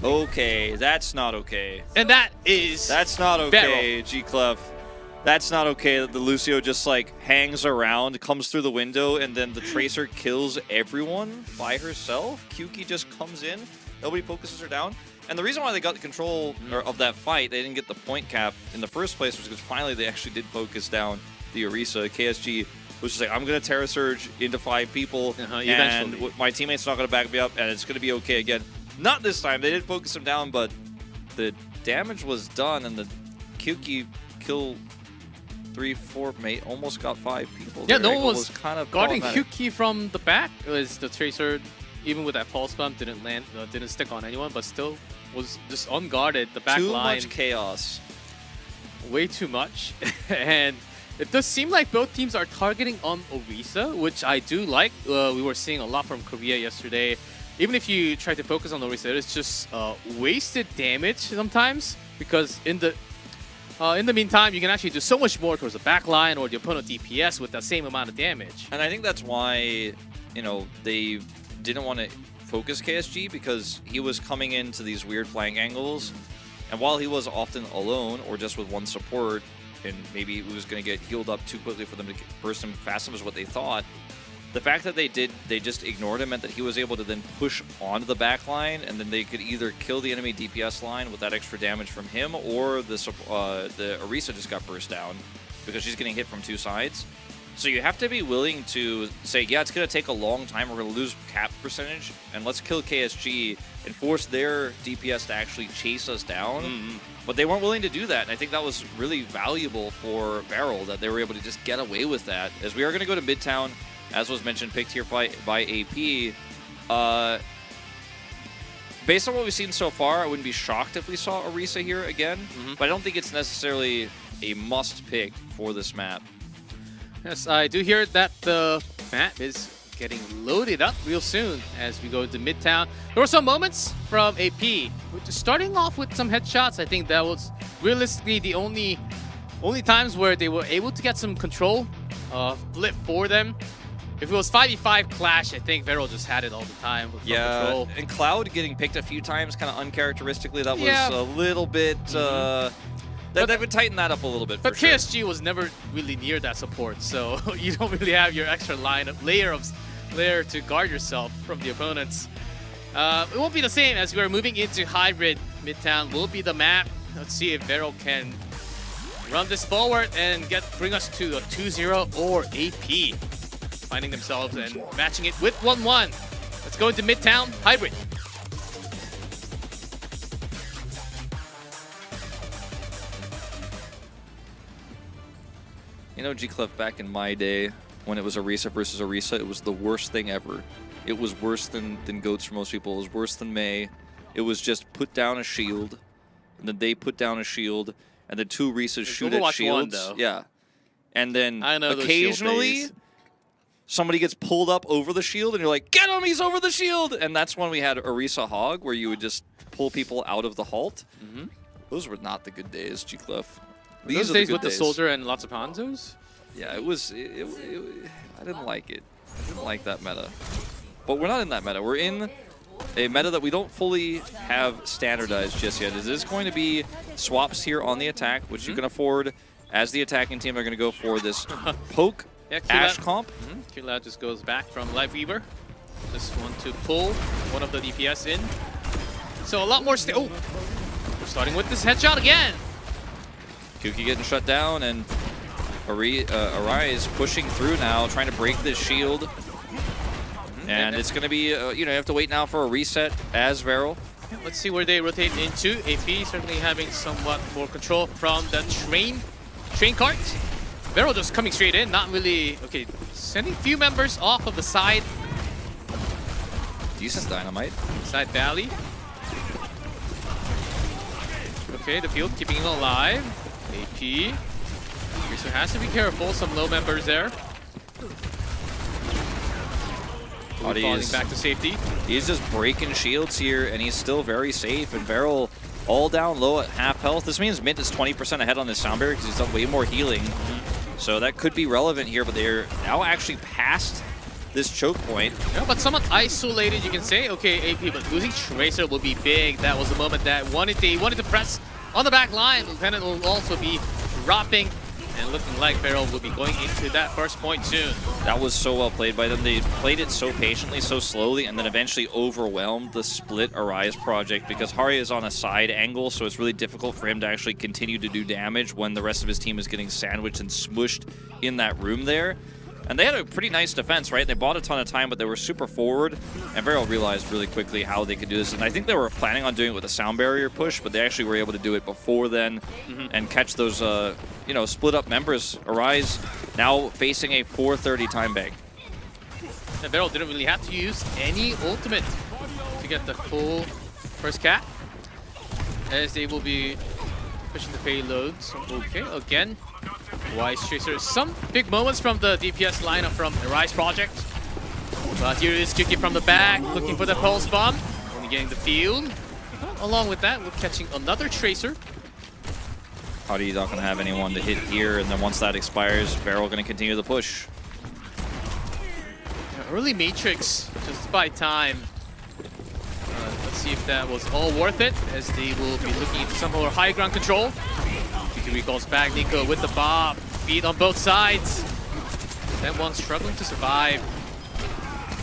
Okay, that's not okay. And that's not okay, Varrel. G-Clef. That's not okay that the Lucio just like hangs around, comes through the window, and then the Tracer kills everyone by herself. Kyuki just comes in, nobody focuses her down. And the reason why they got the control of that fight, they didn't get the point cap in the first place, was because finally they actually did focus down the Orisa. KSG was just like, I'm going to Terra Surge into 5 people, and my teammate's not going to back me up, and it's going to be okay again. Not this time. They did focus him down, but the damage was done, and the Kyuki kill 3-4 mate almost got 5 people. Yeah, Their no one angle was kind of guarding problematic. Kyuki from the back. It was the Tracer, even with that pulse bump, didn't land, didn't stick on anyone, but still was just unguarded. The back Too line, much chaos. way too much. And it does seem like both teams are targeting on Orisa, which I do like. We were seeing a lot from Korea yesterday. Even if you try to focus on Orisa, it's just wasted damage sometimes, because in the meantime, you can actually do so much more towards the back line or the opponent DPS with the same amount of damage. And I think that's why, you know, they didn't want to focus KSG, because he was coming into these weird flank angles, and while he was often alone or just with one support, and maybe he was going to get healed up too quickly for them to burst him fast enough is what they thought. The fact that they just ignored him meant that he was able to then push onto the back line, and then they could either kill the enemy DPS line with that extra damage from him, or the Orisa just got burst down because she's getting hit from 2 sides. So you have to be willing to say, yeah, it's going to take a long time, we're going to lose cap percentage, and let's kill KSG and force their DPS to actually chase us down. But they weren't willing to do that, and I think that was really valuable for Varrel, that they were able to just get away with that. As we are going to go to Midtown, as was mentioned, picked here by AP. Based on what we've seen so far, I wouldn't be shocked if we saw Orisa here again, but I don't think it's necessarily a must pick for this map. Yes, I do hear that the map is getting loaded up real soon as we go to Midtown. There were some moments from AP, which is starting off with some headshots. I think that was realistically the only times where they were able to get some control flip for them. If it was 5v5 clash, I think Varrel just had it all the time with control. And Cloud getting picked a few times kind of uncharacteristically, that was a little bit... They would tighten that up a little bit, But for KSG was never really near that support, so you don't really have your extra layer to guard yourself from the opponents. It won't be the same as we're moving into hybrid. Midtown will be the map. Let's see if Varrel can run this forward and bring us to a 2-0 or AP. Finding themselves and matching it with 1-1. Let's go into Midtown hybrid. You know, G-Clef, back in my day, when it was Orisa versus Orisa, it was the worst thing ever. It was worse than GOATS for most people. It was worse than May. It was just put down a shield, and then they put down a shield, and then 2 Orisas shoot at shields. Yeah. And then occasionally, somebody gets pulled up over the shield, and you're like, get him, he's over the shield! And that's when we had Orisa Hog, where you would just pull people out of the halt. Those were not the good days, G-Clef. These days with the soldier and lots of Hanzos? Yeah, it was. I didn't like it. I didn't like that meta. But we're not in that meta. We're in a meta that we don't fully have standardized just yet. It is going to be swaps here on the attack, which you can afford. As the attacking team, they're going to go for this poke Ashe comp. Q-Lab just goes back from Lightweaver. Just want to pull one of the DPS in. So a lot more. We're starting with this headshot again. Kuki getting shut down, and Arise pushing through now, trying to break this shield. And it's going to be, you have to wait now for a reset as Varrel. Yeah, let's see where they rotate into. AP certainly having somewhat more control from the train cart. Varrel just coming straight in, not really, sending a few members off of the side. Decent dynamite. Side valley. Okay, the field keeping it alive. AP. So has to be careful, some low members there. Falling back to safety. He's just breaking shields here, and he's still very safe. And Varrel all down low at half health. This means Mint is 20% ahead on this sound barrier because he's done way more healing. So that could be relevant here, but they're now actually past this choke point. Yeah, but somewhat isolated, you can say. Okay, AP, but losing Tracer will be big. That was the moment that they wanted to press on the back line. Lieutenant will also be dropping, and looking like Varrel will be going into that first point soon. That was so well played by them. They played it so patiently, so slowly, and then eventually overwhelmed the split Arise project because Hari is on a side angle, so it's really difficult for him to actually continue to do damage when the rest of his team is getting sandwiched and smushed in that room there. And they had a pretty nice defense, right? They bought a ton of time, but they were super forward. And Varrel realized really quickly how they could do this. And I think they were planning on doing it with a sound barrier push, but they actually were able to do it before then and catch those, you know, split up members. Arise now facing a 4:30 time bank. And Varrel didn't really have to use any ultimate to get the full first cap, as they will be pushing the payloads. Okay, again. Wise Tracer. Some big moments from the DPS lineup from the Rise project. But here is Kyuki from the back, looking for the pulse bomb. Only getting the field. Along with that, we're catching another Tracer. Howdy's not going to have anyone to hit here, and then once that expires, Varrel going to continue the push. Yeah, early Matrix, just by time. Let's see if that was all worth it, as they will be looking into some more high ground control. He recalls back NiKo with the Bob. Beat on both sides. Then one struggling to survive.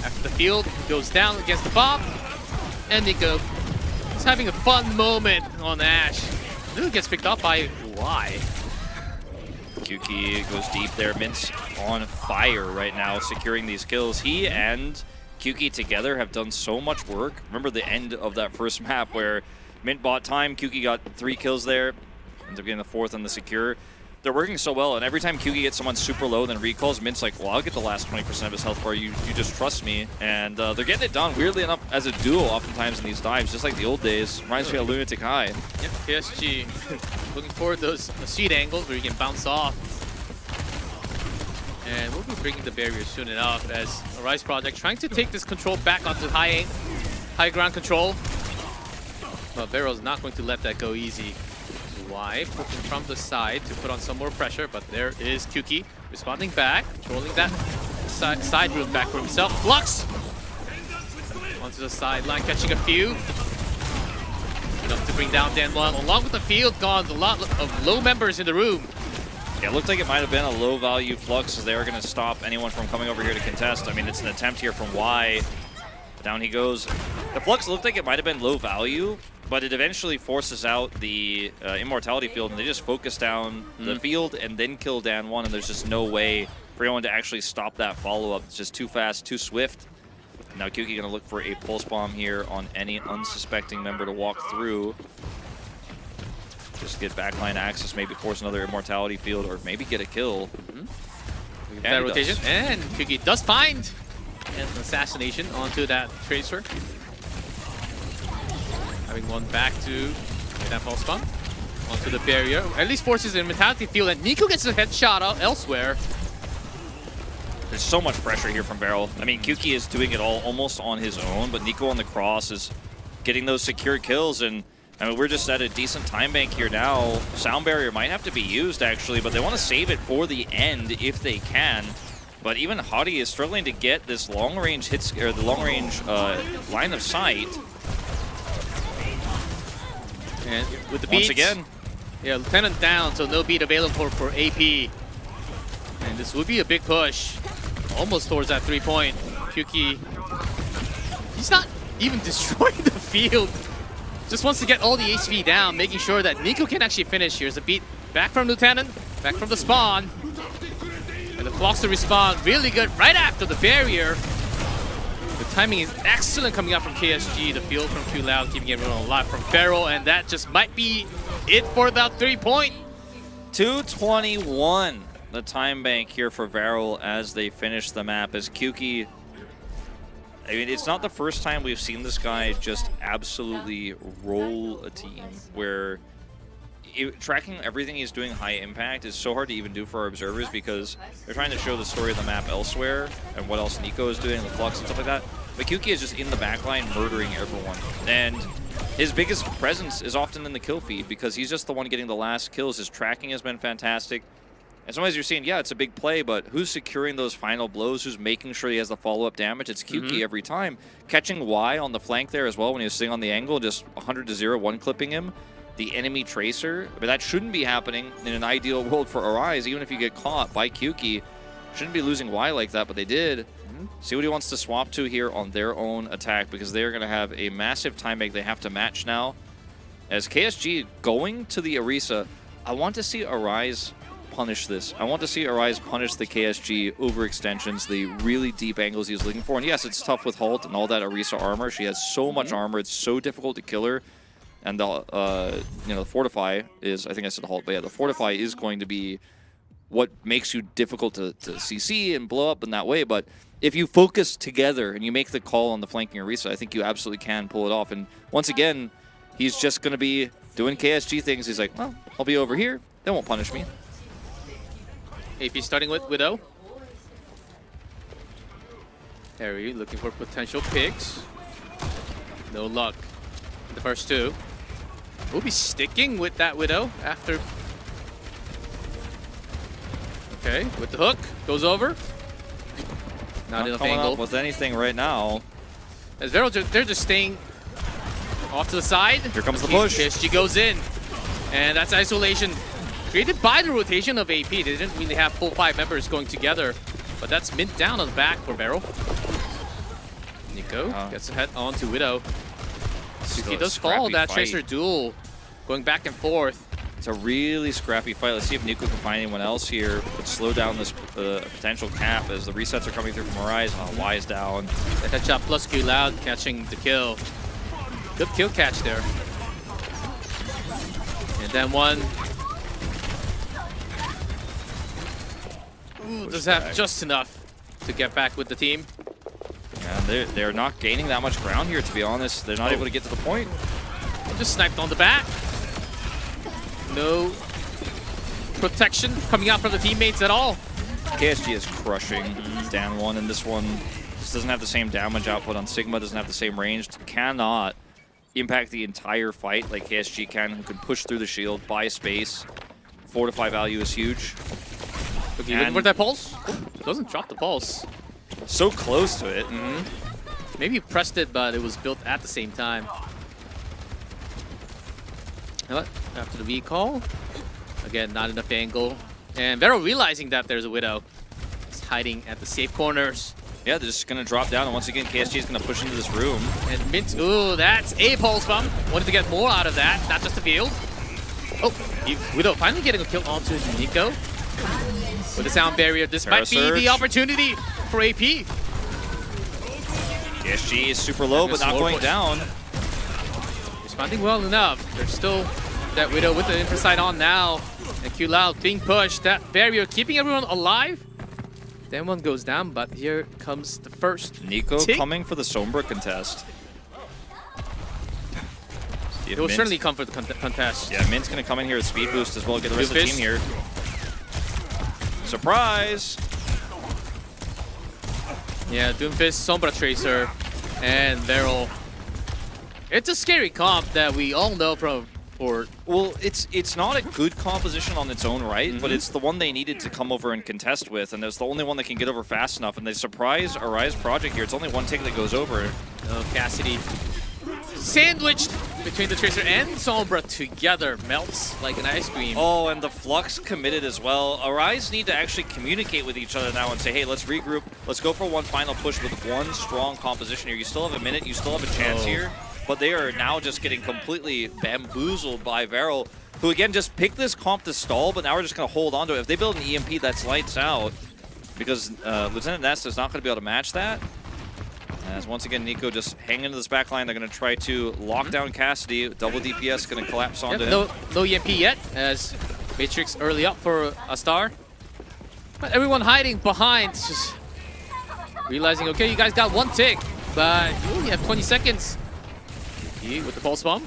After the field, he goes down against the Bob. And NiKo is having a fun moment on Ash. Really gets picked up by Y. Kyuki goes deep there. Mint's on fire right now, securing these kills. He and Kyuki together have done so much work. Remember the end of that first map where Mint bought time, Kyuki got 3 kills there. Ends up getting the 4th on the secure. They're working so well, and every time Kyuki gets someone super low, then recalls, Mint's like, well, I'll get the last 20% of his health bar, you just trust me. And they're getting it done, weirdly enough, as a duo oftentimes in these dives, just like the old days. Reminds me of Lunatic High. Yep, PSG looking for those seed angles where you can bounce off. And we'll be breaking the barrier soon enough, as Arise project trying to take this control back onto high ground control. But Varrel's not going to let that go easy. Y poking from the side to put on some more pressure, but there is Kyuki responding back, controlling that side room back for himself. Flux onto the sideline, catching a few. Enough to bring down Dan1. Along with the field gone, a lot of low members in the room. Yeah, it looked like it might have been a low-value Flux, as they were going to stop anyone from coming over here to contest. I mean, it's an attempt here from Y. Down he goes. The Flux looked like it might have been low value, but it eventually forces out the Immortality field, and they just focus down the field and then kill Dan1, and there's just no way for anyone to actually stop that follow-up. It's just too fast, too swift. Now Kyuki going to look for a Pulse Bomb here on any unsuspecting member to walk through. Just get backline access, maybe force another Immortality field, or maybe get a kill. That rotation, and Kyuki does find an assassination onto that Tracer. Having one back to that pulse bomb onto the barrier. At least forces the Mentality field, and NiKo gets a headshot out elsewhere. There's so much pressure here from Varrel. I mean, Kyuki is doing it all almost on his own, but NiKo on the cross is getting those secure kills, and I mean, we're just at a decent time bank here now. Sound barrier might have to be used, actually, but they want to save it for the end if they can. But even Hadi is struggling to get this long-range hits, or the long-range line of sight. And with the Once beats, again. Yeah, Lieutenant down, so no beat available for AP. And this would be a big push. Almost towards that 3-point. Kyuki, he's not even destroying the field. Just wants to get all the HP down, making sure that NiKo can actually finish. Here's a beat back from Lieutenant, back from the spawn. And the Flux to respawn really good right after the barrier. The timing is excellent coming out from KSG. The field from Q Loud keeping everyone alive from Varrel, and that just might be it for that 3-point. 2:21, the time bank here for Varrel as they finish the map. As Kyuki, I mean, it's not the first time we've seen this guy just absolutely roll a team where tracking everything he's doing high impact is so hard to even do for our observers because they're trying to show the story of the map elsewhere and what else NiKo is doing, the Flux and stuff like that. But Kyuki is just in the backline murdering everyone. And his biggest presence is often in the kill feed because he's just the one getting the last kills. His tracking has been fantastic. And sometimes you're seeing, yeah, it's a big play, but who's securing those final blows? Who's making sure he has the follow-up damage? It's QQ every time. Catching Y on the flank there as well when he was sitting on the angle, just 100-0, one-clipping him. The enemy Tracer, but that shouldn't be happening in an ideal world for Arise, even if you get caught by QQ. Shouldn't be losing Y like that, but they did. See what he wants to swap to here on their own attack, because they're going to have a massive time make they have to match now. As KSG going to the Orisa, I want to see Arise punish this. I want to see Arise punish the KSG overextensions, the really deep angles he was looking for. And yes, it's tough with Halt and all that Orisa armor. She has so much armor. It's so difficult to kill her. And the the Fortify is, I think I said Halt, but yeah, the Fortify is going to be what makes you difficult to CC and blow up in that way. But if you focus together and you make the call on the flanking Orisa, I think you absolutely can pull it off. And once again, he's just going to be doing KSG things. He's like, well, I'll be over here. They won't punish me. AP starting with Widow. Harry looking for potential picks. No luck in the first two. We'll be sticking with that Widow after. Okay, with the hook. Goes over. Not enough coming angle. up with anything right now. As Varrel, they're just staying off to the side. Here comes the push. PSG goes in. And that's isolation created by the rotation of AP. They didn't really have full 5 members going together. But that's mint down on the back for Varrel. Nico gets a head on to Widow. He does fall that Tracer duel. Going back and forth. It's a really scrappy fight. Let's see if Nico can find anyone else here. Could slow down this potential cap as the resets are coming through from Arise. Y is down. The headshot plus Q Loud catching the kill. Good kill catch there. And then one. Ooh, does have just enough to get back with the team. Yeah, they're not gaining that much ground here, to be honest. They're not able to get to the point. Just sniped on the back. No protection coming out from the teammates at all. KSG is crushing Dan 1 in this one. Just doesn't have the same damage output on Sigma, doesn't have the same range. Cannot impact the entire fight like KSG can, who can push through the shield, buy space. Fortify value is huge. Okay, looking for that pulse. Doesn't drop the pulse. So close to it. Maybe he pressed it, but it was built at the same time. But after the recall, again, not enough angle. And Varrel realizing that there's a Widow. He's hiding at the safe corners. Yeah, they're just going to drop down, and once again, KSG is going to push into this room. And Mint, ooh, that's a pulse bomb. Wanted to get more out of that, not just the field. Oh, Widow finally getting a kill onto Nico. With the sound barrier, this might be the opportunity for AP. KSG is super low, but not going down. Responding well enough. There's still that Widow with the infrasight on now. And Q Loud being pushed. That barrier keeping everyone alive. Then one goes down, but here comes the first Nico tick. coming for the Sombra contest. It will certainly come for the contest. Yeah, Mint's going to come in here with speed boost as well, get the rest of the team here. Surprise! Yeah, Doomfist, Sombra Tracer, and Varrel. It's a scary comp that we all know from. Well, it's not a good composition on its own right, but it's the one they needed to come over and contest with, and it's the only one that can get over fast enough. And they surprise Arise Project here. It's only one tick that goes over. Oh, Cassidy sandwiched between the Tracer and Sombra together. Melts like an ice cream. Oh, and the Flux committed as well. Arise need to actually communicate with each other now and say, hey, let's regroup. Let's go for one final push with one strong composition here. You still have a minute. You still have a chance here. But they are now just getting completely bamboozled by Varrel, who again just picked this comp to stall, but now we're just going to hold on to it. If they build an EMP, that's lights out, because Lieutenant Nest is not going to be able to match that. As once again, Nico just hanging into this back line. They're going to try to lock down Cassidy. Double DPS going to collapse onto him. No EMP yet, as Matrix early up for a star. But everyone hiding behind, just realizing, okay, you guys got one tick, but you only have 20 seconds. With the pulse bomb.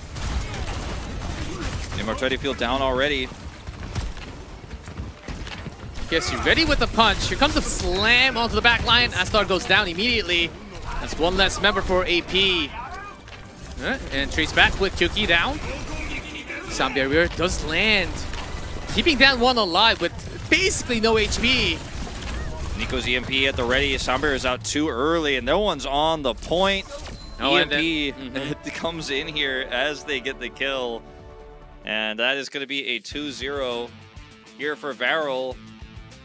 Immortality field down already. Yes, you're ready with the punch. Here comes the slam onto the back line. Astar goes down immediately. That's one less member for AP. And Trace back with Kyuki down. Sound barrier does land. Keeping that one alive with basically no HP. Nico's EMP at the ready. Soundbearer is out too early, and no one's on the point. Oh, EMP comes in here as they get the kill. And that is going to be a 2-0 here for Varrel.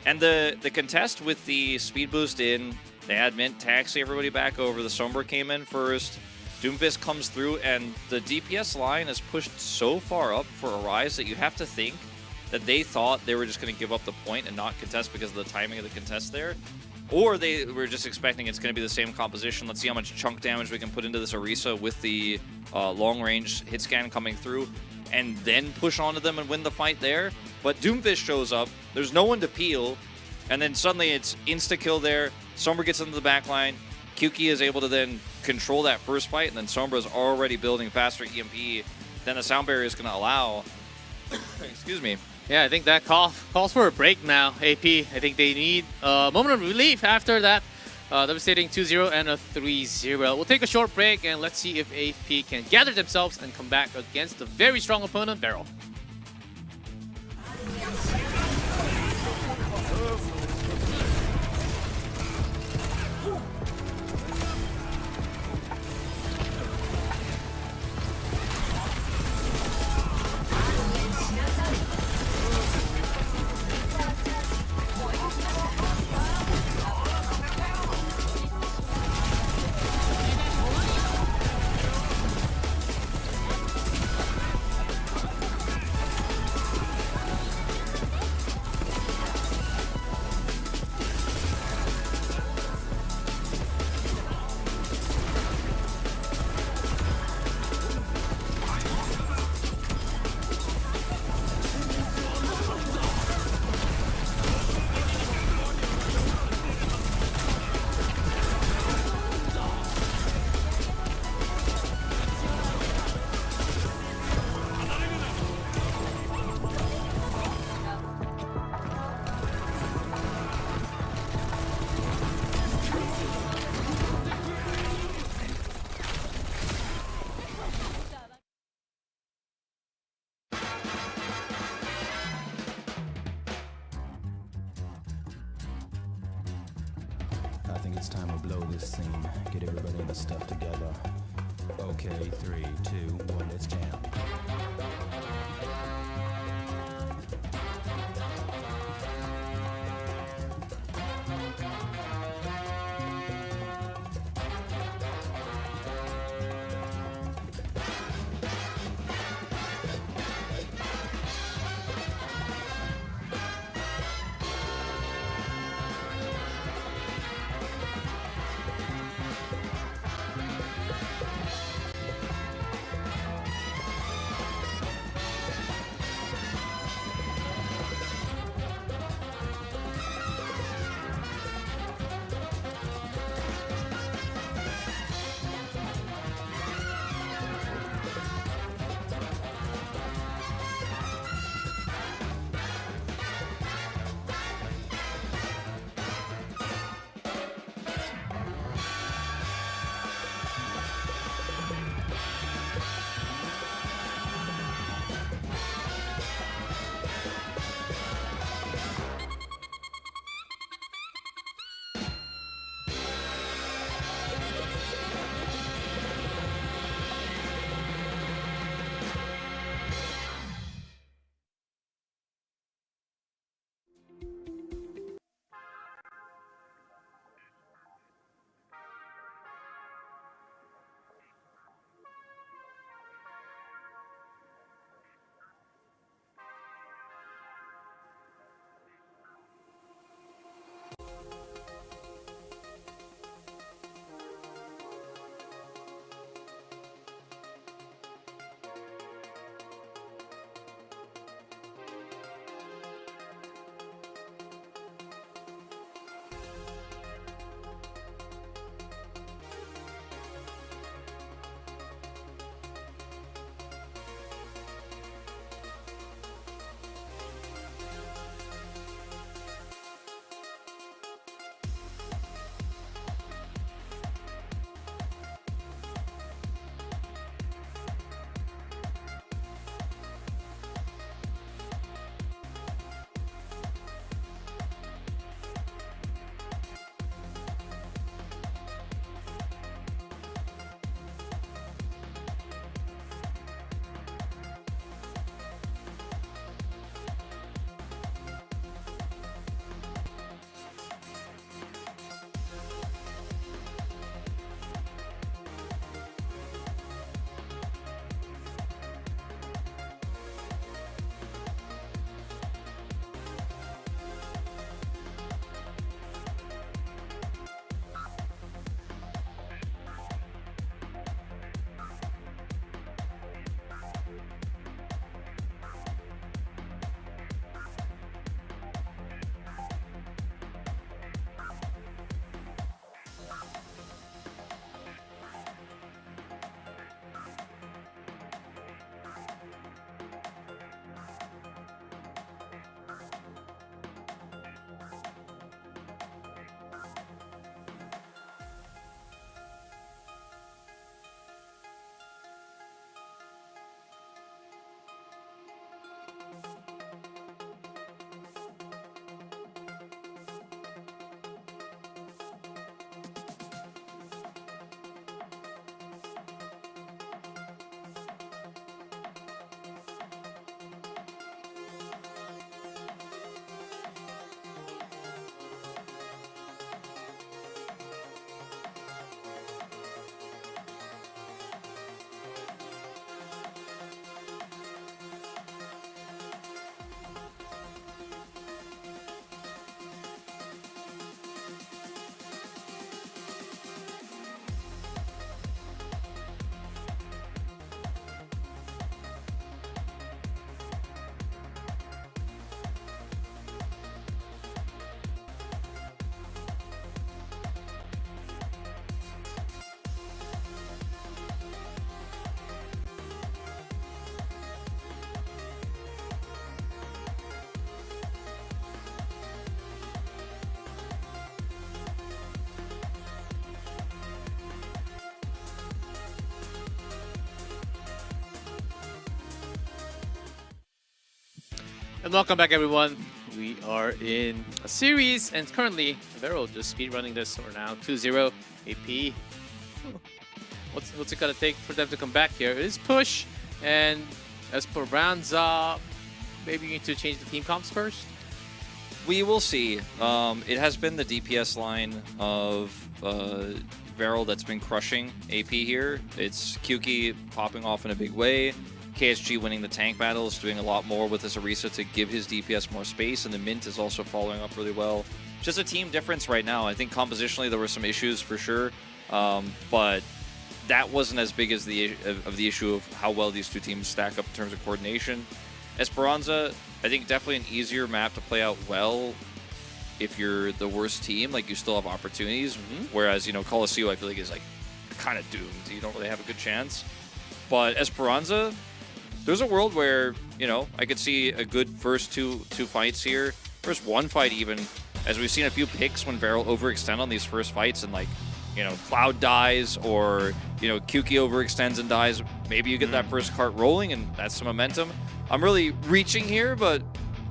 And the contest with the speed boost in, they had Mint taxi everybody back over. The Sombra came in first. Doomfist comes through, and the DPS line is pushed so far up for Arise that you have to think that they thought they were just going to give up the point and not contest because of the timing of the contest there. Or they were just expecting it's going to be the same composition. Let's see how much chunk damage we can put into this Orisa with the long-range hit scan coming through, and then push onto them and win the fight there. But Doomfist shows up, there's no one to peel, and then suddenly it's insta-kill there. Sombra gets into the back line. Kyuki is able to then control that first fight, and then Sombra's already building faster EMP than the sound barrier is going to allow. Excuse me. Yeah, I think that calls for a break now, AP. I think they need a moment of relief after that devastating 2-0 and a 3-0. We'll take a short break, and let's see if AP can gather themselves and come back against a very strong opponent, Varrel. I think it's time to blow this scene. Get everybody in the stuff together. Okay, 3, 2, 1, let's jam. And welcome back, everyone. We are in a series, and currently, Varrel just speedrunning this. So we're now 2-0 AP. What's it gonna take for them to come back here? It is push, and Esperanza, maybe you need to change the team comps first. We will see. It has been the DPS line of Varrel that's been crushing AP here. It's Kyuki popping off in a big way. KSG winning the tank battles, doing a lot more with this Orisa to give his DPS more space, and the Mint is also following up really well. Just a team difference right now. I think compositionally there were some issues for sure, but that wasn't as big as the issue of how well these two teams stack up in terms of coordination. Esperanza, I think definitely an easier map to play out well if you're the worst team. Like, you still have opportunities, whereas, you know, Colosseo I feel like is like kind of doomed. You don't really have a good chance. But Esperanza, there's a world where, you know, I could see a good first two fights here. First one fight even, as we've seen a few picks when Varrel overextend on these first fights and, like, you know, Cloud dies or, you know, Kyuki overextends and dies. Maybe you get that first cart rolling and that's some momentum. I'm really reaching here, but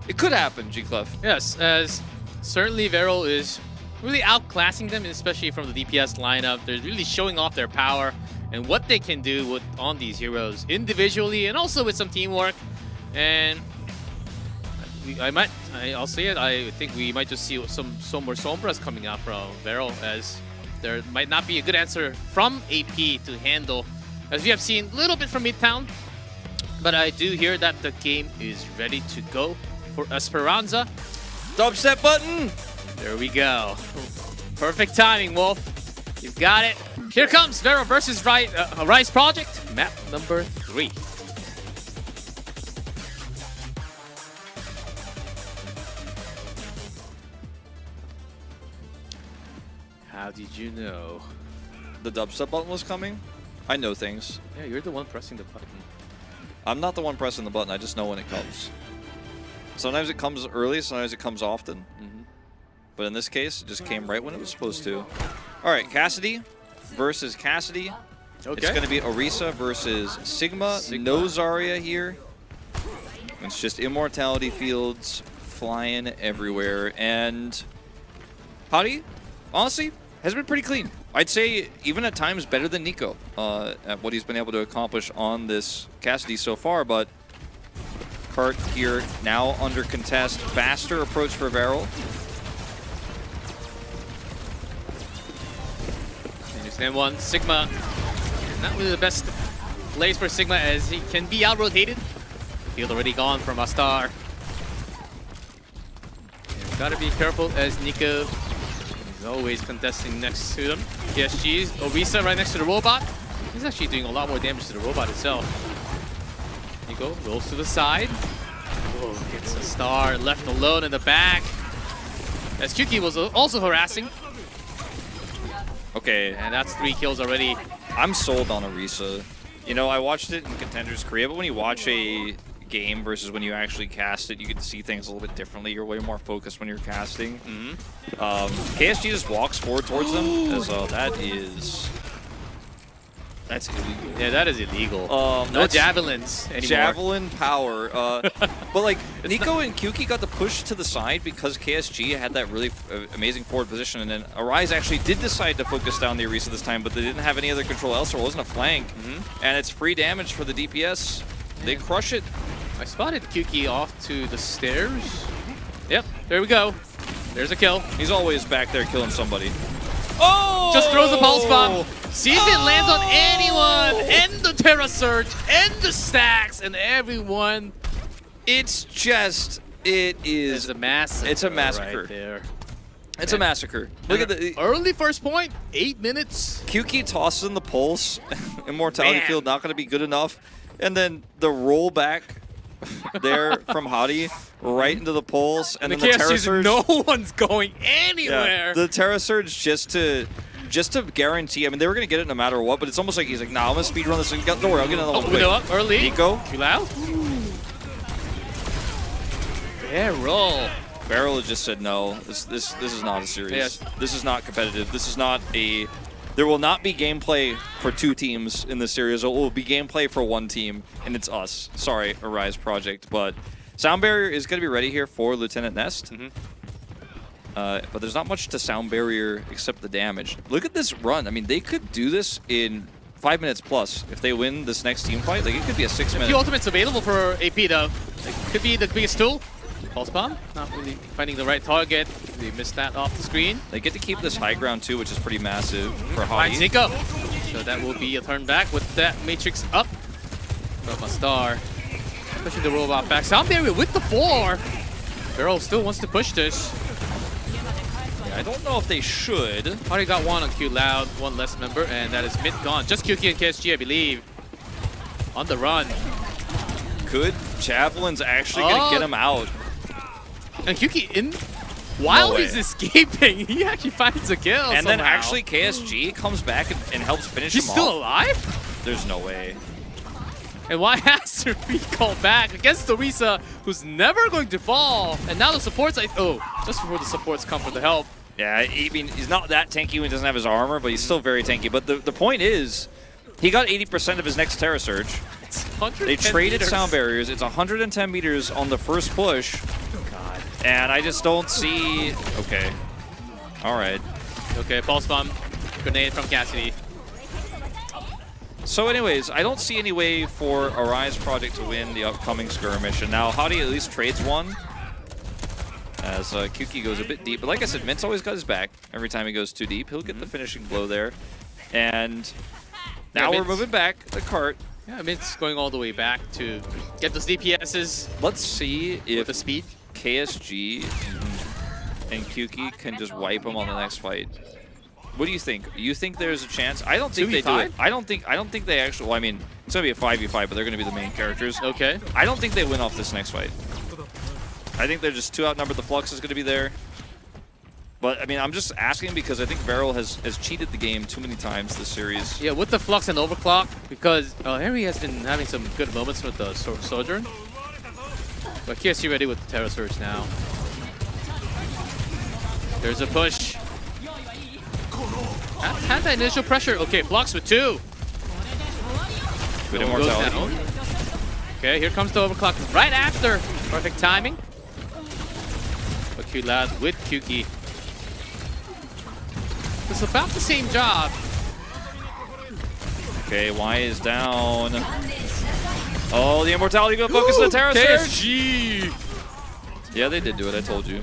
it could happen, G-Clef. Yes, as certainly Varrel is really outclassing them, especially from the DPS lineup. They're really showing off their power and what they can do on these heroes individually and also with some teamwork. And I'll say it, I think we might just see some more Sombras coming out from Varrel, as there might not be a good answer from AP to handle, as we have seen a little bit from Midtown. But I do hear that the game is ready to go for Esperanza. Dubstep button! There we go. Perfect timing, Wolf. You've got it. Here comes Varrel versus Rise Project, map number 3. How did you know? The dubstep button was coming? I know things. Yeah, you're the one pressing the button. I'm not the one pressing the button, I just know when it comes. Sometimes it comes early, sometimes it comes often. But in this case, it just came right when it was supposed to. All right, Cassidy versus Cassidy. Okay. It's going to be Orisa versus Sigma. No Zarya here. It's just immortality fields flying everywhere. And Hadi, honestly, has been pretty clean. I'd say even at times better than Nico at what he's been able to accomplish on this Cassidy so far. But Kart here now under contest. Faster approach for Varrel. And one, Sigma, not really the best place for Sigma, as he can be out-rotated. Field already gone from Astar. Gotta be careful, as Nico is always contesting next to them. KSG's Orisa right next to the robot. He's actually doing a lot more damage to the robot itself. Nico rolls to the side. Whoa, gets Astar left alone in the back, as Kyuki was also harassing. Okay. And that's 3 kills already. I'm sold on Orisa. You know, I watched it in Contenders Korea, but when you watch a game versus when you actually cast it, you get to see things a little bit differently. You're way more focused when you're casting. KSG just walks forward towards them, as that's illegal. Yeah, that is illegal. No javelins anymore. Javelin power. But like, Nico and Kyuki got the push to the side because KSG had that really amazing forward position, and then Arise actually did decide to focus down the Orisa this time, but they didn't have any other control elsewhere. It wasn't a flank. And it's free damage for the DPS. They crush it. I spotted Kyuki off to the stairs. Yep, there we go. There's a kill. He's always back there killing somebody. Oh! Just throws a pulse bomb. See if it lands on anyone. And the Terra Surge, and the stacks, and everyone. It's just, it is. It's a massacre. It's a massacre. Right there. It's a massacre. Look at the early first point, 8 minutes. Kyuki tosses in the pulse. Immortality field not going to be good enough. And then the rollback there from Hadi right into the pulse, and then the Terra Surge. No one's going anywhere. Yeah, the Terra Surge just to guarantee. I mean, they were gonna get it no matter what, but it's almost like he's like, nah, I'm gonna speedrun this. Don't worry, I'll get another one quick. Up early. Nico. Varrel. Varrel just said no. This is not a series. Yes. This is not competitive. This is not a. There will not be gameplay for 2 teams in this series. It will be gameplay for 1 team, and it's us. Sorry, Arise Project, but Sound Barrier is going to be ready here for Lieutenant Nest. Mm-hmm. But there's not much to Sound Barrier except the damage. Look at this run. I mean, they could do this in 5 minutes plus if they win this next team fight. Like, it could be a 6 minute. A few ultimates available for AP, though. It could be the biggest tool. Pulse bomb, not really finding the right target. They missed that off the screen. They get to keep this high ground, too, which is pretty massive for Finds Hottie. Nico. So that will be a turn back with that Matrix up from a star. Pushing the robot back. Sound Barrier with the 4. Varrel still wants to push this. I don't know if they should. Already got one on Q Loud, one less member, and that is mid gone. Just QQ and KSG, I believe. On the run. Could Javelin's actually going to get him out? And QQ in while No he's way. escaping, he actually finds a kill. And then somehow. actually KSG comes back and helps finish He's him still off. alive? There's no way. And why has to be called back against Orisa, who's never going to fall? And now the supports, just before the supports come for the help. Yeah, I mean, he's not that tanky when he doesn't have his armor, but he's still very tanky. But the point is, he got 80% of his next Terra Surge. It's 110 They traded meters. sound barriers. It's 110 meters on the first push. God. And I just don't see... Okay. All right. Okay, pulse bomb. Grenade from Cassidy. So anyways, I don't see any way for Arise Project to win the upcoming skirmish. And now Hottie at least trades one. As Kuki goes a bit deep. But like I said, Mint's always got his back. Every time he goes too deep, he'll get the finishing blow there. And now we're moving back the cart. Yeah, Mint's going all the way back to get those DPSs Let's see with if the speed. KSG and Kuki can just wipe him on the next fight. What do you think? You think there's a chance? I don't think they do it. 2v5? I don't think they actually. Well, I mean, it's gonna be a 5v5, but they're gonna be the main characters. Okay. I don't think they win off this next fight. I think they're just too outnumbered. The Flux is gonna be there. But I mean, I'm just asking because I think Varrel has cheated the game too many times this series. Yeah, with the Flux and Overclock, because Henry has been having some good moments with the Sojourn. But KSG ready with the Terra Surge now. There's a push. Had that initial pressure. Okay, Flux with 2. Good No one goes immortality. down. Okay, here comes the Overclock right after. Perfect timing. But Q Loud with Kuki. It's about the same job. Okay, Y is down. Oh, the immortality gonna focus on the Terra Surge. KSG. Yeah, they did do it. I told you.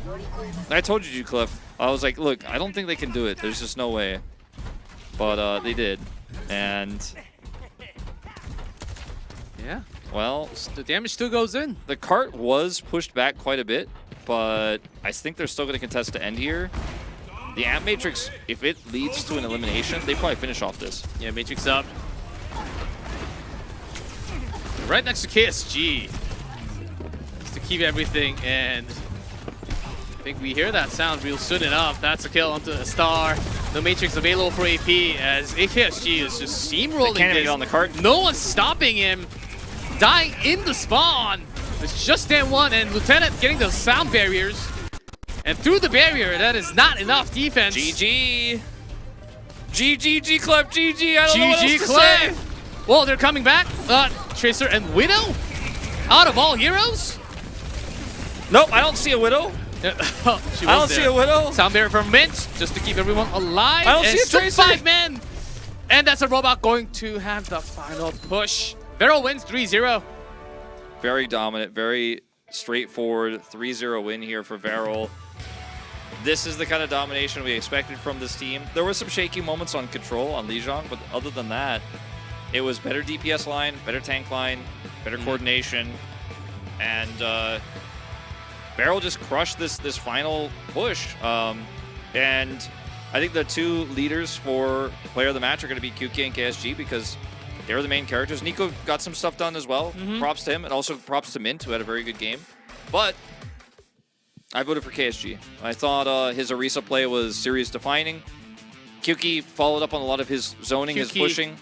I told you, Cliff. I was like, look, I don't think they can do it. There's just no way. But they did. And, Yeah, well, the damage still goes in. the cart was pushed back quite a bit, but I think they're still going to contest to end here. The Amp Matrix, if it leads to an elimination, they probably finish off this. Yeah, Matrix up. Right next to KSG. Just to keep everything, and I think we hear that sound real soon enough. That's a kill onto a star. No Matrix available for AP as KSG is just steamrolling They can't even this. get on the cart. No one's stopping him. Dying in the spawn. It's just Dan 1 and Lieutenant getting those sound barriers. And through the barrier, that is not enough defense. GG. GG, Clef, GG. I don't know what else GG to Clay. say. Well, they're coming back. Tracer and Widow? Out of all heroes? Nope, I don't see a Widow. She I was don't see there. a Widow. Sound barrier from Mint, just to keep everyone alive. I don't and see a still Tracer. 5 men. And that's a robot going to have the final push. Varrel wins 3-0. Very dominant, very straightforward 3-0 win here for Varrel. This is the kind of domination we expected from this team. There were some shaky moments on control on Lijiang, but other than that, it was better DPS line, better tank line, better coordination, and Varrel just crushed this final push. And I think the two leaders for player of the match are going to be QK and KSG because they're the main characters. Nico got some stuff done as well. Props to him, and also props to Mint, who had a very good game. But I voted for KSG. I thought his Orisa play was series defining. QK followed up on a lot of his zoning, his QK pushing.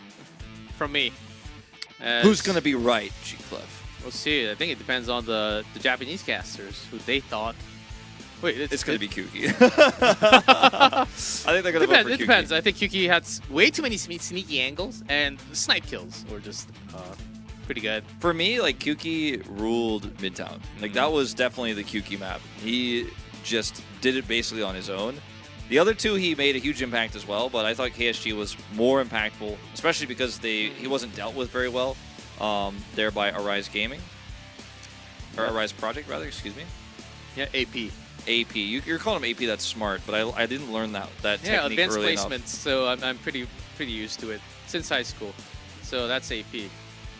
From me. Who's going to be right, G-Clef? We'll see. I think it depends on the Japanese casters, who they thought. Wait, It's going to be QK. I think they're going to vote for It QK. depends. I think Yuki had way too many sneaky angles, and the snipe kills were just pretty good. For me, like, Kuki ruled Midtown. Like, that was definitely the Kuki map. He just did it basically on his own. The other two, he made a huge impact as well, but I thought KSG was more impactful, especially because he wasn't dealt with very well there by Arise Gaming. Or Arise Project, rather, excuse me. Yeah, AP. AP. You're calling him AP, that's smart, but I didn't learn that Yeah, technique advanced early placements, enough. so I'm pretty used to it since high school. So that's AP.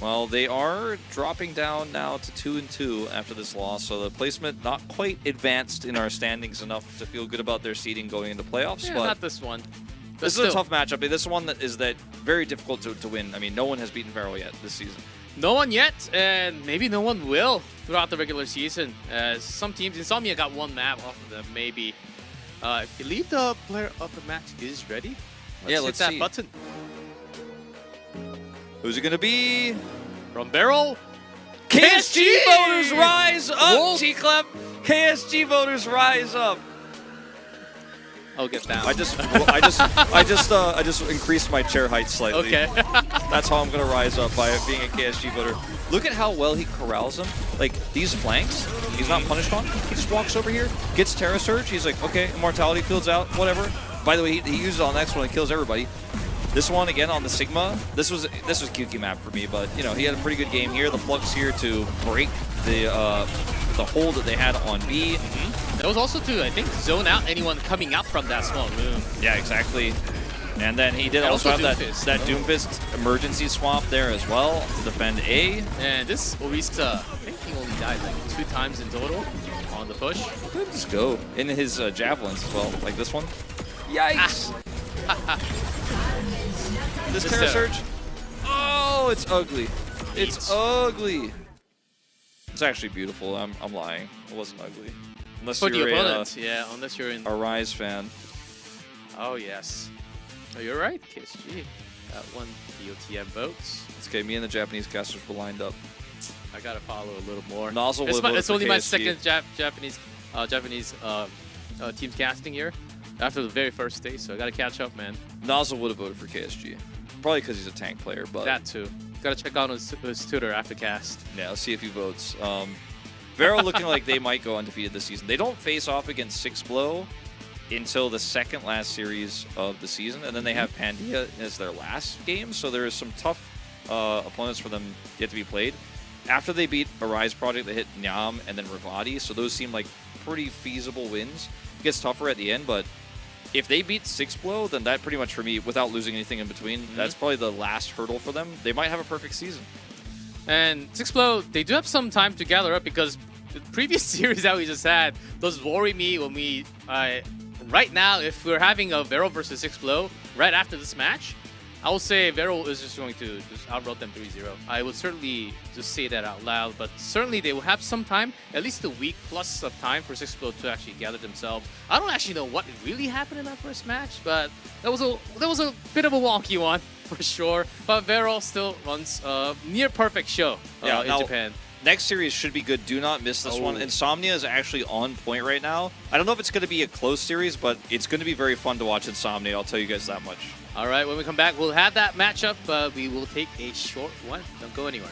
Well, they are dropping down now to 2-2 after this loss, so the placement not quite advanced in our standings enough to feel good about their seeding going into playoffs. Yeah, but not this one. But this still, is a tough matchup. This one that is very difficult to win. I mean, no one has beaten Varrel yet this season. No one yet, and maybe no one will throughout the regular season. As some teams, Insomnia got one map off of them, maybe. I believe the player of the match is ready. Let's hit that see. button. Who's it going to be? From Varrel. KSG voters rise up, Wolf. G-Clep. KSG voters rise up. I'll get down. I just increased my chair height slightly. Okay. That's how I'm gonna rise up, by being a KSG voter. Look at how well he corrals them. Like, these flanks, he's not punished on. He just walks over here, gets Terra Surge. He's like, okay, Immortality fields out, whatever. By the way, he uses it on the next one and kills everybody. This one again on the Sigma. This was QQ map for me, but you know, he had a pretty good game here. The Flux here to break the hold that they had on B. That was also to, I think, zone out anyone coming out from that small room. Yeah, exactly. And then he did And also have Doomfist. that Doomfist emergency swap there as well to defend A. And this Orisa, I think he only died like 2 times in total on the push. Let's go. In his javelins as well, like this one. Yikes! This Terra Surge. Oh, it's ugly. It's ugly. It's actually beautiful. I'm lying. It wasn't ugly. Unless For the you're opponent, yeah, unless you're in. a Rise fan. Oh, yes. Oh, you're right, KSG. That one DOTM votes. It's okay. Me and the Japanese casters were lined up. I gotta follow a little more. Nozzle It's, would vote it's for only my KSG. second Japanese team casting here after the very first day, so I gotta catch up, man. Nozzle would have voted for KSG. Probably because he's a tank player, but That too. Gotta check out his tutor after cast. yeah, let's see if he votes. Varrel looking like they might go undefeated this season. They don't face off against 6blow until the second last series of the season, and then they have Pandia as their last game, so there is some tough opponents for them yet to be played. After they beat Arise Project, they hit Nyam and then Revati, so those seem like pretty feasible wins. It gets tougher at the end, but if they beat 6blow, then that pretty much for me, without losing anything in between, that's probably the last hurdle for them. They might have a perfect season. And 6blow, they do have some time to gather up because the previous series that we just had does worry me when we... right now, if we're having a Varrel versus 6blow right after this match, I will say Varrel is just going to just outroute them 3-0. I would certainly just say that out loud, but certainly they will have some time, at least a week plus of time for 6blow to actually gather themselves. I don't actually know what really happened in that first match, but that was a bit of a wonky one for sure. But Varrel still runs a near perfect show in now, Japan. Next series should be good. Do not miss this one. Insomnia is actually on point right now. I don't know if it's going to be a close series, but it's going to be very fun to watch Insomnia. I'll tell you guys that much. All right, when we come back, we'll have that matchup. We will take a short one. Don't go anywhere.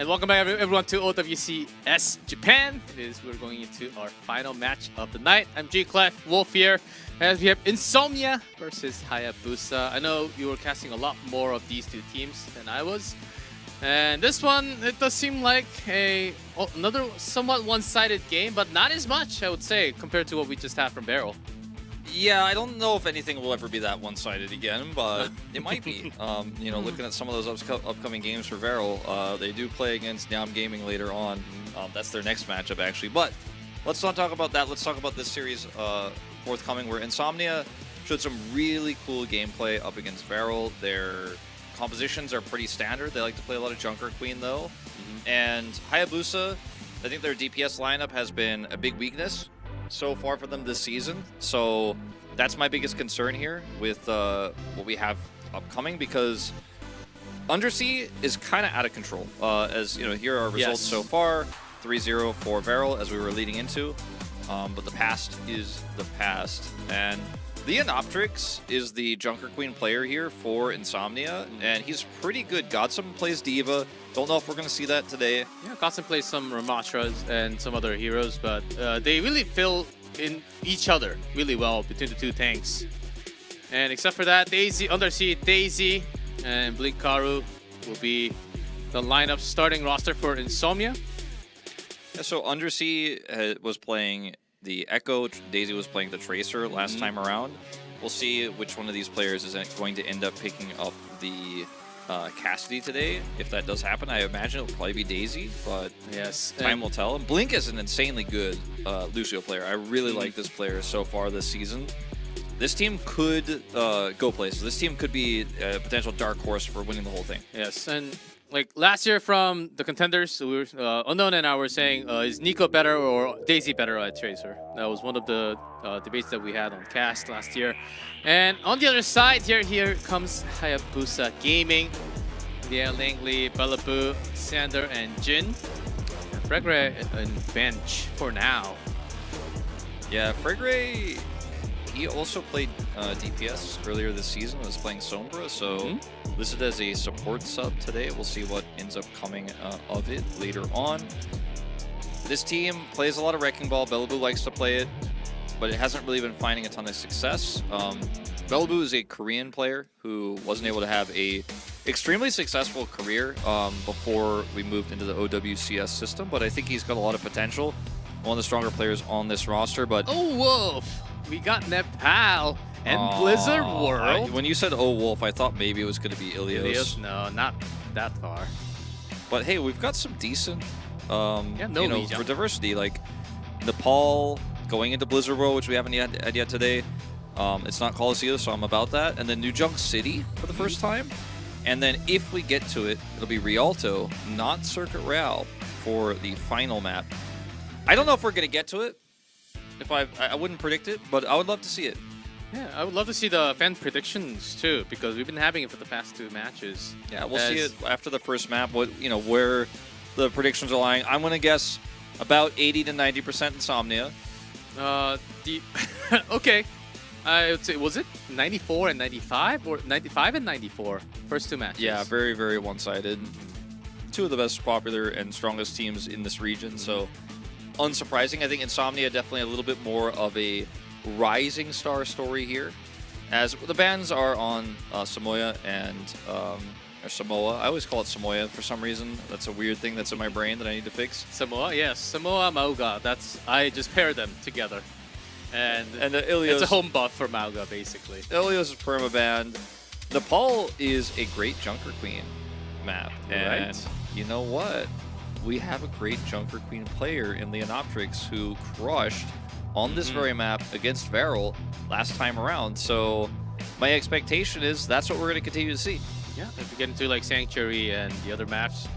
And welcome back everyone to OWCS Japan. We're going into our final match of the night. I'm G-Clef, Wolf here, as we have Insomnia versus Hayabusa. I know you were casting a lot more of these two teams than I was. And this one, it does seem like another somewhat one-sided game, but not as much, I would say, compared to what we just had from Varrel. Yeah, I don't know if anything will ever be that one-sided again, but it might be. You know, looking at some of those upcoming games for Varrel, they do play against Nyam Gaming later on. That's their next matchup, actually. But let's not talk about that. Let's talk about this series forthcoming, where Insomnia showed some really cool gameplay up against Varrel. Their compositions are pretty standard. They like to play a lot of Junker Queen, though. And Hayabusa, I think their DPS lineup has been a big weakness so far for them this season. So that's my biggest concern here with what we have upcoming, because Undersea is kind of out of control. As you know, here are our results so far: 3-0 for Varrel, as we were leading into. But the past is the past, and the Inoptrix is the Junker Queen player here for Insomnia, and he's pretty good. Godsum plays Diva. Don't know if we're going to see that today. Yeah, Godsum plays some Ramatras and some other heroes, but they really fill in each other really well between the two tanks. And except for that, Daisy, Undersea, Daisy, and Blinkaru will be the lineup starting roster for Insomnia. Yeah, so Undersea was playing the Echo, Daisy was playing the Tracer last time around. We'll see which one of these players is going to end up picking up the Cassidy today. If that does happen, I imagine it'll probably be Daisy, but yes, time will tell. And Blink is an insanely good Lucio player. I really like this player so far this season. This team could go places. This team could be a potential dark horse for winning the whole thing. Yes, and like last year from the contenders, we were, Unknown and I were saying, is Nico better or Daisy better at Tracer? That was one of the debates that we had on cast last year. And on the other side, here comes Hayabusa Gaming. Yeah, Langley, Bellaboo, Sander, and Jin. And Fregre and bench for now. Yeah, Fregre, he also played DPS earlier this season, was playing Sombra, so listed as a support sub today. We'll see what ends up coming of it later on. This team plays a lot of Wrecking Ball. Bellaboo likes to play it, but it hasn't really been finding a ton of success. Bellaboo is a Korean player who wasn't able to have a extremely successful career before we moved into the OWCS system, but I think he's got a lot of potential. One of the stronger players on this roster, but... Oh, Wolf! We got Nepal and Blizzard World. When you said "Oh Wolf," I thought maybe it was going to be Ilios. No, not that far. But hey, we've got some decent, yeah, no, you know, for diversity, like Nepal going into Blizzard World, which we haven't had yet today. It's not Coliseum, so I'm about that. And then New Junk City for the first time. And then if we get to it, it'll be Rialto, not Circuit Real, for the final map. I don't know if we're going to get to it. If I wouldn't predict it, but I would love to see it. Yeah, I would love to see the fan predictions too, because we've been having it for the past two matches. Yeah, we'll see it after the first map. What where the predictions are lying. I'm gonna guess about 80 to 90% Insomnia. Okay, I would say, was it 94 and 95 or 95 and 94? First two matches. Yeah, very, very one-sided. Two of the best popular and strongest teams in this region, so unsurprising. I think Insomnia definitely a little bit more of a rising star story here, as the bans are on Samoa and or Samoa. I always call it Samoa for some reason. That's a weird thing that's in my brain that I need to fix. Samoa, yes, Samoa, Mauga. I just paired them together, and the Ilios, it's a home buff for Mauga basically. Ilios is permabanned. Nepal is a great Junker Queen map, and you know what? We have a great Junker Queen player in the Inoptrix who crushed on this very map against Varrel last time around. So my expectation is that's what we're going to continue to see. Yeah, if we get into like Sanctuary and the other maps,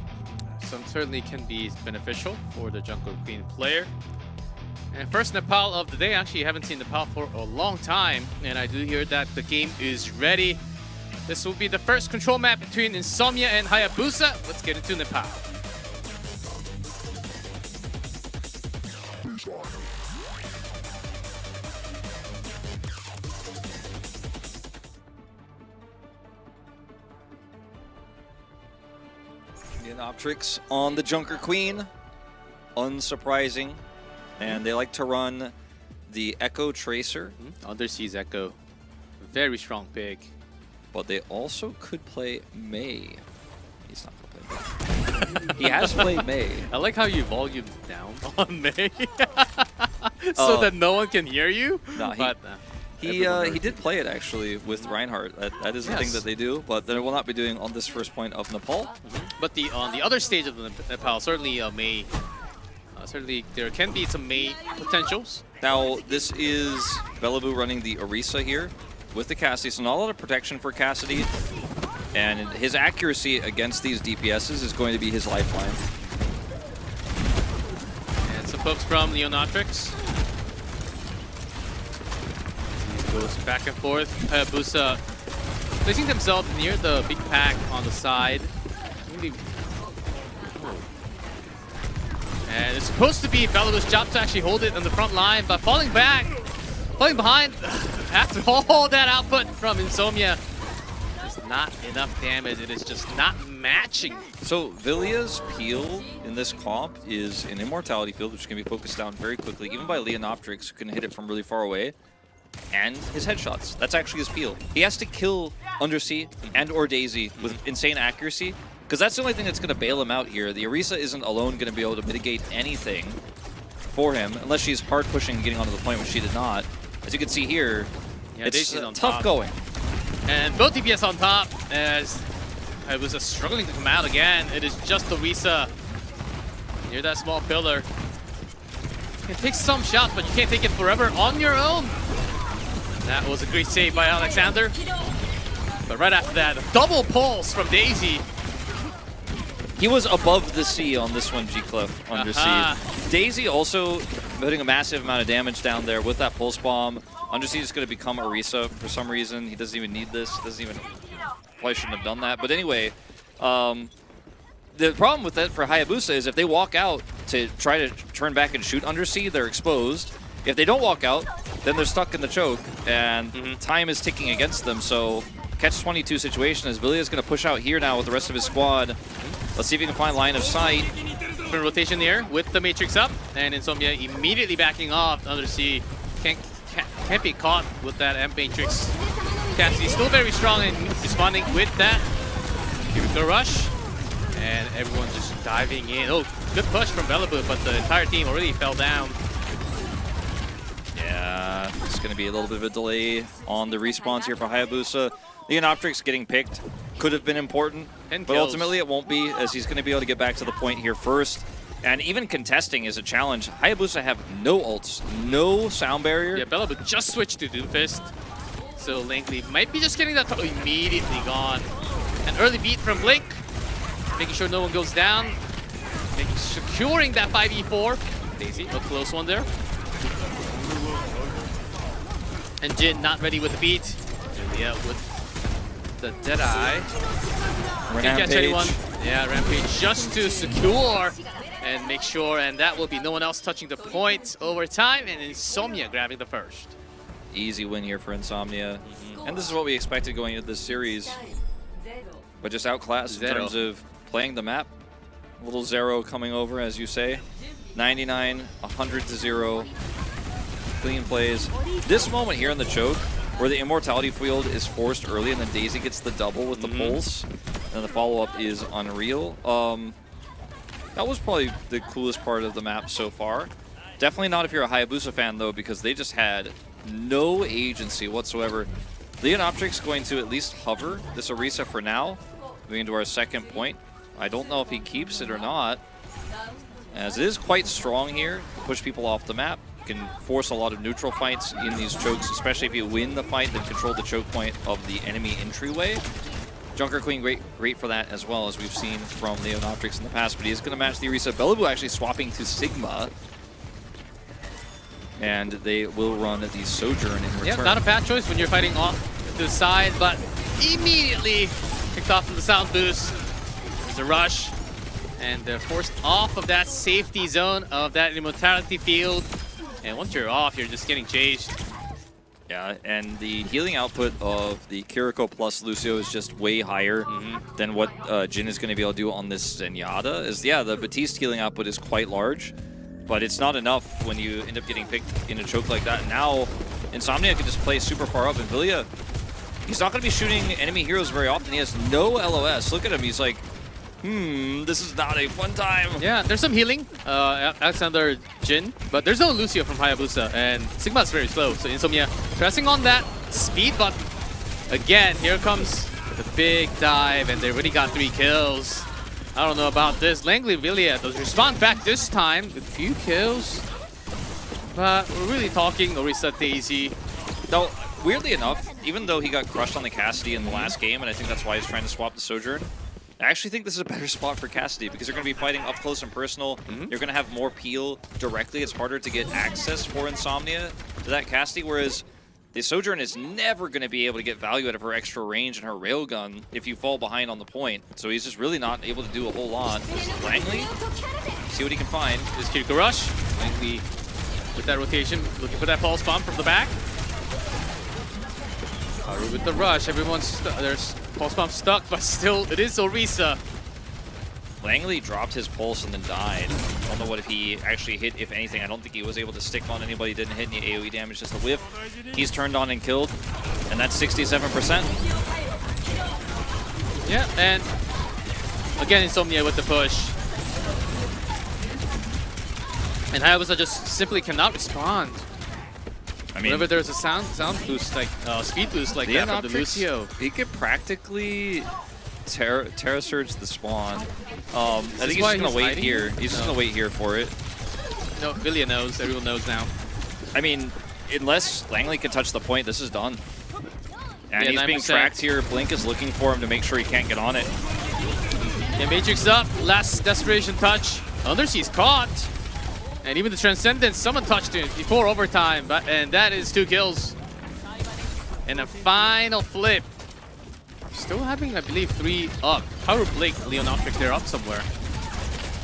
some certainly can be beneficial for the Junker Queen player. And first Nepal of the day. Actually, I haven't seen Nepal for a long time, and I do hear that the game is ready. This will be the first control map between Insomnia and Hayabusa. Let's get into Nepal. Neonoptrix on the Junker Queen. Unsurprising. And they like to run the Echo Tracer. Underseas Echo. Very strong pick. But they also could play Mei. He's not going to play Mei. He has played Mei. I like how you volumed down on Mei. So that no one can hear you. No, he did play it actually with Reinhardt. That is the thing that they do, but they will not be doing on this first point of Nepal. But on the other stage of the Nepal, certainly Mei. Certainly there can be some Mei potentials. Now this is Bellaboo running the Orisa here with the Cassidy, so not a lot of protection for Cassidy. And his accuracy against these DPSs is going to be his lifeline. And some pokes from Neonoptrix. Goes back and forth. Hayabusa placing themselves near the big pack on the side. And it's supposed to be Bellaboo's job to actually hold it on the front line, but falling behind after all that output from Insomnia. Not enough damage. It is just not matching. So Villia's peel in this comp is an immortality field, which can be focused down very quickly, even by Leonoptrix, who can hit it from really far away. And his headshots. That's actually his peel. He has to kill Undersea and or Daisy with insane accuracy, because that's the only thing that's going to bail him out here. The Orisa isn't alone going to be able to mitigate anything for him, unless she's hard pushing and getting onto the point, which she did not. As you can see here, it's tough going. And both DPS on top, as I was struggling to come out again. It is just Orisa near that small pillar. You can take some shots, but you can't take it forever on your own. That was a great save by Alexander. But right after that, a double pulse from Daisy. He was above the sea on this one, G-Cliff, under sea. Daisy also putting a massive amount of damage down there with that pulse bomb. Undersea is going to become Orisa for some reason. He doesn't even need this. Probably shouldn't have done that. But anyway, the problem with that for Hayabusa is if they walk out to try to turn back and shoot Undersea, they're exposed. If they don't walk out, then they're stuck in the choke, and time is ticking against them. So catch-22 situation as Villia is going to push out here now with the rest of his squad. Let's see if he can find line of sight. Rotation here with the Matrix up, and Insomnia immediately backing off. Undersea can't be caught with that M-Matrix. Cassidy still very strong and responding with that. Here we go, rush. And everyone just diving in. Oh, good push from Bellaboo, but the entire team already fell down. Yeah, it's going to be a little bit of a delay on the respawns here for Hayabusa. Leonoptrix getting picked could have been important, but ultimately it won't be, as he's going to be able to get back to the point here first. And even contesting is a challenge. Hayabusa have no ults, no sound barrier. Yeah, Bellaboo just switched to Doomfist. So Langley might be just getting that immediately gone. An early beat from Blink, making sure no one goes down, securing that 5v4. Daisy, a close one there. And Jin not ready with the beat. Julia with the Deadeye. Can't catch anyone. Yeah, Rampage just to secure and make sure, and that will be no one else touching the point over time, and Insomnia grabbing the first. Easy win here for Insomnia. And this is what we expected going into this series. But just outclassed in terms of playing the map. A little Zero coming over, as you say. 99, 100 to 0. Clean plays. This moment here in the choke, where the immortality field is forced early and then Daisy gets the double with the pulse, and the follow-up is unreal. That was probably the coolest part of the map so far. Definitely not if you're a Hayabusa fan, though, because they just had no agency whatsoever. Leonoptrix going to at least hover this Orisa for now, moving into our second point. I don't know if he keeps it or not, as it is quite strong here. Push people off the map. Can force a lot of neutral fights in these chokes, especially if you win the fight, then control the choke point of the enemy entryway. Junker Queen, great for that as well, as we've seen from Leonoptrix in the past, but he is going to match the Orisa. Bellaboo actually swapping to Sigma, and they will run the Sojourn in return. Yeah, not a bad choice when you're fighting off to the side, but immediately picked off from the sound boost. There's a rush, and they're forced off of that safety zone of that immortality field. And once you're off, you're just getting chased. Yeah, and the healing output of the Kiriko plus Lucio is just way higher than what Jin is going to be able to do on this Zenyatta. Yeah, the Batiste healing output is quite large, but it's not enough when you end up getting picked in a choke like that. And now, Insomnia can just play super far up, and Villia, he's not going to be shooting enemy heroes very often. He has no LOS. Look at him, he's like, this is not a fun time. Yeah, there's some healing, Alexander Jin, but there's no Lucio from Hayabusa, and Sigma's very slow, so Insomnia pressing on that speed button. Again, here comes the big dive, and they already got 3 kills. I don't know about this. Langley Villia does respond back this time with a few kills, but we're really talking Orisa Daisy. Though, weirdly enough, even though he got crushed on the Cassidy in the last game, and I think that's why he's trying to swap the Sojourn, I actually think this is a better spot for Cassidy because you're going to be fighting up close and personal. You're going to have more peel directly. It's harder to get access for Insomnia to that Cassidy, whereas the Sojourn is never going to be able to get value out of her extra range and her railgun if you fall behind on the point. So he's just really not able to do a whole lot. Langley, see what he can find. This Kiriko rush. Langley with that rotation, looking for that pulse bomb from the back. Haru with the rush. Everyone's there's pulse bomb stuck, but still, it is Orisa. Langley dropped his pulse and then died. I don't know what if he actually hit, if anything. I don't think he was able to stick on anybody, didn't hit any AoE damage, just a whiff. He's turned on and killed, and that's 67%. Yeah, and again, Insomnia with the push. And Hayabusa just simply cannot respond. I mean, whenever there's a sound boost, like speed boost like that from the Lucio. He could practically Terra Surge the spawn. I think he's just going to wait here. He's just going to wait here for it. No, Villia knows. Everyone knows now. I mean, unless Langley can touch the point, this is done. And yeah, he's 9%. Being tracked here. Blink is looking for him to make sure he can't get on it. Yeah, Matrix up. Last desperation touch. Undersea's caught. And even the Transcendence, someone touched it before overtime, and that is 2 kills. And a final flip. Still having, I believe, 3 up. Power Blake, Leonotric, they're up somewhere.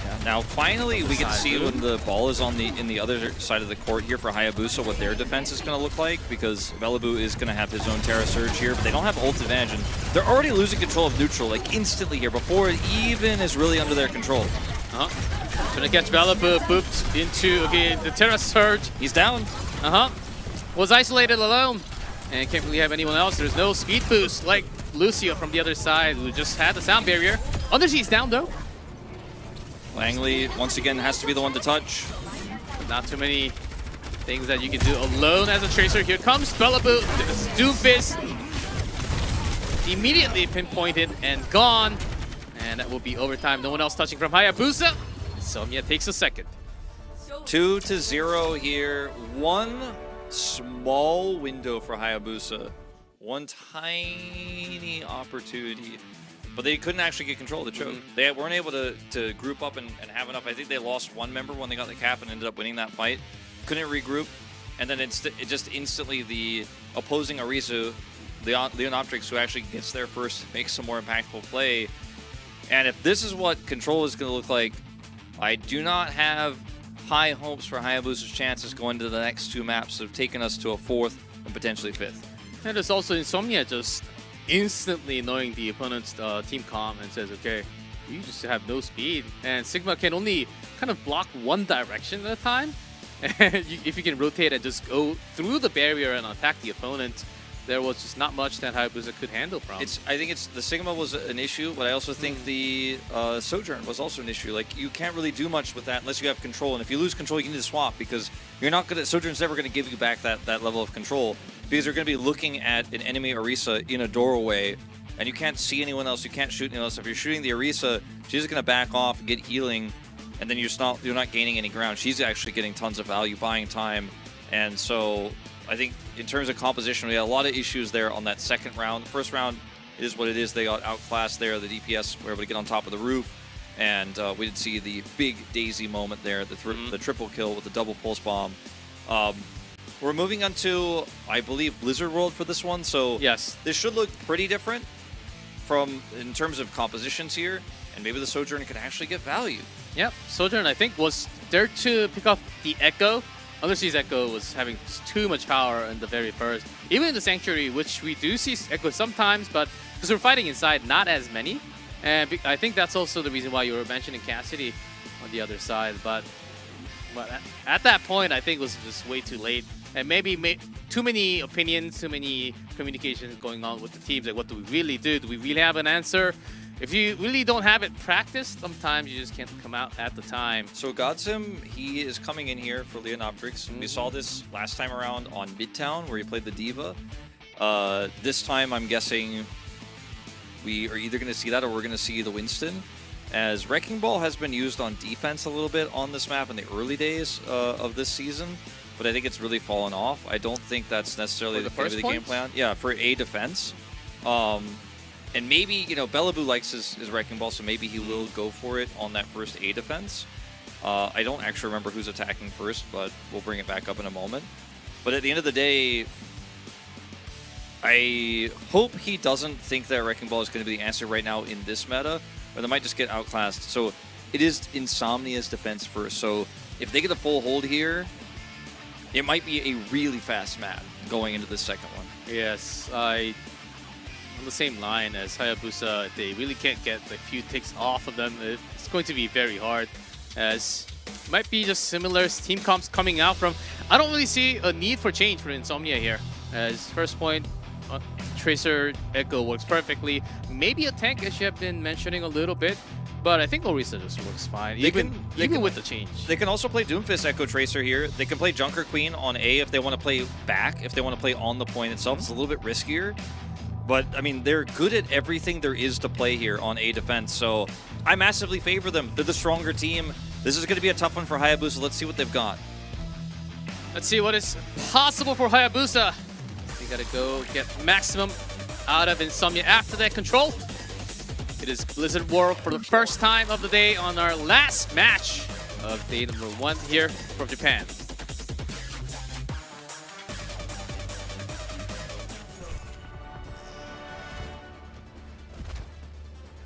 Yeah, now, finally, we get to see when the ball is on in the other side of the court here for Hayabusa what their defense is going to look like, because Malibu is going to have his own Terra Surge here, but they don't have ult advantage. And they're already losing control of neutral, like, instantly here, before it even is really under their control. Trying to catch Malibu, booped into, okay, the Terra Surge. He's down. Was isolated alone. And can't really have anyone else. There's no speed boost like Lucio from the other side, who just had the sound barrier. Undersea's down, though. Langley, once again, has to be the one to touch. Not too many things that you can do alone as a Tracer. Here comes Malibu. Doomfist. Immediately pinpointed and gone. And that will be overtime. No one else touching from Hayabusa. Insomnia takes a second. 2-0 here. One small window for Hayabusa. One tiny opportunity. But they couldn't actually get control of the choke. They weren't able to group up and have enough. I think they lost one member when they got the cap and ended up winning that fight. Couldn't regroup. And then it just instantly the opposing Arisu, Leonoptrix, who actually gets there first, makes some more impactful play. And if this is what control is going to look like, I do not have high hopes for Hayabusa's chances going to the next 2 maps of taking us to a 4th and potentially 5th. And there's also Insomnia just instantly knowing the opponent's team comp and says, okay, you just have no speed. And Sigma can only kind of block one direction at a time. And if you can rotate and just go through the barrier and attack the opponent, there was just not much that Hayabusa could handle from. I think the Sigma was an issue, but I also think the Sojourn was also an issue. Like, you can't really do much with that unless you have control. And if you lose control, you need to swap, because you're not gonna. Sojourn's never going to give you back that level of control, because you're going to be looking at an enemy Orisa in a doorway, and you can't see anyone else. You can't shoot anyone else. If you're shooting the Orisa, she's going to back off, get healing, and then you're not gaining any ground. She's actually getting tons of value, buying time, and so I think in terms of composition, we had a lot of issues there on that second round. The first round, it is what it is. They got outclassed there. The DPS were able to get on top of the roof, and we did see the big Daisy moment there, the triple kill with the double pulse bomb. We're moving on to, I believe, Blizzard World for this one, so yes, this should look pretty different in terms of compositions here, and maybe the Sojourn can actually get value. Yep, Sojourn, I think, was there to pick up the Echo Undersea's Echo was having too much power in the very first. Even in the Sanctuary, which we do see Echo sometimes, but because we're fighting inside, not as many. And I think that's also the reason why you were mentioning Cassidy on the other side. But at that point, I think it was just way too late. And maybe too many opinions, too many communications going on with the teams. Like, what do we really do? Do we really have an answer? If you really don't have it practiced, sometimes you just can't come out at the time. So Godsim, he is coming in here for Leonoptrix. We saw this last time around on Midtown where he played the Diva. This time, I'm guessing we are either going to see that or we're going to see the Winston. As Wrecking Ball has been used on defense a little bit on this map in the early days of this season, but I think it's really fallen off. I don't think that's necessarily the game plan. Yeah, for A defense. And maybe, you know, Bellaboo likes his Wrecking Ball, so maybe he will go for it on that first A defense. I don't actually remember who's attacking first, but we'll bring it back up in a moment. But at the end of the day, I hope he doesn't think that Wrecking Ball is going to be the answer right now in this meta, or they might just get outclassed. So it is Insomnia's defense first. So if they get a full hold here, it might be a really fast map going into the second one. Yes, on the same line as Hayabusa, if they really can't get a few ticks off of them, it's going to be very hard. As it might be just similar team comps coming out from. I don't really see a need for change for Insomnia here. As first point, Tracer Echo works perfectly. Maybe a tank, as you have been mentioning a little bit, but I think Orisa just works fine, even with the change. They can also play Doomfist Echo Tracer here. They can play Junker Queen on A if they want to play back, if they want to play on the point itself. It's a little bit riskier. But, I mean, they're good at everything there is to play here on A defense, so I massively favor them. They're the stronger team. This is going to be a tough one for Hayabusa. Let's see what they've got. Let's see what is possible for Hayabusa. They got to go get maximum out of Insomnia after that control. It is Blizzard World for the first time of the day on our last match of day number 1 here from Japan.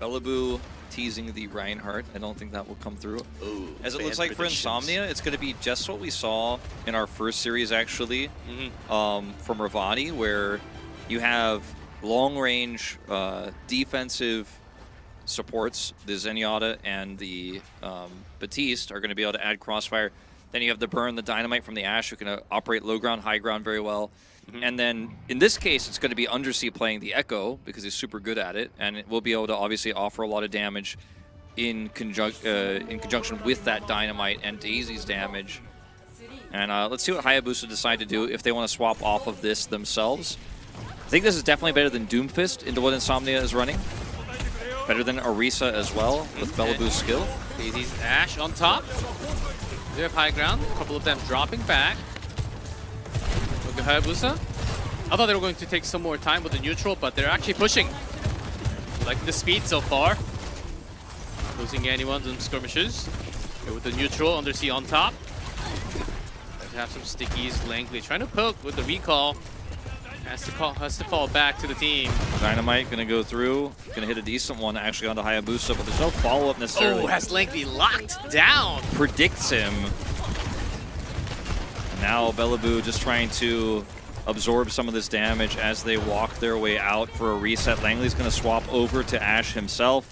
Bellaboo teasing the Reinhardt. I don't think that will come through. Ooh, as it looks like for Insomnia, it's going to be just what we saw in our first series, actually, from Revati, where you have long-range defensive supports. The Zenyatta and the Baptiste are going to be able to add Crossfire. Then you have the Burn, the Dynamite from the Ashe, who can operate low ground, high ground very well. And then, in this case, it's going to be Undersea playing the Echo, because he's super good at it, and it will be able to obviously offer a lot of damage in conjunction with that Dynamite and Daisy's damage. And let's see what Hayabusa decide to do if they want to swap off of this themselves. I think this is definitely better than Doomfist into what Insomnia is running. Better than Orisa as well, with Bellaboo's skill. Daisy's Ashe on top. They have high ground, a couple of them dropping back. Look at Hayabusa. I thought they were going to take some more time with the neutral, but they're actually pushing. Like the speed so far. Losing anyone in skirmishes. Here with the neutral, Undersea on top. They have some stickies. Langley trying to poke with the recall. Has to fall back to the team. Dynamite gonna go through. Gonna hit a decent one actually onto Hayabusa, but there's no follow-up necessarily. Oh, has Langley locked down. Predicts him. And now Bellaboo just trying to absorb some of this damage as they walk their way out for a reset. Langley's gonna swap over to Ashe himself.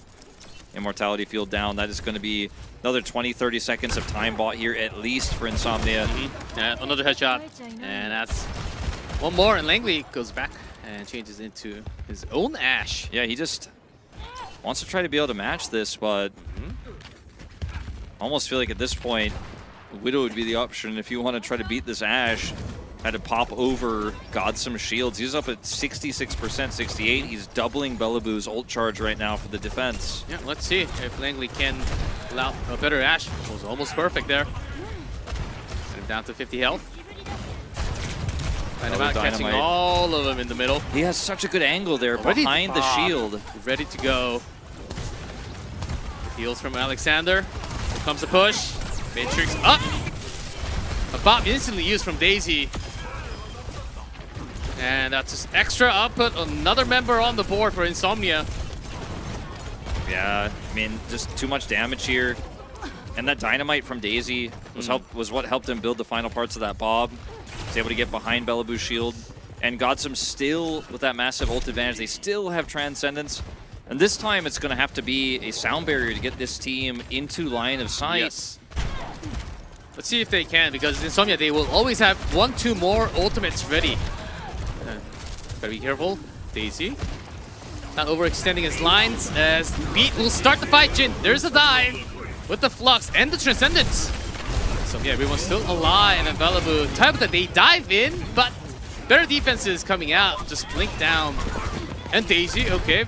Immortality field down. That is gonna be another 20-30 seconds of time bought here at least for Insomnia. Another headshot. And that's one more, and Langley goes back and changes into his own Ashe. Yeah, he just wants to try to be able to match this, but almost feel like at this point, Widow would be the option if you want to try to beat this Ashe. Had to pop over Godsome shields. He's up at 66%, 68. He's doubling Bellaboo's ult charge right now for the defense. Yeah, let's see if Langley can allow a better Ashe. It was almost perfect there. Get him down to 50 health. And about catching all of them in the middle. He has such a good angle there behind the shield. Ready to go. Heals from Alexander. Here comes the push. Matrix up. A bomb instantly used from Daisy. And that's just extra output. Another member on the board for Insomnia. Yeah, I mean, just too much damage here. And that dynamite from Daisy was what helped him build the final parts of that Bob. He's able to get behind Bellaboo's shield. And Godsum still, with that massive ult advantage, they still have Transcendence. And this time it's going to have to be a sound barrier to get this team into line of sight. Yes. Let's see if they can, because Insomnia, they will always have 1-2 more ultimates ready. Gotta be careful. Daisy. Not overextending his lines as Beat will start the fight. Jin, there's a dive with the Flux and the Transcendence. So yeah, everyone's still alive, and Bellaboo, type that they dive in, but better defenses coming out. Just blink down. And Daisy, okay.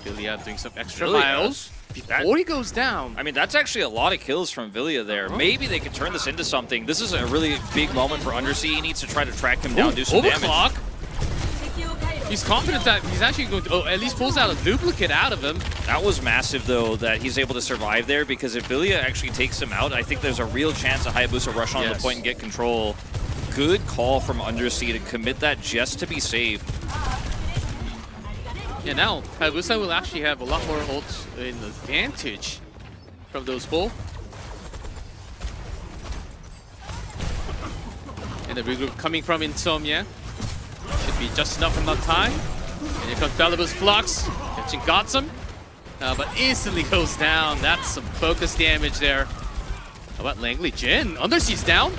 Vilya doing some extra miles before he goes down. I mean, that's actually a lot of kills from Vilya there. Maybe they could turn this into something. This is a really big moment for Undersea. He needs to try to track him down, do some damage. He's confident that he's actually going to, at least pulls out a duplicate out of him. That was massive, though, that he's able to survive there, because if Vilya actually takes him out, I think there's a real chance that Hayabusa rush on the point and get control. Good call from Undersea to commit that just to be safe. Yeah, now Hayabusa will actually have a lot more ults in advantage from those full. And the regroup coming from Insomnia. Should be just enough amount of time. And here comes Bellaboo's Flux, catching Godsum. But instantly goes down. That's some focus damage there. How about Langley? Jin, Undersea's down.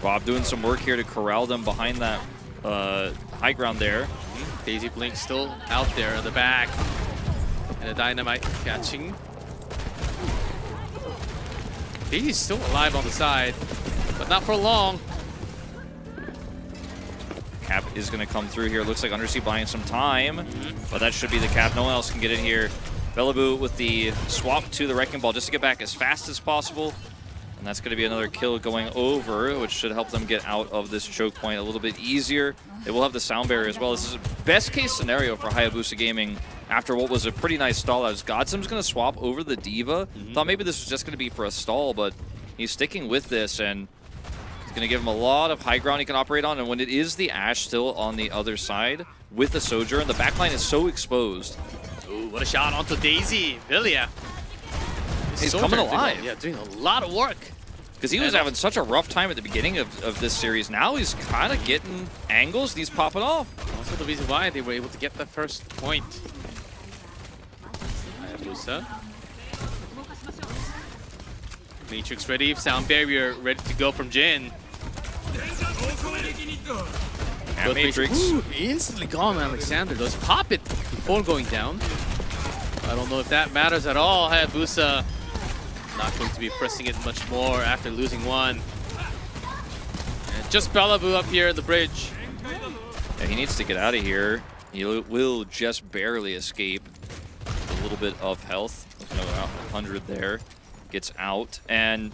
Bob doing some work here to corral them behind that high ground there. Daisy Blink still out there in the back. And a Dynamite catching. Daisy's still alive on the side, but not for long. Cap is going to come through here. Looks like Undersea buying some time, but that should be the cap. No one else can get in here. Bellaboo with the swap to the Wrecking Ball just to get back as fast as possible. And that's going to be another kill going over, which should help them get out of this choke point a little bit easier. They will have the sound barrier as well. This is a best case scenario for Hayabusa Gaming after what was a pretty nice stall. As Godsum's going to swap over the Diva. Thought maybe this was just going to be for a stall, but he's sticking with this, and it's going to give him a lot of high ground he can operate on. And when it is the Ashe still on the other side with the Sojourn, the backline is so exposed. Ooh, what a shot onto Daisy. Vilya. He's coming alive. Yeah, doing a lot of work. Because he was having such a rough time at the beginning of this series. Now he's kind of getting angles and he's popping off. Also the reason why they were able to get the first point. Hayabusa. Matrix ready, sound barrier ready to go from Jin. And Matrix. Ooh, instantly gone, Alexander. Does pop it before going down. I don't know if that matters at all. Hayabusa not going to be pressing it much more after losing one. And just Bellaboo up here at the bridge. Yeah, he needs to get out of here. He will just barely escape. A little bit of health. About 100 there. Gets out. And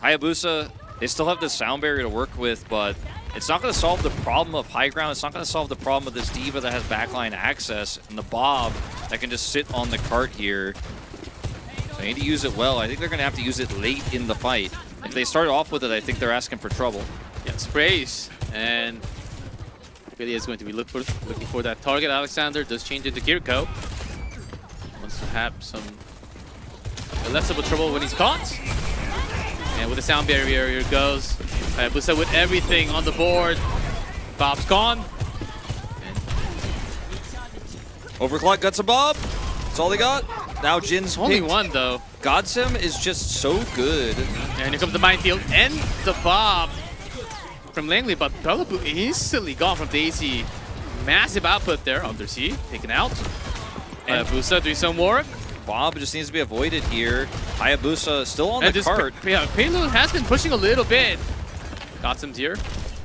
Hayabusa, they still have the sound barrier to work with, but it's not going to solve the problem of high ground. It's not going to solve the problem of this Diva that has backline access and the Bob that can just sit on the cart here. They need to use it well. I think they're going to have to use it late in the fight. If they start off with it, I think they're asking for trouble. Yeah, sprays. And Vilya is going to be looking for that target. Alexander does change it to Kiriko. Wants to have some less of a trouble when he's caught. And with the sound barrier, here it goes. Hayabusa with everything on the board. Bob's gone. Overclock got some Bob. That's all they got. Now Jin's Only picked. one though. Godsum is just so good. And here comes the minefield and the Bob from Langley, but Bellaboo instantly gone from Daisy. Massive output there. Undersea taken out. Hayabusa doing some work. Bob just needs to be avoided here. Hayabusa still on the cart. Yeah, Payload has been pushing a little bit. Godsum's here.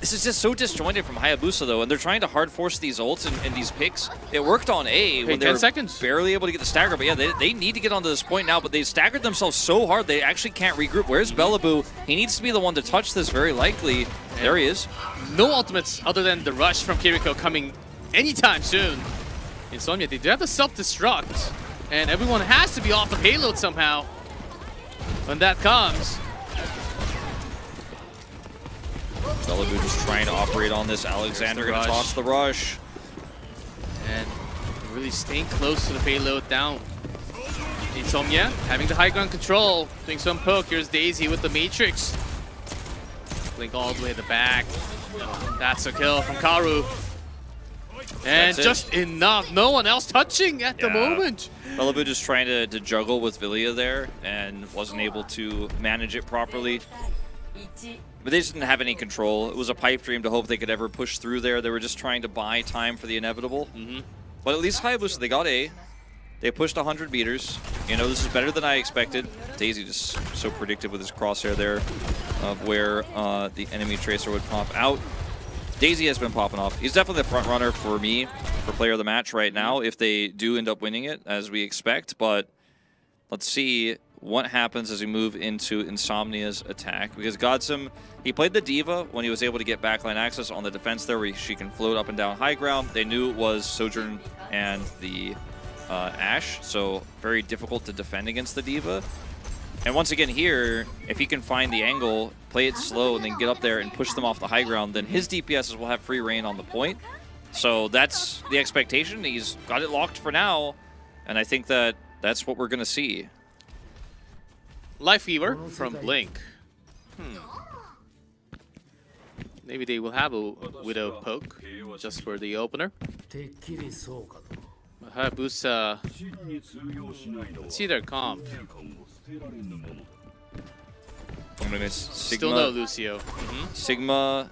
This is just so disjointed from Hayabusa, though, and they're trying to hard force these ults and these picks. It worked on A when they were barely able to get the stagger, but yeah, they need to get onto this point now, but they've staggered themselves so hard they actually can't regroup. Where's Bellaboo? He needs to be the one to touch this very likely. There he is. No ultimates other than the rush from Kiriko coming anytime soon. Insomnia, they do have to self-destruct, and everyone has to be off the payload somehow when that comes. Bellaboo just trying to operate on this. Alexander going to toss the rush. And really staying close to the payload down. Insomnia having the high ground control, doing some poke. Here's Daisy with the Matrix. Blink all the way to the back. That's a kill from Karu. And just enough. No one else touching at the moment. Malibu just trying to juggle with Villia there and wasn't able to manage it properly. But they just didn't have any control. It was a pipe dream to hope they could ever push through there. They were just trying to buy time for the inevitable. But at least Hayabusa, they got A. They pushed 100 meters. You know, this is better than I expected. Daisy just so predictive with his crosshair there of where the enemy tracer would pop out. Daisy has been popping off. He's definitely the front runner for me for player of the match right now if they do end up winning it, as we expect. But let's see what happens as we move into Insomnia's attack. Because Godsum, he played the Diva when he was able to get backline access on the defense there where she can float up and down high ground. They knew it was Sojourn and the Ashe, so very difficult to defend against the Diva. And once again here, if he can find the angle, play it slow, and then get up there and push them off the high ground, then his DPSs will have free reign on the point. So that's the expectation. He's got it locked for now, and I think that that's what we're going to see. Life Weaver from Blink. Maybe they will have a Widow poke just for the opener. Hayabusa. Let's see their comp. I'm gonna miss Sigma. Still no Lucio. Sigma,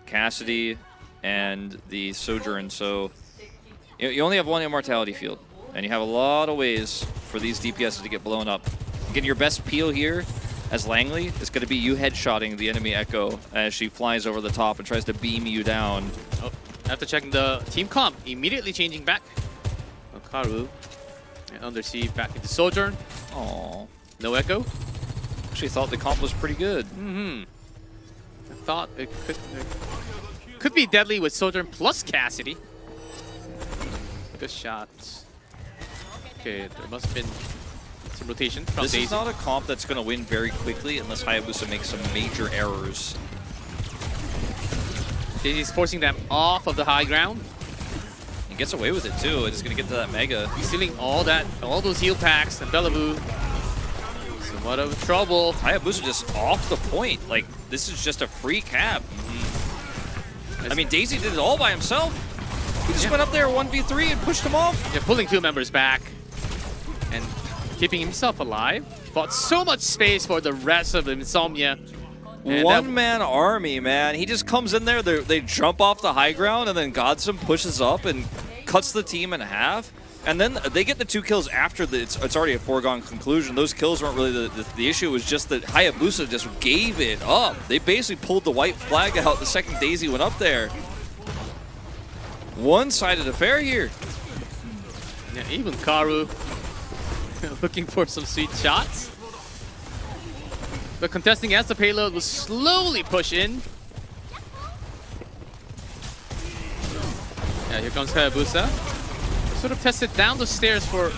Cassidy, and the Sojourn. So you only have one immortality field, and you have a lot of ways for these DPSs to get blown up. Again, your best peel here as Langley is going to be you headshotting the enemy Echo as she flies over the top and tries to beam you down. Oh, after checking the team comp, immediately changing back. Karu and Undersiege back into Sojourn. Oh, no Echo. Actually thought the comp was pretty good. I thought it could be deadly with Sojourn plus Cassidy. Good shots. Okay, there must have been some rotation from This Daisy. is not a comp that's going to win very quickly unless Hayabusa makes some major errors. Daisy's forcing them off of the high ground. He gets away with it too. It's going to get to that Mega. He's stealing all those heal packs, and Bellevue. Somewhat of trouble. Hayabusa just off the point. Like, this is just a free cap. I mean, Daisy did it all by himself. He just went up there 1v3 and pushed him off. Yeah, pulling two members back and keeping himself alive. Bought so much space for the rest of the Insomnia. One-man army, man. He just comes in there, they jump off the high ground, and then Godsum pushes up and cuts the team in half. And then they get the 2 kills after it's already a foregone conclusion. Those kills weren't really the issue. It was just that Hayabusa just gave it up. They basically pulled the white flag out the second Daisy went up there. One-sided affair here. Yeah, even Karu looking for some sweet shots. But contesting as the payload will slowly push in. Yeah, here comes Hayabusa. Sort of tested down the stairs for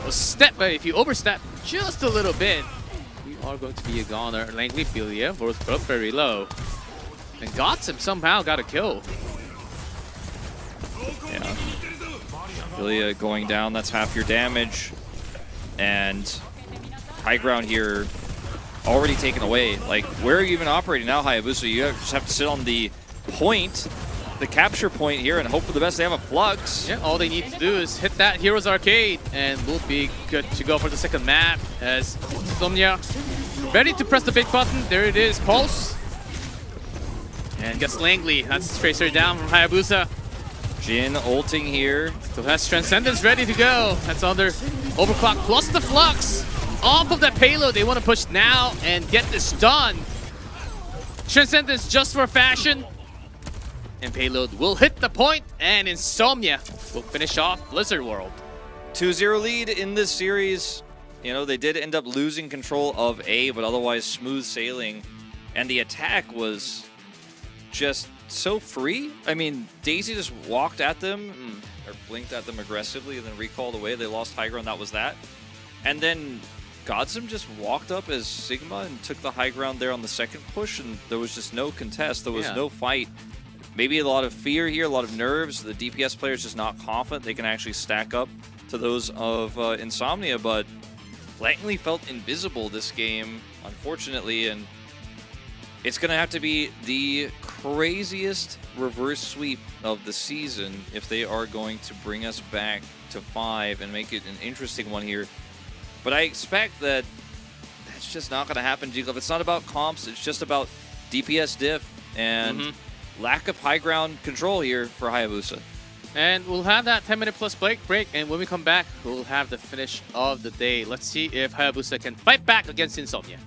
a step, but if you overstep just a little bit, you are going to be a goner. Langley, Philia, both very low. And Godsum somehow got a kill. Yeah. Philia going down, that's half your damage. And high ground here already taken away. Like, where are you even operating now, Hayabusa? You just have to sit on the point, the capture point here, and hope for the best. They have a Flux. Yeah, all they need to do is hit that Heroes Arcade, and we'll be good to go for the second map as Insomnia ready to press the big button. There it is, Pulse. And gets Langley. That's Tracer down from Hayabusa. Jin ulting here. Still has Transcendence ready to go. That's under Overclock plus the Flux. Off of that payload, they want to push now and get this done. Transcendence just for fashion. And payload will hit the point, and Insomnia will finish off Blizzard World. 2-0 lead in this series. You know, they did end up losing control of A, but otherwise smooth sailing. And the attack was just so free. I mean, Daisy just walked at them, or blinked at them aggressively, and then recalled away. They lost high ground, that was that. And then Godsum just walked up as Sigma and took the high ground there on the second push, and there was just no contest. There was no fight. Maybe a lot of fear here, a lot of nerves. The DPS player's just not confident they can actually stack up to those of Insomnia, but Langley felt invisible this game, unfortunately, and it's going to have to be the craziest reverse sweep of the season if they are going to bring us back to 5 and make it an interesting one here. But I expect that that's just not going to happen, G-Club. It's not about comps, it's just about DPS diff and lack of high ground control here for Hayabusa. And we'll have that 10-minute plus break, and when we come back, we'll have the finish of the day. Let's see if Hayabusa can fight back against Insomnia.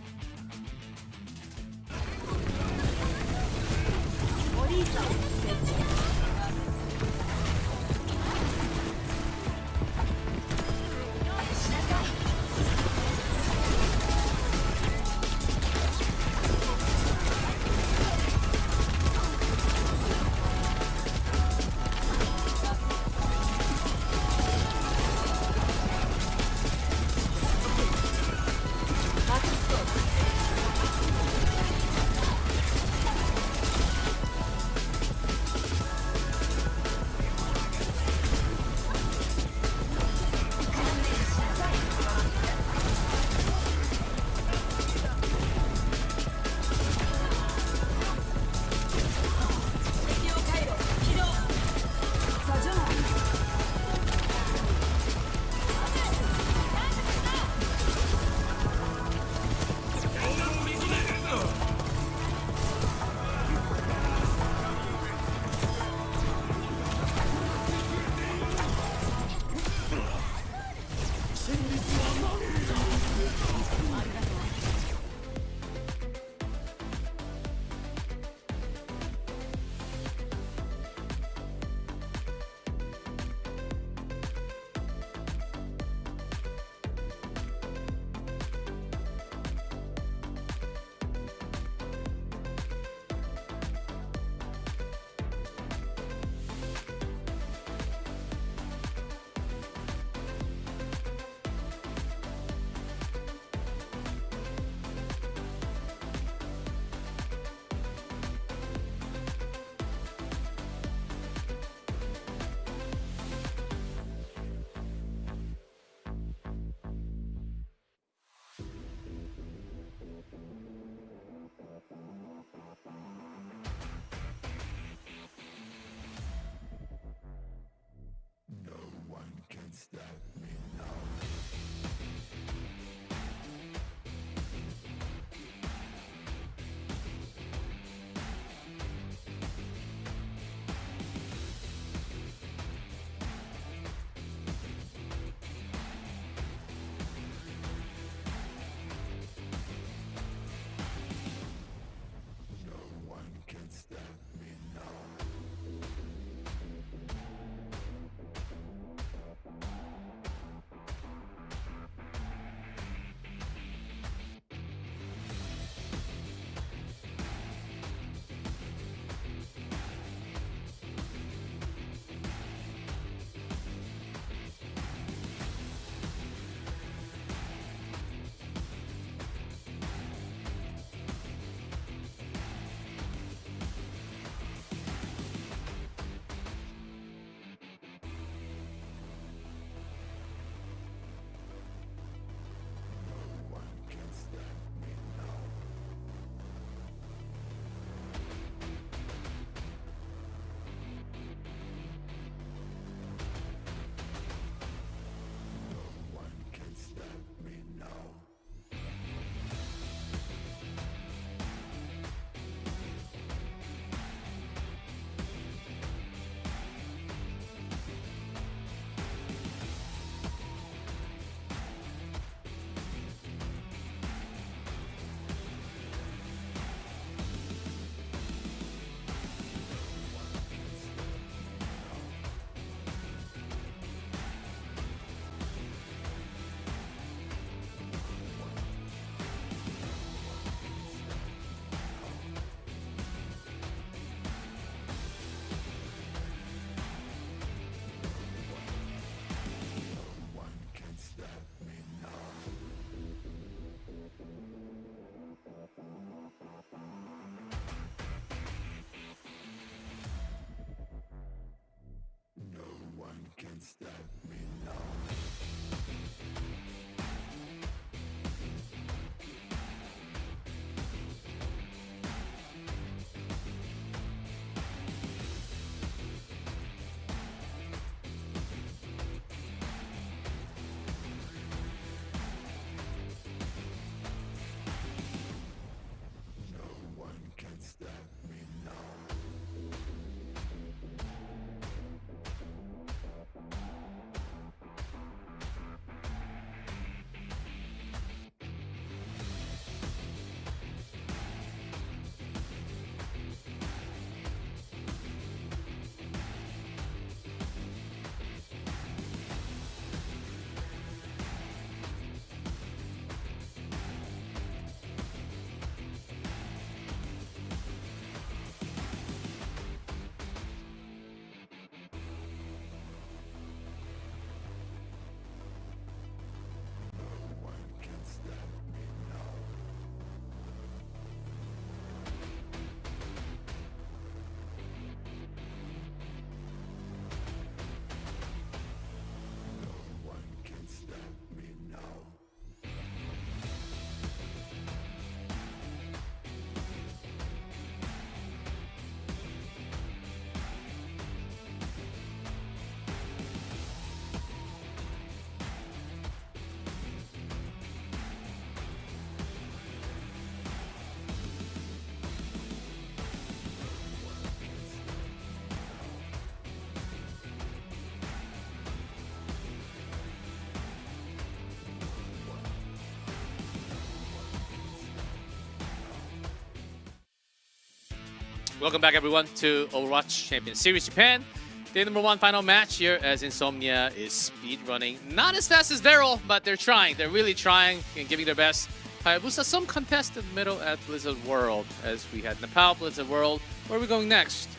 Welcome back, everyone, to Overwatch Champions Series Japan. Day number 1 final match here as Insomnia is speedrunning. Not as fast as Varrel, but they're trying. They're really trying and giving their best. Hayabusa, some contest in the middle at Blizzard World, as we had Nepal, Blizzard World. Where are we going next?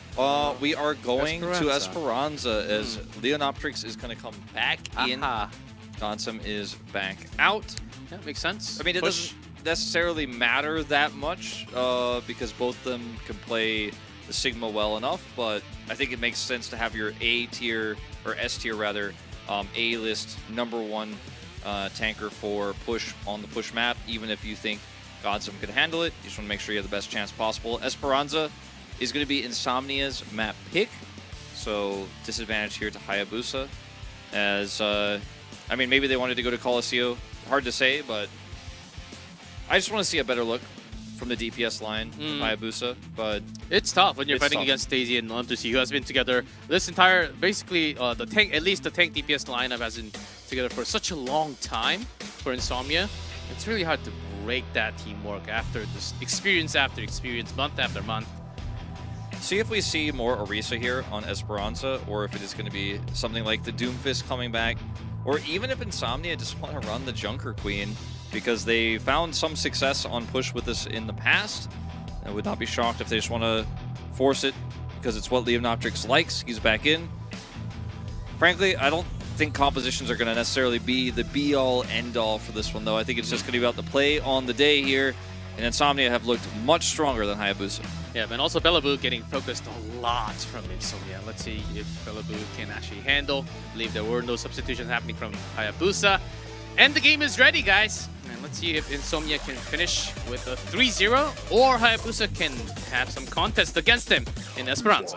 We are going to Esperanza as Leonoptrix is going to come back in. Gonsum is back out. Yeah, makes sense. I mean, it doesn't necessarily matter that much because both of them can play the Sigma well enough, but I think it makes sense to have your A tier, or S tier rather, A-list #1 tanker for push on the push map, even if you think Gonsum can handle it. You just want to make sure you have the best chance possible. Esperanza is going to be Insomnia's map pick, so disadvantage here to Hayabusa, as, I mean, maybe they wanted to go to Colosseo. Hard to say, but I just want to see a better look from the DPS line of Hayabusa, but it's tough when you're fighting against Daisy and OWCS, who has been together this entire, basically, the tank, at least the tank DPS lineup has been together for such a long time for Insomnia. It's really hard to break that teamwork after this experience after experience, month after month. See if we see more Orisa here on Esperanza, or if it is going to be something like the Doomfist coming back, or even if Insomnia just want to run the Junker Queen, because they found some success on push with this in the past. I would not be shocked if they just want to force it, because it's what Leonoptrix likes. He's back in. Frankly, I don't think compositions are going to necessarily be the be-all, end-all for this one, though. I think it's just going to be about the play on the day here, and Insomnia have looked much stronger than Hayabusa. Yeah, and also Bellaboo getting focused a lot from Insomnia. Let's see if Bellaboo can actually handle. I believe there were no substitutions happening from Hayabusa. And the game is ready, guys. And let's see if Insomnia can finish with a 3-0, or Hayabusa can have some contest against him in Esperanza.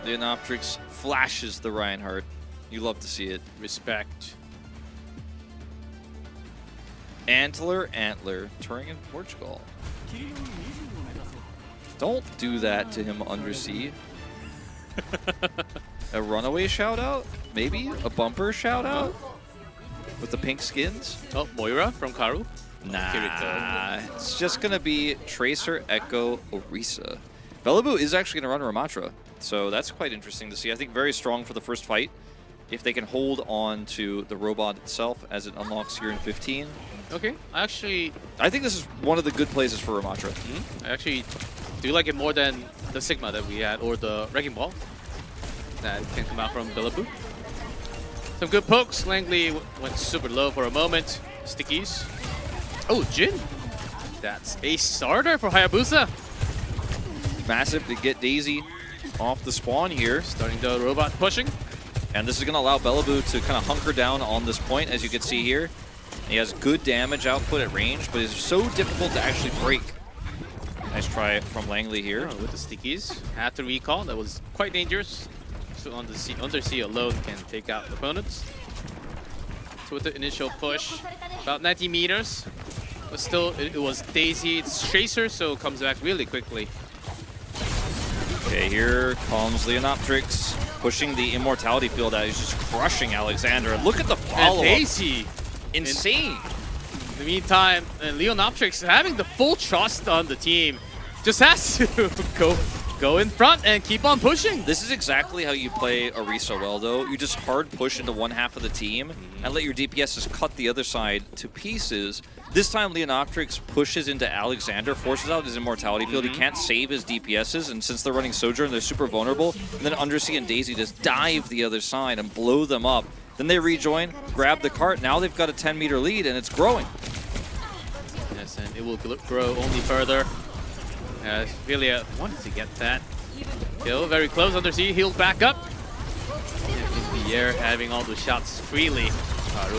Leonoptrix flashes the Reinhardt. You love to see it. Respect. Antler, touring in Portugal. Don't do that to him, Undersea. A runaway shout out? Maybe? A bumper shout out? With the pink skins? Oh, Moira from Karu? Nah, it's just gonna be Tracer, Echo, Orisa. Bellaboo is actually gonna run Ramatra, so that's quite interesting to see. I think very strong for the first fight. If they can hold on to the robot itself as it unlocks here in 15. Okay, I think this is one of the good places for Ramatra. I actually do like it more than the Sigma that we had, or the Wrecking Ball that can come out from Bellaboo. Some good pokes. Langley went super low for a moment. Stickies. Oh, Jin. That's a starter for Hayabusa. Massive to get Daisy off the spawn here. Starting the robot pushing. And this is going to allow Bellaboo to kind of hunker down on this point, as you can see here. He has good damage output at range, but it's so difficult to actually break. Nice try from Langley here. With the stickies. Had to recall. That was quite dangerous. So Undersea alone can take out opponents. So with the initial push, about 90 meters. But still, it was Daisy. It's Tracer, so it comes back really quickly. Okay, here comes Leonoptrix, pushing the Immortality field out. He's just crushing Alexander. And look at the follow-up. Daisy! Insane! In the meantime, Leonoptrix having the full trust on the team. Just has to go in front and keep on pushing. This is exactly how you play Orisa well, though. You just hard push into one half of the team and let your DPS just cut the other side to pieces. This time, Leonoptrix pushes into Alexander, forces out his Immortality field. He can't save his DPSs, and since they're running Sojourn, they're super vulnerable. And then Undersea and Daisy just dive the other side and blow them up. Then they rejoin, grab the cart. Now they've got a 10-meter lead, and it's growing. Yes, and it will grow only further. Filia wanted to get that kill. Very close. Undersea healed back up. And in the air, having all the shots freely.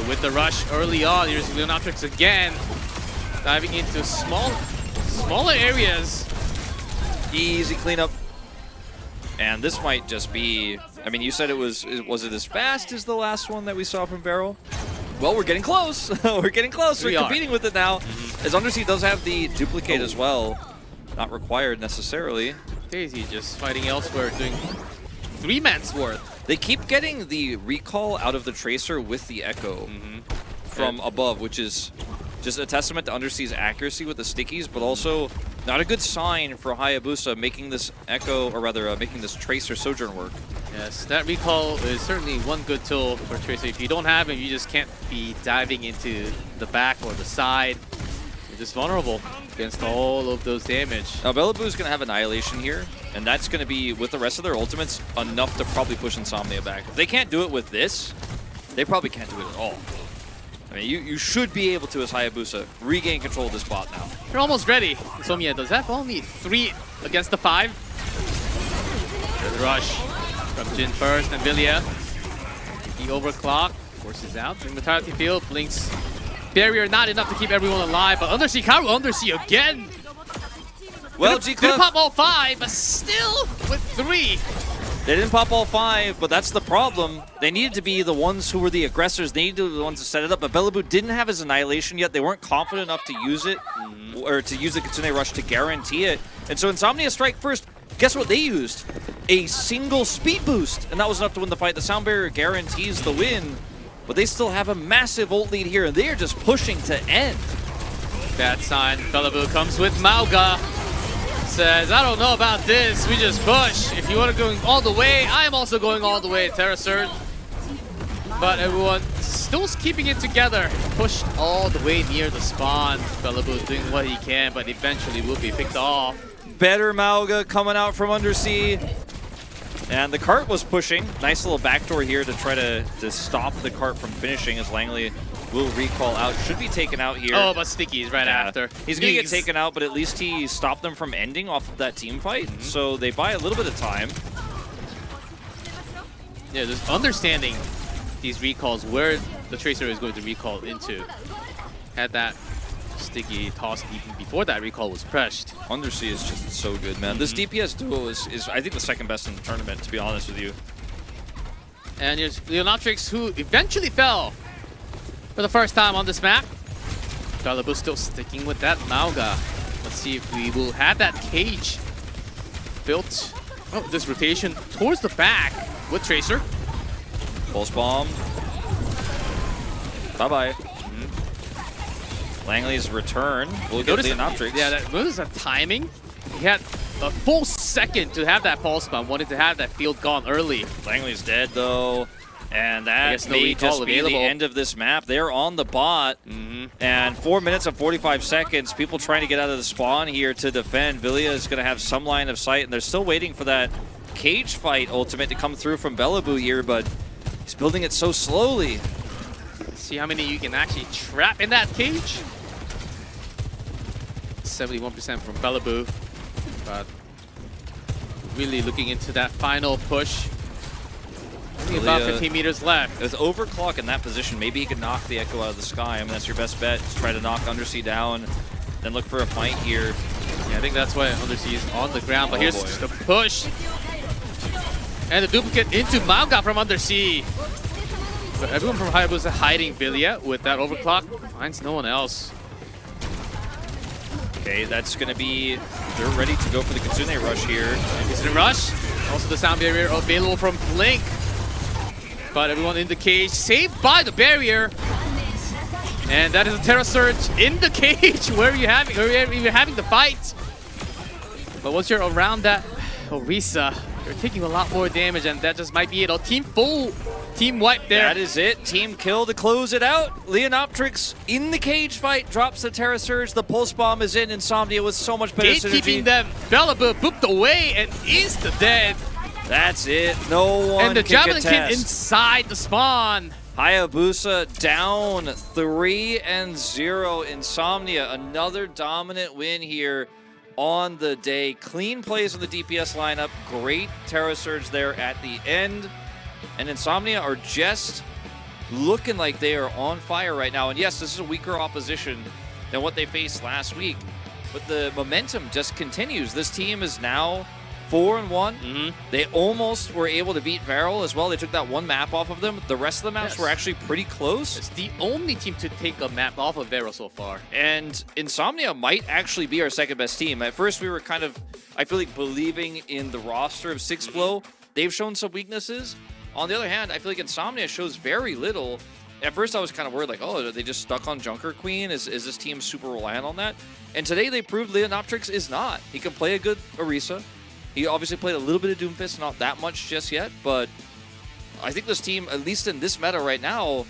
With the rush early on, here's Leonoptrix again, diving into smaller areas. Easy cleanup. And this might just be, I mean, you said was it as fast as the last one that we saw from Varrel? Well, we're getting close. We're getting close. We're competing with it now. As Undersea does have the duplicate as well. not required necessarily. Daisy just fighting elsewhere, doing 3-man's worth. They keep getting the recall out of the Tracer with the Echo from above, which is just a testament to Undersea's accuracy with the stickies, but also not a good sign for Hayabusa making this Echo, or rather making this Tracer Sojourn work. Yes, that recall is certainly one good tool for Tracer. If you don't have it, you just can't be diving into the back or the side. You're just vulnerable against all of those damage. Now, Bellaboo's going to have Annihilation here, and that's going to be, with the rest of their ultimates, enough to probably push Insomnia back. If they can't do it with this, they probably can't do it at all. I mean, you should be able to, as Hayabusa, regain control of this bot now. You're almost ready. Insomnia does have only 3 against the 5. Good rush from Jin first, and Villia. The overclock forces out. The Mentality Field blinks. Barrier not enough to keep everyone alive, but Undersea, Karu Undersea again. Well, Gonna pop all 5, but still with 3. They didn't pop all 5, but that's the problem. They needed to be the ones who were the aggressors. They needed to be the ones to set it up, but Bellaboo didn't have his Annihilation yet. They weren't confident enough to use it, or to use the Kitsune Rush to guarantee it. And so Insomnia strike first. Guess what they used? A single speed boost, and that was enough to win the fight. The Sound Barrier guarantees the win, but they still have a massive ult lead here, and they are just pushing to end. Bad sign. Bellaboo comes with Mauga. Says, I don't know about this. We just push. If you want to go all the way, I am also going all the way. Terra Surge. But everyone still keeping it together. Pushed all the way near the spawn. Bellaboo doing what he can, but eventually will be picked off. Better Mauga coming out from Undersea. And the cart was pushing. Nice little backdoor here to try to stop the cart from finishing, as Langley will recall out. Should be taken out here. Oh, but Sticky's right after. He's going to get taken out, but at least he stopped them from ending off of that team fight. So they buy a little bit of time. Yeah, just understanding these recalls, where the Tracer is going to recall into. Had that Sticky tossed even before that recall was pressed. Undersea is just so good, man. This DPS duo is I think, the second best in the tournament, to be honest with you. And here's Leonoptrix, who eventually fell for the first time on this map. Bellaboo still sticking with that Mauga. Let's see if we will have that cage built. Oh, this rotation towards the back with Tracer. Pulse bomb. Bye-bye. Langley's return will get Leonoptrix. Yeah, notice that timing. He had a full second to have that pulse bomb. Wanted to have that field gone early. Langley's dead, though. And that may just be the end of this map. They're on the bot. And 4 minutes and 45 seconds. People trying to get out of the spawn here to defend. Villia is going to have some line of sight. And they're still waiting for that cage fight ultimate to come through from Bellaboo here. But he's building it so slowly. See how many you can actually trap in that cage. 71% from Bellaboo. But really looking into that final push. Only about 15 meters left. With overclock in that position, maybe he could knock the Echo out of the sky. I mean, that's your best bet. Just try to knock Undersea down, then look for a fight here. Yeah, I think that's why Undersea is on the ground. But here's the push. And the duplicate into Mauga from Undersea. But everyone from Hayabusa hiding Villia with that overclock. Finds no one else. Okay, that's going to be... They're ready to go for the Kitsune Rush here. Kitsune Rush. Also the Sound Barrier available from Blink. But everyone in the cage, saved by the barrier. And that is a Terra Surge in the cage. Where are you having the fight? But once you're around that Orisa, you're taking a lot more damage, and that just might be it. A team wipe there. That is it. Team kill to close it out. Leonoptrix in the cage fight drops the Terra Surge. The Pulse Bomb is in. Insomnia with so much better synergy. Gatekeeping them. Bellaboo booped away and insta-dead. That's it. No one And the can Javelin Kid contest. inside the spawn. Hayabusa down 3-0. Insomnia, another dominant win here on the day. Clean plays on the DPS lineup. Great Terra Surge there at the end. And Insomnia are just looking like they are on fire right now. And yes, this is a weaker opposition than what they faced last week. But the momentum just continues. This team is now 4-1. They almost were able to beat Varrel as well. They took that one map off of them. The rest of the maps were actually pretty close. It's the only team to take a map off of Varrel so far. And Insomnia might actually be our second best team. At first, we were kind of, I feel like, believing in the roster of 6flow. They've shown some weaknesses. On the other hand, I feel like Insomnia shows very little. At first, I was kind of worried, like, oh, are they just stuck on Junker Queen? Is this team super reliant on that? And today, they proved Leonoptrix is not. He can play a good Orisa. He obviously played a little bit of Doomfist, not that much just yet, but I think this team, at least in this meta right now,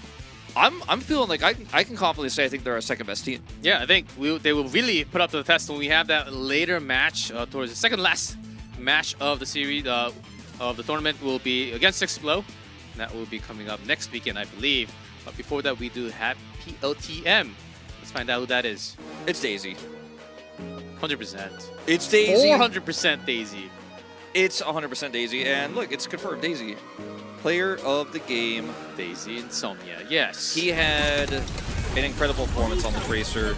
I'm feeling like I can confidently say I think they're our second best team. Yeah, I think they will really put up to the test when we have that later match towards the second last match of the series of the tournament will be against 6flow. That will be coming up next weekend, I believe. But before that, we do have PLTM. Let's find out who that is. It's Daisy. 100%. It's Daisy. 400% Daisy. It's 100% Daisy, and look, it's confirmed. Daisy, player of the game. Daisy Insomnia, yes. He had an incredible performance on the Tracer.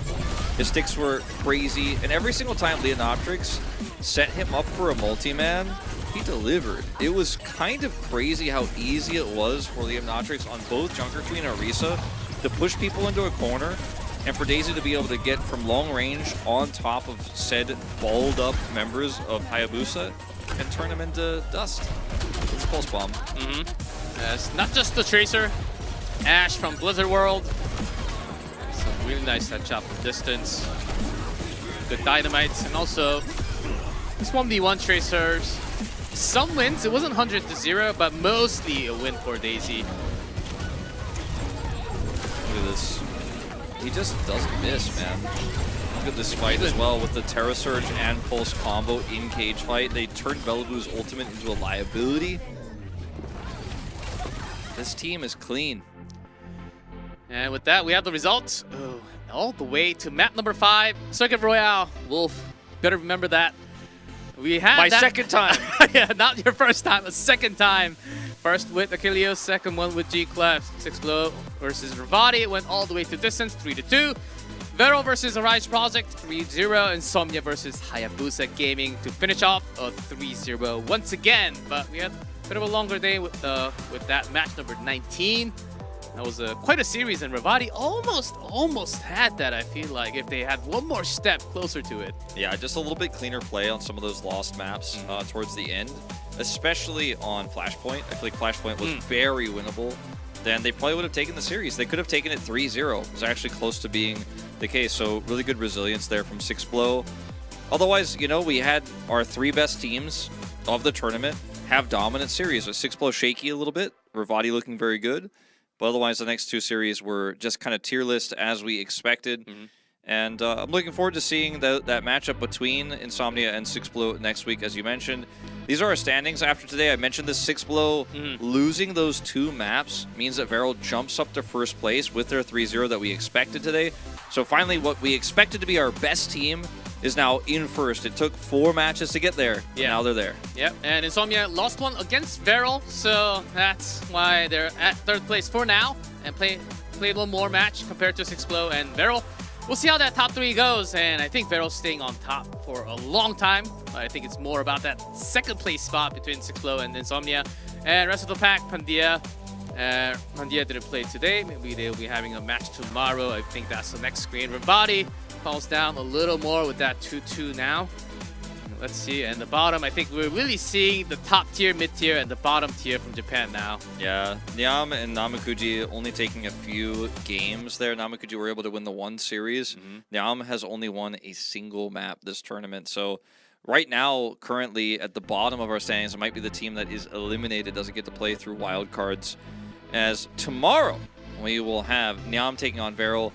His sticks were crazy, and every single time Leonoptrix set him up for a multi-man, he delivered. It was kind of crazy how easy it was for Leonoptrix on both Junker Queen and Orisa to push people into a corner, and for Daisy to be able to get from long range on top of said balled up members of Hayabusa and turn them into dust. It's a pulse bomb. It's not just the Tracer. Ash from Blizzard World. Some really nice headshot from distance. Good dynamites, and also this 1v1 Tracers. Some wins. It wasn't 100-0, but mostly a win for Daisy. Look at this. He just doesn't miss, man. Look at this fight as well with the Terra Surge and Pulse combo in cage fight. They turned Bellaboo's ultimate into a liability. This team is clean. And with that, we have the results. Oh, all the way to map number 5, Circuit Royale. Wolf, better remember that. We had My second time. Yeah, not your first time, a second time. First with Achilleos, second one with G-Clef. 6flow versus Revati. It went all the way to distance, 3-2. Varrel versus Arise Project, 3-0. Insomnia versus Hayabusa Gaming to finish off a 3-0 once again. But we had a bit of a longer day with that match number 19. That was quite a series, and Revati almost had that, I feel like, if they had one more step closer to it. Yeah, just a little bit cleaner play on some of those lost maps towards the end, especially on Flashpoint. I feel like Flashpoint was very winnable. Then they probably would have taken the series. They could have taken it 3-0. It was actually close to being the case, so really good resilience there from 6flow. Otherwise, you know, we had our 3 best teams of the tournament have dominant series, with 6flow shaky a little bit, Revati looking very good. But otherwise, the next 2 series were just kind of tier list as we expected. And I'm looking forward to seeing that matchup between Insomnia and 6flow next week, as you mentioned. These are our standings after today. I mentioned this 6flow losing those 2 maps means that Varrel jumps up to first place with their 3-0 that we expected today. So finally, what we expected to be our best team is now in first. It took 4 matches to get there. Yeah. Now they're there. Yep, and Insomnia lost one against Varrel, so that's why they're at third place for now and play a little more match compared to 6flow and Varrel. We'll see how that top 3 goes, and I think Varrel's staying on top for a long time. I think it's more about that second place spot between 6flow and Insomnia. And rest of the pack, Pandia. Pandia didn't play today. Maybe they'll be having a match tomorrow. I think that's the next screen. Revati falls down a little more with that 2-2 now. Let's see. And the bottom, I think we're really seeing the top tier, mid tier, and the bottom tier from Japan now. Yeah, Niam and Namakuji only taking a few games there. Namakuji were able to win the 1 series. Niam has only won a single map this tournament. So right now, currently at the bottom of our standings, it might be the team that is eliminated, doesn't get to play through wildcards. As tomorrow, we will have Niam taking on Varrel.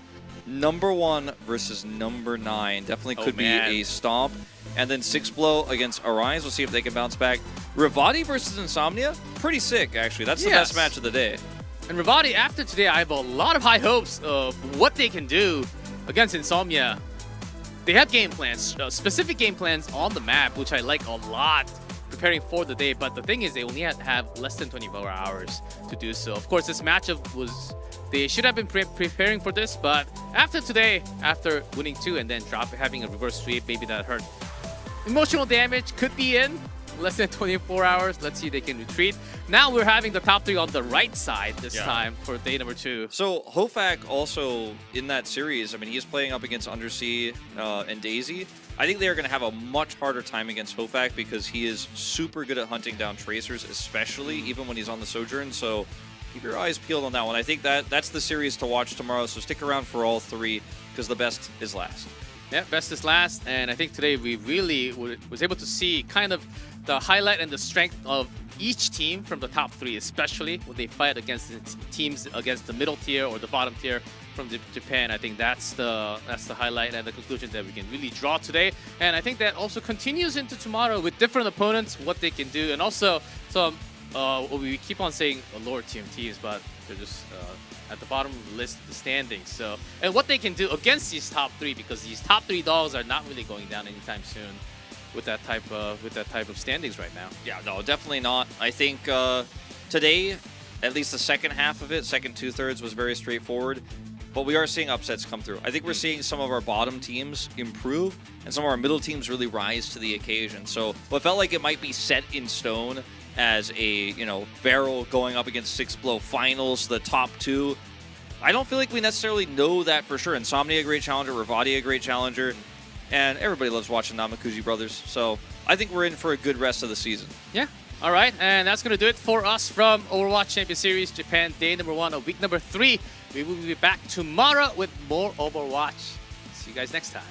Number 1 versus number 9. Definitely could be a stomp. And then 6flow against Arise. We'll see if they can bounce back. Revati versus Insomnia. Pretty sick, actually. That's the best match of the day. And Revati, after today, I have a lot of high hopes of what they can do against Insomnia. They have game plans, specific game plans on the map, which I like a lot, preparing for the day. But the thing is, they only have less than 24 hours to do so. Of course, this matchup was... They should have been preparing for this, but after today, after winning 2 and then having a reverse sweep, maybe that hurt. Emotional damage could be in, less than 24 hours. Let's see if they can retreat. Now we're having the top 3 on the right side this time for day number 2. So Hofak also in that series, I mean, he's playing up against Undersea and Daisy. I think they're going to have a much harder time against Hofak because he is super good at hunting down tracers, especially even when he's on the Sojourn. So keep your eyes peeled on that one. I think that's the series to watch tomorrow. So stick around for all 3 because the best is last. Yeah, best is last, and I think today we really was able to see kind of the highlight and the strength of each team from the top 3, especially when they fight against teams against the middle tier or the bottom tier from Japan. I think that's the highlight and the conclusion that we can really draw today, and I think that also continues into tomorrow with different opponents, what they can do, and also some we keep on saying lower tier teams, but they're just at the bottom of the list, the standings. So, and what they can do against these top 3, because these top 3 dogs are not really going down anytime soon with that type of standings right now. Yeah, no, definitely not. I think today, at least the second half of it, second 2/3 was very straightforward. But we are seeing upsets come through. I think we're seeing some of our bottom teams improve and some of our middle teams really rise to the occasion. So what felt like it might be set in stone as a, Varrel going up against 6 Blow finals, the top 2. I don't feel like we necessarily know that for sure. Insomnia, a great challenger, Revati, a great challenger, and everybody loves watching Namakuji brothers. So I think we're in for a good rest of the season. Yeah. All right, and that's going to do it for us from Overwatch Champions Series Japan, day number 1 of week number 3. We will be back tomorrow with more Overwatch. See you guys next time.